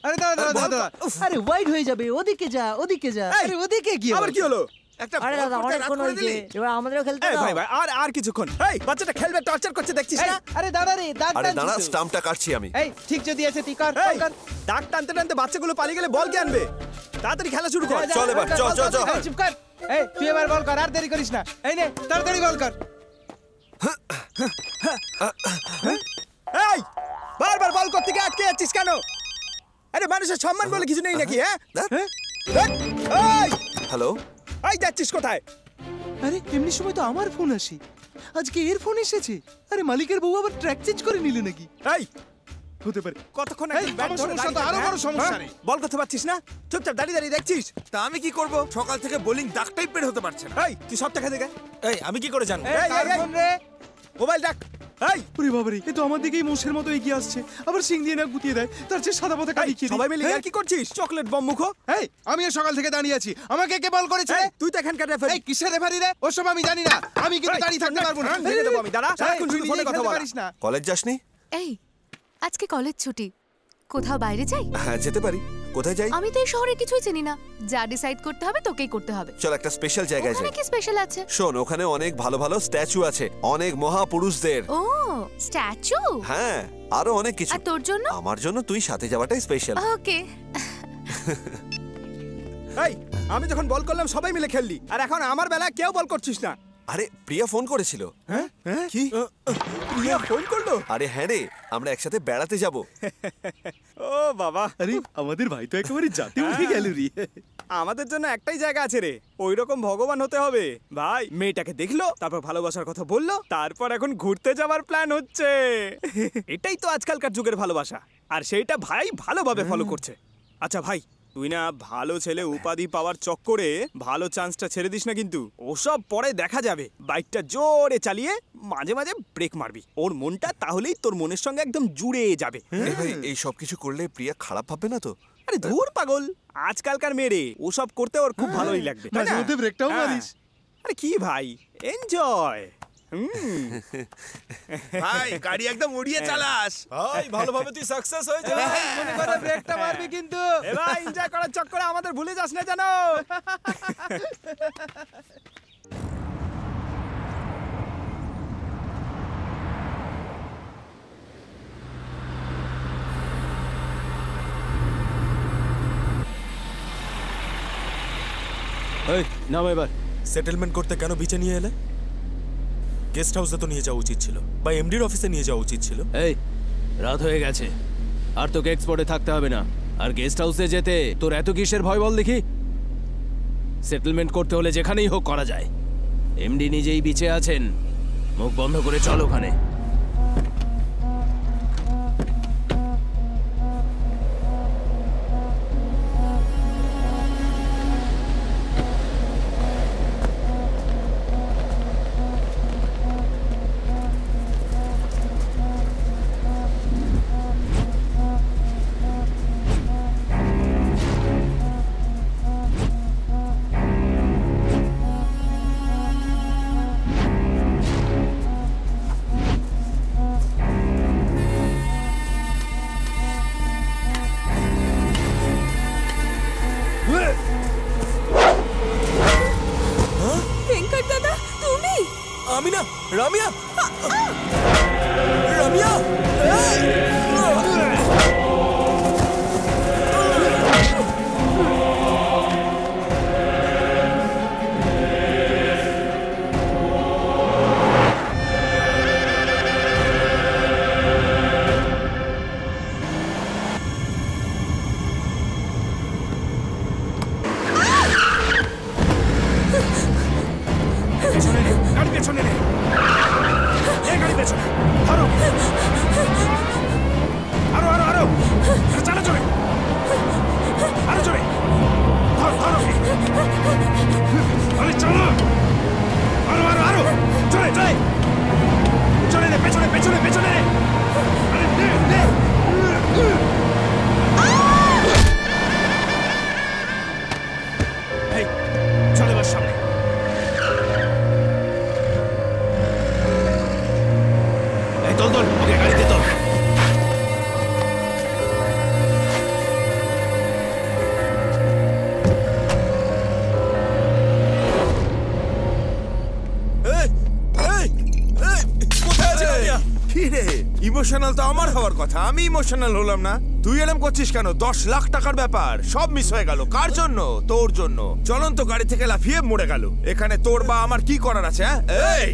আরে দাদা দাদা দাদা, আরে ওয়াইড হয়ে যাবে, ওদিকে যা, ওদিকে যা। আরে ওদিকে কি আবার কি হলো? একটা আরে দাদা, অনেকক্ষণ হয়েছে, এবার আমাদেরও খেলতে এই দাও। ভাই ভাই, আর কিছুক্ষণ। এই বাচ্চাটা খেলবে, টর্চার করছে দেখছিস না? আরে দাদা রে, দাগ আরে দাঁড়া, টানছিস তো। স্টাম্পটা কাটছি আমি। এই ঠিক যদি আছে তুই কর, এই, দাগ টানতে টানতে বাচ্চাগুলো পালিয়ে গেলে বল কে আনবে? তাড়াতাড়ি খেলা শুরু কর। চল এবার, চল চল চল। এই চুপ কর। এই তুই এবার বল কর, আর দেরি করিস না। এই নে, তাড়াতাড়ি বল কর। এই বারবার বল করতে গিয়ে আটকে যাচ্ছিস কেন? আরে মানুষের সম্মান বলে কিছু নেই নাকি? হ্যাঁ এই হ্যালো, এই যাচ্ছিস কোথায়? আরে এমনি সময় তো আমার ফোন আসে, আজকে এর ফোন এসেছে। আরে মালিকের বউ আবার ট্র্যাক চেঞ্জ করে নিল নাকি? এই হতে পারে। কতক্ষণ এই, আমার সমস্যা তো আরো বড় সমস্যা নেই। বল করতে পারছিস না? চুপচাপ দাঁড়িয়ে দাঁড়িয়ে দেখছিস। তা আমি কি করব? সকাল থেকে বোলিং দাগটাই বের হতে পারছে না। এই তুই সব টাকা দেখে। এই আমি কি করে জানবো? এই, এই, এই। ফোন রে, মোবাইল ডাক। এই ওরে বাবারে, এ তো আমার দিকেই মোষের মতো এগিয়ে আসছে, আবার সিং দিয়ে না গুতিয়ে দেয়, তার চেয়ে সাদা পথে কালি খেয়ে সবাই মিলে আর কি করছিস? চকলেট বম মুখো। এই আমি এর সকাল থেকে দাঁড়িয়ে আছি, আমাকে কে বল করেছে? তুই তো এখানকার রেফারি। এই কিসের রেফারি রে? ওসব আমি জানি না, আমি কিন্তু দাঁড়িয়ে থাকতে পারবো না। ভেঙে দেবো আমি, দাঁড়া। সারাক্ষণ শুধু ফোনে কথা বলিস না। কলেজ যাসনি? এই আজকে কলেজ ছুটি, কোথাও বাইরে যাই? হ্যাঁ যেতে পারি। কোথায় যাই? আমি তো এই শহরে কিছুই চিনি না, যা ডিসাইড করতে হবে তোকেই করতে হবে। চল একটা স্পেশাল জায়গায় ওখানে যাই। কি স্পেশাল আছে? শোন, ওখানে অনেক ভালো ভালো স্ট্যাচু আছে, অনেক মহাপুরুষদের। ও স্ট্যাচু? হ্যাঁ, আরো অনেক কিছু। আর তোর জন্য? আমার জন্য তুই সাথে যাওয়াটাই স্পেশাল। ওকে। এই আমি যখন বল করলাম সবাই মিলে খেললি, আর এখন আমার বেলা কেউ বল করছিস না। আরে প্রিয়া ফোন করেছিল। হ্যাঁ কি? প্রিয়া ফোন করলো? আরে হ্যাঁ রে, আমরা একসাথে বেড়াতে যাব। ও বাবা, আরে আমাদের ভাই তো একেবারে জাতে উঠে গেল রে। আমাদের জন্য একটাই জায়গা আছে রে, ওই রকম ভগবান হতে হবে ভাই। মেয়েটাকে দেখলো, তারপর ভালোবাসার কথা বললো, তারপর এখন ঘুরতে যাওয়ার প্ল্যান হচ্ছে। এটাই তো আজকালকার যুগের ভালোবাসা, আর সেইটা ভাই ভালোভাবে ফলো করছে। আচ্ছা ভাই, তুই না ভালো ছেলে উপাধি পাওয়ার চক্করে ভালো চান্সটা ছেড়ে দিস না কিন্তু। ওসব পরে দেখা যাবে। বাইকটা জোরে চালিয়ে মাঝে মাঝে ব্রেক মারবি, ওর মনটা তাহলেই তোর মনের সঙ্গে একদম জুড়ে যাবে। ভাই এই সব কিছু করলে প্রিয়া খারাপ ভাববে না তো? আরে ধুর পাগল, আজকালকার মেয়েরে ওসব করতে ওর খুব ভালোই লাগবে। মাঝে মধ্যে ব্রেকটাও মারিস। আরে কি ভাই, এনজয়। ভাই গাড়ি একদম উড়িয়ে চালাস। ভাই ভালোভাবে তুই সাকসেস হয়ে যা। মনে করে ব্রেকটা মারবি কিন্তু। এ ভাই এনজয় করার চক্করে আমাদের ভুলে যাস না জানো। এই নাম এবার। সেটেলমেন্ট করতে কেন বিচে নিয়ে এলে? গেস্ট হাউসে তো নিয়ে যাওয়া উচিত ছিল, বা এমডির অফিসে নিয়ে যাওয়া উচিত ছিল। এই রাত হয়ে গেছে, আর তোকে এক্সপোর্টে থাকতে হবে না। আর গেস্ট হাউসে যেতে তোর এত কিসের ভয় বল দেখি? সেটেলমেন্ট করতে হলে যেখানেই হোক করা যায়। এমডি নিজেই বিচে আছেন, মুখ বন্ধ করে চল ওখানে। ভেঙ্কট দাদা, তুমি? আমি না, রামিয়া। রামিয়া গাড়ি পেছনে নে, গাড়ি পেছনে ধরো, আরো আরো আরো চালা চলে, আরো চলে, ধর ধরো, আরে চলো, আরো আরো আরো চলে চলে চলে নে, পেছনে পেছনে পেছনে নে, আরে নে নে। এই চলে বস সামনে। তোল তোল, ওকে গাড়িতে তোল। ইমোশনাল তো আমার হওয়ার কথা, আমি ইমোশনাল হলাম না। তুই এরম করছিস কেন? 10 লাখ টাকার ব্যাপার, সব মিস হয়ে গেল। কার জন্য? তোর জন্য। চলন্ত গাড়ি থেকে লাফিয়ে মরে গেল। এখানে তোর বা আমার কি করার আছে? এই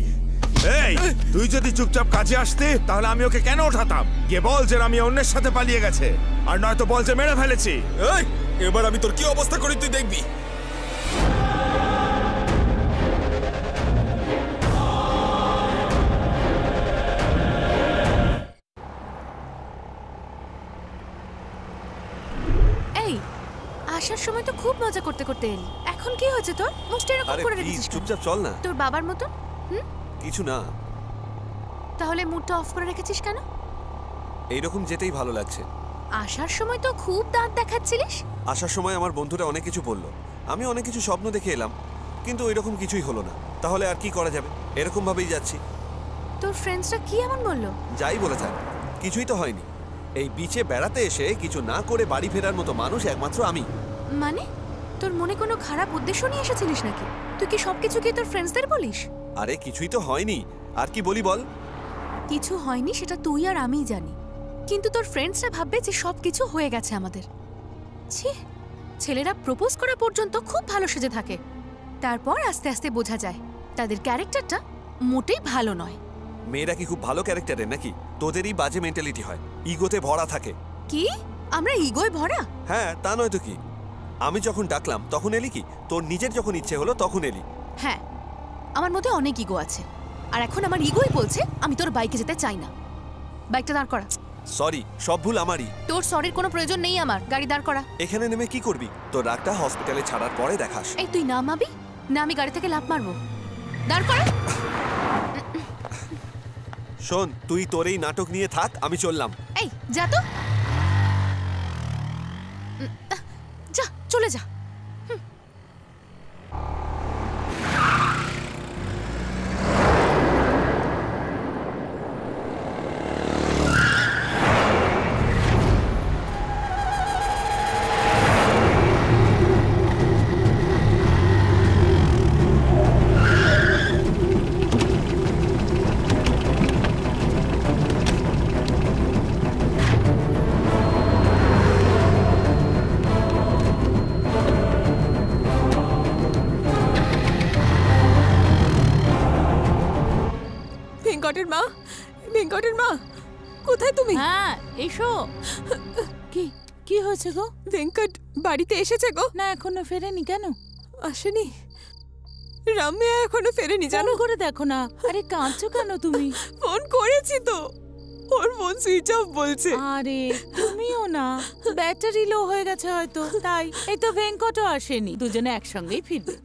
এই তুই যদি চুপচাপ কাজে আসতে তাহলে আমি ওকে কেন ওঠাতাম? গিয়ে বল যে আমি অন্যের সাথে পালিয়ে গেছে, আর নয়তো বল যে মেরে ফেলেছি। এই এবার আমি তোর কি অবস্থা করি তুই দেখবি। এই আসার সময় তো খুব মজা করতে করতে এলি, এখন কি হয়েছে তোর? মুখটা এরকম আরে করে প্লিজ রেখেছিস কেন? চুপচাপ চল না। তোর বাবার মতন? হুম? কিছু না। তাহলে মুডটা অফ করে রেখেছিস কেন? এইরকম যেতেই ভালো লাগছে। আসার সময় তো খুব দাঁত দেখাচ্ছিলিস। আসার সময় আমার বন্ধুরা অনেক কিছু বললো, আমি অনেক কিছু স্বপ্ন দেখে এলাম, কিন্তু ওইরকম কিছুই হলো না। তাহলে আর কি করা যাবে, এরকম ভাবেই যাচ্ছি। তোর ফ্রেন্ডসরা কি এমন বললো? যাই বলে থাক, কিছুই তো হয়নি। এই বিচে বেড়াতে এসে কিছু না করে বাড়ি ফেরার মতো মানুষ একমাত্র আমি। মানে তোর মনে কোনো খারাপ উদ্দেশ্য নিয়ে এসেছিলিস নাকি? তুই কি সবকিছু কি তোর ফ্রেন্ডসদের বলিস? আরে কিছুই তো হয়নি, আর কি বলি বল? কিছু হয়নি সেটা তুই আর আমিই জানি, কিন্তু তোর ফ্রেন্ডসরা ভাববে যে সবকিছু হয়ে গেছে আমাদের। ছি, ছেলেরা প্রপোজ করা পর্যন্ত খুব ভালো সেজে থাকে, তারপর আস্তে আস্তে বোঝা যায় তাদের ক্যারেক্টারটা মোটেই ভালো নয়। মেয়েরা কি খুব ভালো ক্যারেক্টারের নাকি? তোদেরই বাজে মেন্টালিটি হয়, ইগোতে ভরা থাকে। কি আমরা ইগোয় ভরা? হ্যাঁ, তা নয় তো কি। আমি যখন ডাকলাম তখন এলি কি? তোর নিজের যখন ইচ্ছে হলো তখন এলি। হ্যাঁ, আমার মধ্যে অনেক ইগো আছে, আর এখন আমার ইগোই বলছে আমি তোর বাইকে যেতে চাই না। বাইকটা দাঁড় করা। সরি, সব ভুল আমারই। তোর সরির কোনো প্রয়োজন নেই আমার, গাড়ি দাঁড় করা। এখানে নেমে কি করবি? তোর রাগটা হসপিটালে ছাড়ার পরে দেখাস। এই তুই নামাবি না আমি গাড়ি থেকে লাফ মারবো? দাঁড় করা। শোন, তুই তোর এই নাটক নিয়ে থাক, আমি চললাম। এই যা তো, যা চলে যা। ভেঙ্কটের মা, ভেঙ্কটের মা, কোথায় তুমি? হ্যাঁ এসো। কি কি হয়েছে গো? ভেঙ্কট বাড়িতে এসেছে গো। না এখনো ফেরেনি। কেন আসেনি? রামিয়া এখনো ফেরেনি জানো? করে দেখো না। আরে কাঁদছো কেন তুমি? ফোন করেছি তো, ওর ফোন সুইচ অফ বলছে। আরে তুমিও না, ব্যাটারি লো হয়ে গেছে হয়তো তাই। এই তো ভেঙ্কটও আসেনি, দুজনে একসঙ্গেই ফিরবে।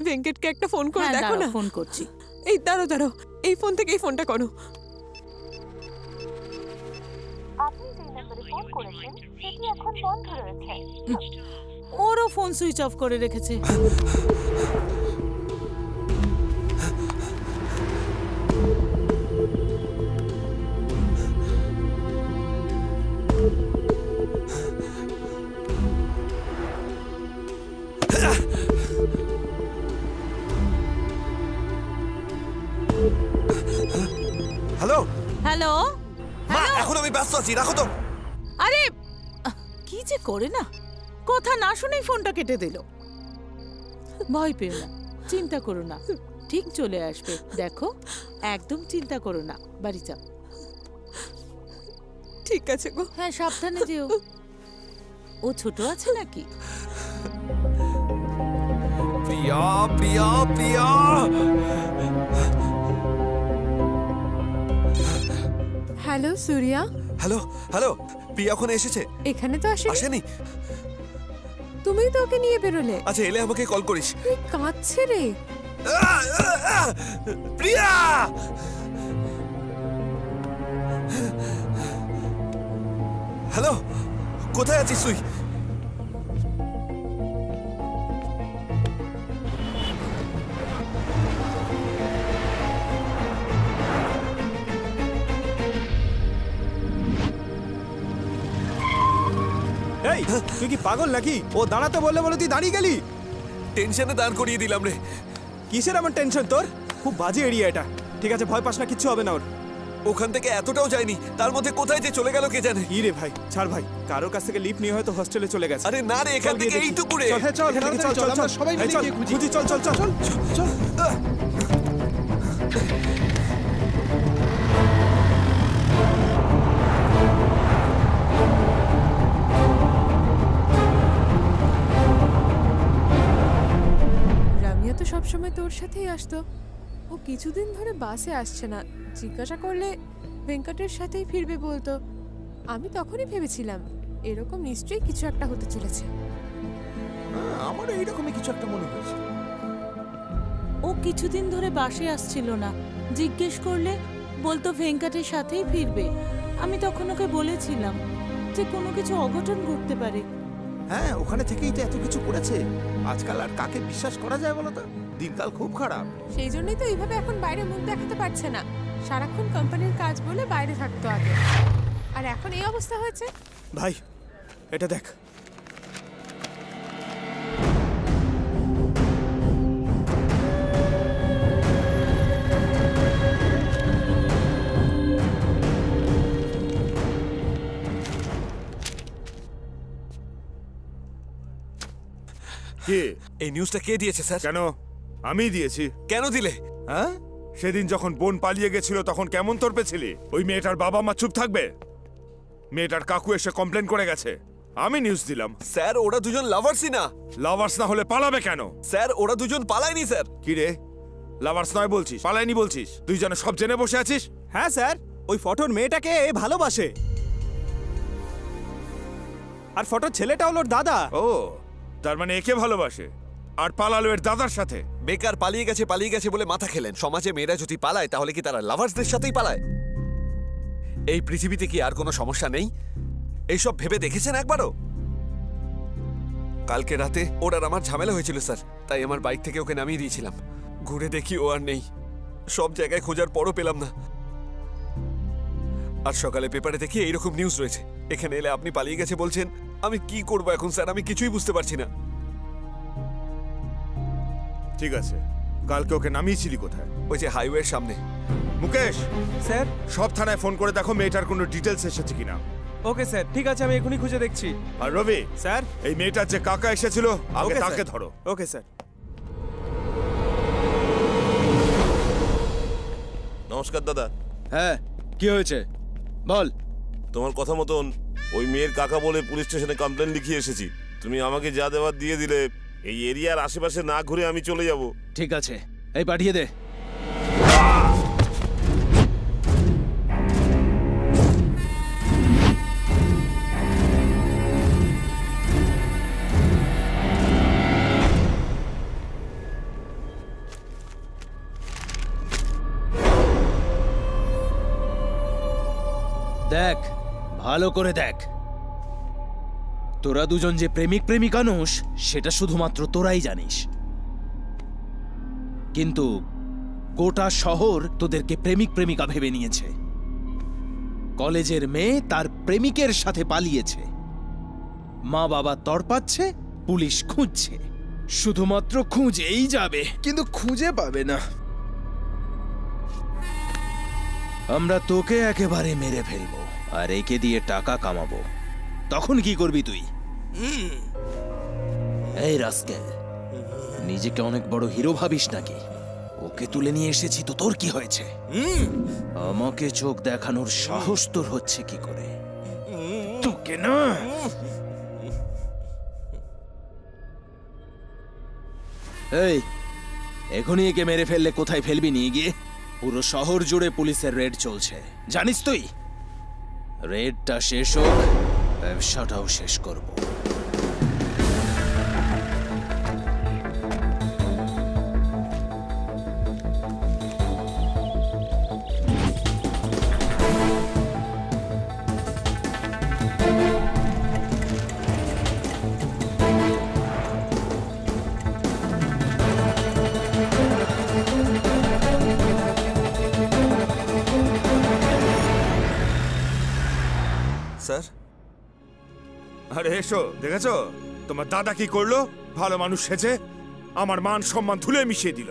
ভেঙ্কটকে একটা ফোন করে দেখো না। ফোন করছি। এই দাঁড়ো দাঁড়ো, এই ফোন থেকে এই ফোনটা করো। আপনি যে নম্বরে ফোন করেছেন সেটি এখন বন্ধ রয়েছে। ওরও ফোন সুইচ অফ করে রেখেছে। Hello hello. মা, এখন আমি ব্যস্ত আছি, রাখো তো। আরে কি যে করে না, কথা না শুনেই ফোনটা কেটে দিল। ভয় পেও না, চিন্তা করো না, ঠিক চলে আসবে। দেখো একদম চিন্তা করো না, বাড়ি যাও। ঠিক আছে গো। হ্যাঁ সাবধানে যেও। ও ছোট আছে নাকি? প্রিয়া প্রিয়া প্রিয়া, হ্যালো সূর্যা। হ্যালো হ্যালো, প্রিয়া ওখানে এসেছে? এখানে তো আসেনি। তুমি তো ওকে নিয়ে বেরোলে। আচ্ছা, এলে আমাকে কল করিস। কাঁদছে রে। প্রিয়া, হ্যালো, কোথায় আছিস তুই? এই তুই কি পাগল নাকি? ও দাঁড়াতে বললে বলে তুই দাঁড়িয়ে গেলি? টেনশনে দাঁড় করিয়ে দিলাম রে। কিসের এমন টেনশন তোর? খুব বাজে এরিয়া এটা। ঠিক আছে, ভয় পাস না, কিচ্ছু হবে না ওর। ওখান থেকে এতটাও যায়নি, তার মধ্যে কোথায় যে চলে গেল কে জানে। কি রে ভাই, ছাড় ভাই, কারোর কাছ থেকে লিফট নিয়ে হয়তো হোস্টেলে চলে গেছে। আরে না রে, এখান থেকে এইটুকু রে। হ্যাঁ চল, এখান থেকে চল চল চল, সবাই মিলে গিয়ে খুঁজি। চল চল চল চল চল। রামিয়া তো সবসময় তোর সাথেই আসতো, ও কিছুদিন ধরে বাসে আসছে না। জিজ্ঞাসা করলে ভেঙ্কটের সাথেই ফিরবে বলতো। আমি তখনই ভেবেছিলাম এরকম নিশ্চয়ই কিছু একটা হতে চলেছে। আমারও এইরকমই কিছু একটা মনে হয়েছে। ও ও কিছুদিন ধরে বাসে আসছিল না। জিজ্ঞেস করলে বলতো ভেঙ্কটের সাথেই ফিরবে। আমি তখন ওকে বলেছিলাম যে কোনো কিছু অঘটন ঘটতে পারে। হ্যাঁ, ওখানে থেকেই তো এত কিছু করেছে। আজকাল আর কাকে বিশ্বাস করা যায় বলো তো? দিনকাল খুব খারাপ। সেই জন্যই তো এইভাবে এখন বাইরে মুখ দেখাতে পারছে না। সারাক্ষণ কোম্পানির কাজ বলে বাইরে থাকতো আগে, আর এখন এই অবস্থা হয়েছে। ভাই এটা দেখ। কে এই নিউজটা কে দিয়েছে স্যার? কেন? আমি দিয়েছি। কেন দিলে? হ্যাঁ, সেদিন যখন বোন পালিয়ে গেছিল তখন কেমন তোরপে ছিলি? ওই মেয়েটার বাবা মা চুপ থাকবে? মেয়েটার কাকু এসে কমপ্লেন করে গেছে, আমি নিউজ দিলাম। স্যার ওরা দুজন লাভার্সই না। লাভার্স না হলে পালাবে কেন? স্যার ওরা দুজন পালায়নি স্যার। কি রে, লাভার্স নয় বলছিস, পালায়নি বলছিস? তুই যেন সব জেনে বসে আছিস। হ্যাঁ স্যার, ওই ফটোর মেয়েটাকে ভালোবাসে, আর ফটোর ছেলেটা হলো ওর দাদা। ও, তার মানে একে ভালোবাসে আর পালালো এর দাদার সাথে। বেকার পালিয়ে গেছে বলে মাথা খেলেন। সমাজে মেয়েরা যদি পালায় তাহলে কি তারা লাভার্সদের সাথেই পালায়? এই পৃথিবীতে কি আর কোনো সমস্যা নেই? এইসব ভেবে দেখেছেন একবারও? কালকে রাতে ওর আর আমার ঝামেলা হয়েছিল স্যার, তাই আমার বাইক থেকে ওকে নামিয়ে দিয়েছিলাম। ঘুরে দেখি ও আর নেই। সব জায়গায় খোঁজার পরও পেলাম না। আর সকালে পেপারে দেখি এইরকম নিউজ রয়েছে। এখানে এলে আপনি পালিয়ে গেছে বলছেন। আমি কি করবো এখন স্যার? আমি কিছুই বুঝতে পারছি না। ঠিক আছে, কালকে ওকে নামিয়েছিলি কোথায়? ওই যে হাইওয়ের সামনে। মুকেশ স্যার, সব থানায় ফোন করে দেখো মেয়েটার কোনো ডিটেলস এসেছে কিনা। ওকে স্যার, ঠিক আছে, আমি এখনই খুঁজে দেখছি। আর রবি স্যার, এই মেয়েটার যে কাকা এসেছিল আগে ওকে, তাকে স্যার। ধরো। Okay sir. নমস্কার দাদা। হ্যাঁ, কি হয়েছে বল। তোমার কথা মতন ওই মেয়ের কাকা বলে পুলিশ স্টেশনে কমপ্লেন লিখিয়ে এসেছি। তুমি আমাকে যা দেওয়ার দিয়ে দিলে, এই এরিয়ার আশেপাশে না ঘুরে আমি চলে যাব। ঠিক আছে, এই পাঠিয়ে দে। দেখ, ভালো করে দেখ। তোরা দুজন যে প্রেমিক প্রেমিকা নোস সেটা শুধুমাত্র তোরাই জানিস, কিন্তু গোটা শহর তোদেরকে প্রেমিক প্রেমিকা ভেবে নিয়েছে। কলেজের মেয়ে তার প্রেমিকের সাথে পালিয়েছে, মা বাবা তড়পাচ্ছে, পুলিশ খুঁজছে। শুধুমাত্র খুঁজেই যাবে, কিন্তু খুঁজে পাবে না। আমরা তোকে একেবারে মেরে ফেলবো আর একে দিয়ে টাকা কামাবো। তখন কি করবি তুই? এই রাস্কেল, নিজেকে অনেক বড় হিরো ভাবিস নাকি? ওকে তুলে নিয়ে এসেছি তো তোর কি হয়েছে? আমাকে চোখ দেখানোর সাহস তোর হচ্ছে কি করে? তোকে না। এই, এখনই একে মেরে ফেললে কোথায় ফেলবি নিয়ে গিয়ে? পুরো শহর জুড়ে পুলিশের রেড চলছে, জানিস তুই? রেডটা শেষ হোক, ব্যবসাটাও শেষ করব। স্যার, আরে এসো, দেখেছো তোমার দাদা কি করলো? ভালো মানুষ সেজে আমার মান সম্মান ধুলে মিশিয়ে দিল।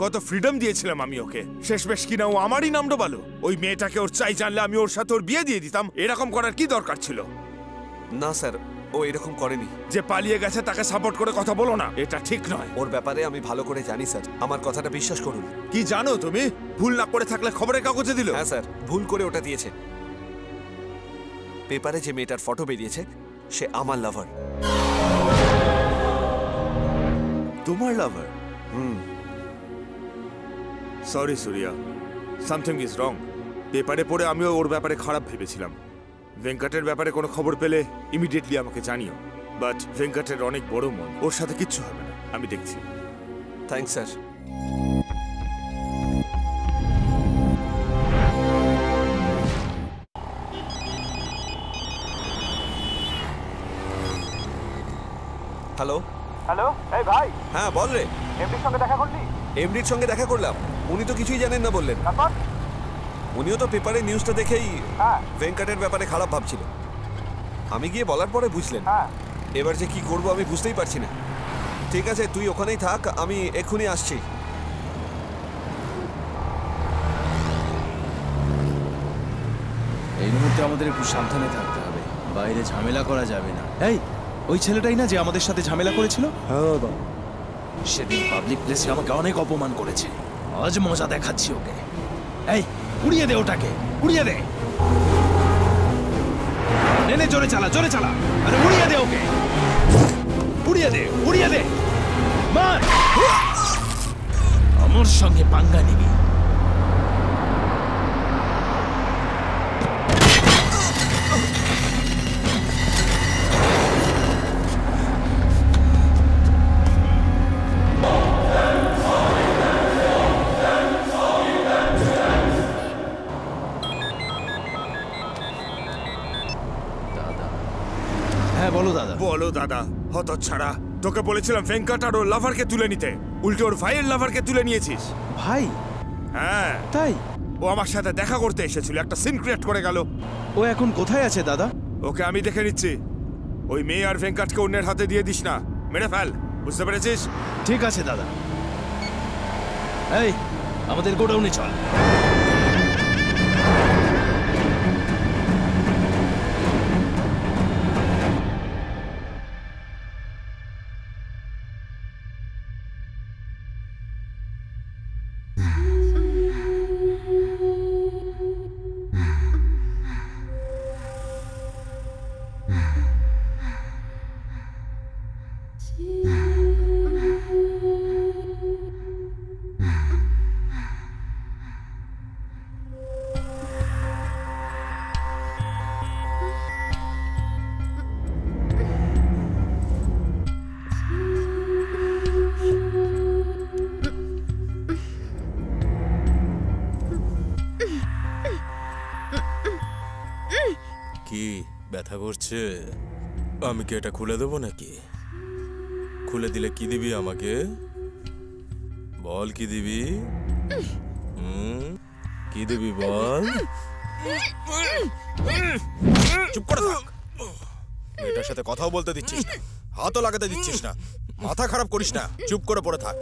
কত ফ্রিডম দিয়েছিলাম আমি ওকে, শেষমেশ কিনা ও আমারই নাম ডোবালো। ওই মেয়েটাকে ওর চাই জানলে আমি ওর সাথে ওর বিয়ে দিয়ে দিতাম। এরকম করার কি দরকার ছিল? না স্যার, ও এরকম করেনি। যে পালিয়ে গেছে তাকে সাপোর্ট করে কথা বলো না, এটা ঠিক নয়। ওর ব্যাপারে আমি ভালো করে জানি স্যার, আমার কথাটা বিশ্বাস করুন। কি জানো তুমি? ভুল না করে থাকলে খবরের কাগজে দিল। হ্যাঁ স্যার, ভুল করে ওটা দিয়েছে। পেপারে যে মেয়েটার ফটো বেরিয়েছে সে আমার লাভার। তোমার lover? Sorry Surya, something is wrong. পেপারে পড়ে আমিও ওর ব্যাপারে খারাপ ভেবেছিলাম। ভেঙ্কটের ব্যাপারে কোনো খবর পেলে ইমিডিয়েটলি আমাকে জানিও। বাট ভেঙ্কটের অনেক বড় মন, ওর সাথে কিচ্ছু হবে না, আমি দেখছি। Thanks sir. হ্যালো হ্যালো, এই ভাই। হ্যাঁ বল রে। এমডির সঙ্গে দেখা করলি? এমডির সঙ্গে দেখা করলাম, উনি তো কিছুই জানেন না বললেন। তারপর? উনিও তো পেপারে নিউজটা দেখেই ভেঙ্কটের ব্যাপারে খারাপ ভাবছিল। আমি গিয়ে বলার পরে বুঝলেন। এবার যে কি করব আমি বুঝতেই পারছি না। ঠিক আছে, তুই ওখানেই থাক, আমি এক্ষুনি আসছি। এই মুহূর্তে আমাদের একটু সাবধানে থাকতে হবে, বাইরে ঝামেলা করা যাবে না। এই ওই ছেলেটাই না যে আমাদের সাথে ঝামেলা করেছিল? হ্যাঁ দাদা। সেদিন পাবলিক প্লেসে আমাকে অনেক অপমান করেছে, আজ মজা দেখাচ্ছি ওকে। এই উড়িয়ে দে ওটাকে, উড়িয়ে দে। নে জোরে চালা, জোরে চালা। আরে উড়িয়ে দে ওকে, উড়িয়ে দে, উড়িয়ে দে, মার। আমার সঙ্গে পাঙ্গা নিবি? বলো দাদা। হতচ্ছাড়া, তোকে বলেছিলাম ভেঙ্কট আর ওর লাভারকে তুলে নিতে, উল্টে ওর ভাইয়ের লাভারকে তুলে নিয়েছিস। ভাই? হ্যাঁ তাই? ও আমার সাথে দেখা করতে এসেছিল, একটা সিন ক্রিয়েট করে গেল। ও এখন কোথায় আছে দাদা? ওকে আমি দেখে নিচ্ছি। ওই মেয়ে আর ভেঙ্কটকে অন্যের হাতে দিয়ে দিস না, মেরে ফেল, বুঝতে পেরেছিস? ঠিক আছে দাদা। এই আমাদের গোডাউনে চল। কি ব্যথা করছে? আমি কি এটা খুলে দেবো নাকি? খুলে দিলে কি দিবি আমাকে? বল কি দিবি? কি দিবি বল? চুপ করে থাক। মেয়েটার সাথে কথাও বলতে দিচ্ছিস না, হাতও লাগাতে দিচ্ছিস না, মাথা খারাপ করিস না, চুপ করে পড়ে থাক।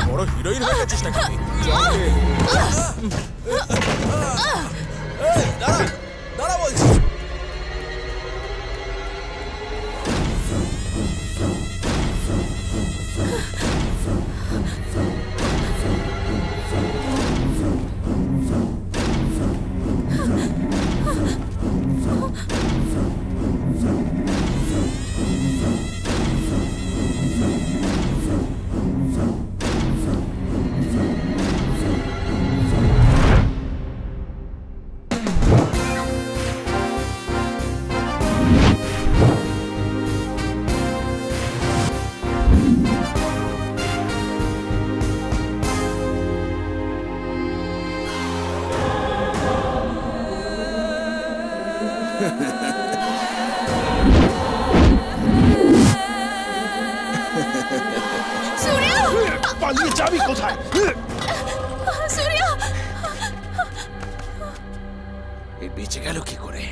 বড় হিরোইন হয়ে গেছিস নাকি? দাঁড়া দাঁড়া বলছি। পালিয়ে যাবি কোথায়? সূর্য এই বেঁচে গেল কি করে?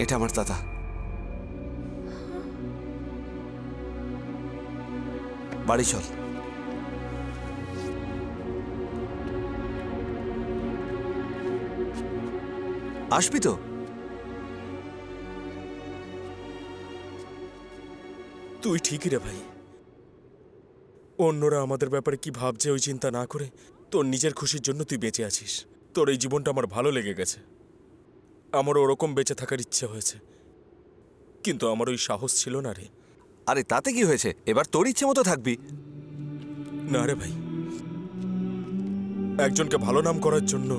এটা আমার দাদা। বাড়ি চল। আসবি তো? তুই ঠিকই রে ভাই। অন্যরা আমাদের ব্যাপারে কি ভাবছে ওই চিন্তা না করে তোর নিজের খুশির জন্য তুই বেঁচে আছিস। তোর এই জীবনটা আমার ভালো লেগে গেছে। আমার ওরকম বেঁচে থাকার ইচ্ছে হয়েছে, কিন্তু আমার ওই সাহস ছিল না রে। আরে তাতে কি হয়েছে, এবার তোর ইচ্ছে মতো থাকবি। না রে ভাই, একজনকে ভালো নাম করার জন্য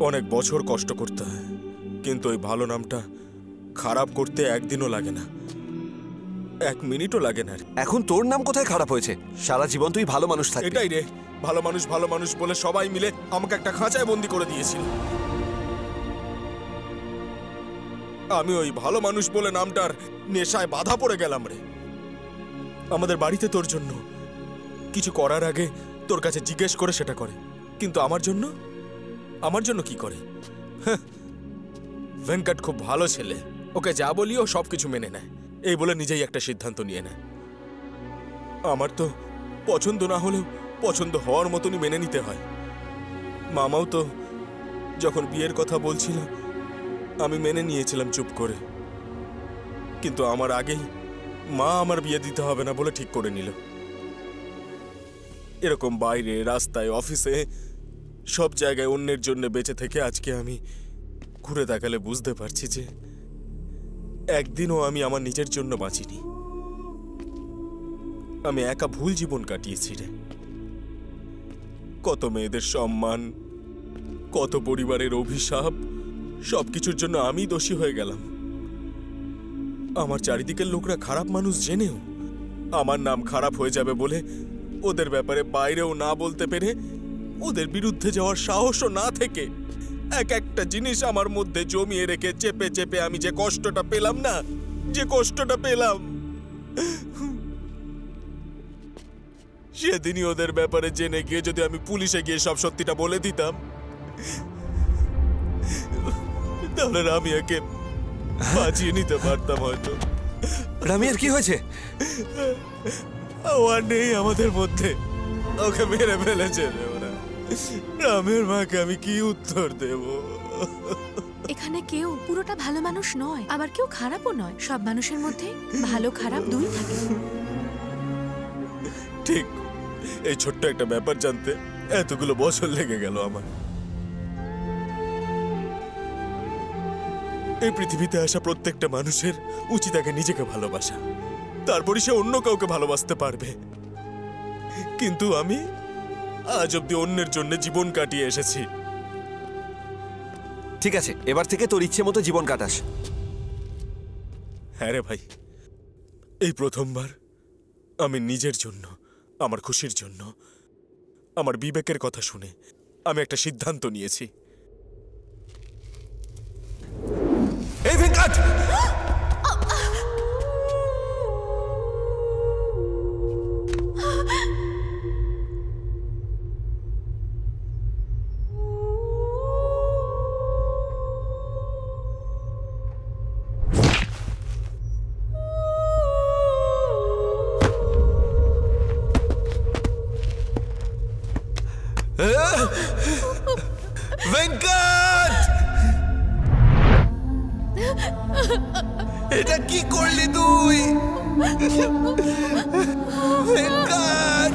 অনেক বছর কষ্ট করতে হয়, কিন্তু ওই ভালো নামটা খারাপ করতে একদিনও লাগে না, 1 মিনিটও লাগে না। এখন তোর নাম কোথায় খারাপ হয়েছে? সারা জীবন তুই ভালো মানুষ থাকবি। এটাই রে, ভালো মানুষ বলে সবাই মিলে আমাকে একটা খাঁচায় বন্দি করে দিয়েছিল। আমি ওই ভালো মানুষ বলে নামটার নেশায় বাধা পড়ে গেলাম রে। আমাদের বাড়িতে তোর জন্য কিছু করার আগে তোর কাছে জিজ্ঞেস করে সেটা করে, কিন্তু আমার জন্য কি করে? ভেঙ্কট খুব ভালো ছেলে, ওকে যা বলি ও সবকিছু মেনে নেয়, এই বলে নিজেই একটা সিদ্ধান্ত নিয়ে নেয়। আমার তো পছন্দ না হলেও পছন্দ হওয়ার মতনই মেনে নিতে হয়। মামাও তো যখন বিয়ের কথা বলছিল আমি মেনে নিয়েছিলাম চুপ করে, কিন্তু আমার আগেই মা আমার বিয়ে দিতে হবে না বলে ঠিক করে নিল। এরকম বাইরে, রাস্তায়, অফিসে, সব জায়গায় অন্যের জন্য বেঁচে থেকে আজকে আমি ঘুরে তাকালে বুঝতে পারছি যে একদিনও আমি আমার নিজের জন্য বাঁচিনি। আমি একা ভুল জীবন কাটিয়েছি রে। কত মেয়েদের সম্মান, কত পরিবারের অভিশাপ, সবকিছুর জন্য আমি দোষী হয়ে গেলাম। আমার চারিদিকের লোকরা খারাপ মানুষ জেনেও আমার নাম খারাপ হয়ে যাবে বলে ওদের ব্যাপারে বাইরেও না বলতে পেরে, ওদের বিরুদ্ধে যাওয়ার সাহসও না থেকে এক একটা জিনিস আমার মধ্যে জমিয়ে রেখে চেপে চেপে আমি যে কষ্টটা পেলাম না, যে কষ্টটা পেলাম, সেদিনই ওদের ব্যাপারে জেনে গিয়ে যদি আমি পুলিশে গিয়ে সব সত্যিটা বলে দিতাম, তাহলে রামিয়াকে বাঁচিয়ে নিতে পারতাম হয়তো। রামিয়ার কি হয়েছে? ও আর নেই আমাদের মধ্যে, ওকে মেরে ফেলেছে রে ওরা। রামের মাকে আমি কি উত্তর দেব? এখানে কেউ পুরোটা ভালো মানুষ নয়, আবার কেউ খারাপও নয়। সব মানুষের মধ্যে ভালো খারাপ দুই থাকে। ঠিক, এই ছোট্ট একটা ব্যাপার জানতে এতগুলো বছর লেগে গেল আমার। এই পৃথিবীতে আসা প্রত্যেকটা মানুষের উচিত আগে নিজেকে ভালোবাসা, তারপরে সে অন্য কাউকে ভালোবাসতে পারবে। কিন্তু আজ অব্দি অন্যের জন্য জীবন কাটিয়ে এসেছি। ঠিক আছে, এবার থেকে তোর ইচ্ছে মতো জীবন কাটাস। হ্যাঁ রে ভাই, এই প্রথমবার আমি নিজের জন্য, আমার খুশির জন্য, আমার বিবেকের কথা শুনে আমি একটা সিদ্ধান্ত নিয়েছি। এই ভেঙ্কট! ভেঙ্কট! এটা কি করলি তুই? ভেঙ্কট!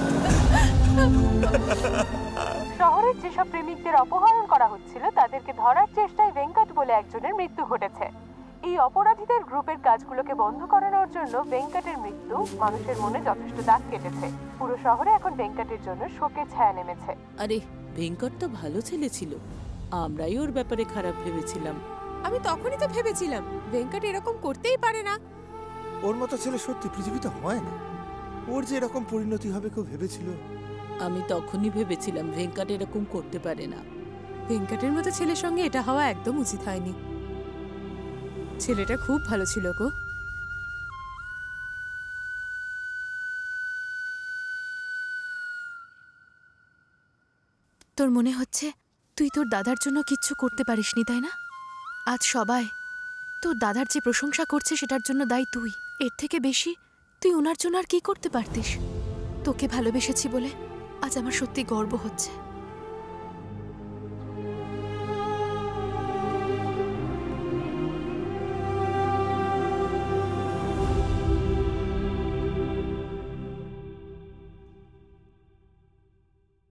শহরের যেসব প্রেমিকদের অপহরণ করা হচ্ছিল তাদেরকে ধরার চেষ্টায় ভেঙ্কট বলে একজনের মৃত্যু ঘটেছে। এই অপরাধীদের গ্রুপের কাজগুলোকে বন্ধ করানোর জন্য ভেঙ্কটের মৃত্যু মানুষের মনে যথেষ্ট দাগ কেটেছে। পুরো শহরে এখন ভেঙ্কটের জন্য শোকের ছায়া নেমেছে। আরে ভেঙ্কট তো ভালো ছেলে ছিল, আমরাই ওর ব্যাপারে খারাপ ভেবেছিলাম। আমি তখনই তো ভেবেছিলাম ভেঙ্কট এরকম করতেই পারে না। ওর মতো ছেলে সত্যি পৃথিবীতে হয় না। ওর যে এরকম পরিণতি হবে কেউ ভেবেছিল? আমি তখনই ভেবেছিলাম ভেঙ্কট এরকম করতে পারে না। ভেঙ্কটের মতো ছেলের সঙ্গে এটা হওয়া একদম উচিত হয়নি। ছেলেটা খুব ভালো ছিল গো। তোর মনে হচ্ছে তুই তোর দাদার জন্য কিচ্ছু করতে পারিসনি, তাই না? আজ সবাই তোর দাদার যে প্রশংসা করছে সেটার জন্য দায়ী তুই। এর থেকে বেশি তুই ওনার জন্য আর কি করতে পারতিস? তোকে ভালোবেসেছি বলে আজ আমার সত্যি গর্ব হচ্ছে।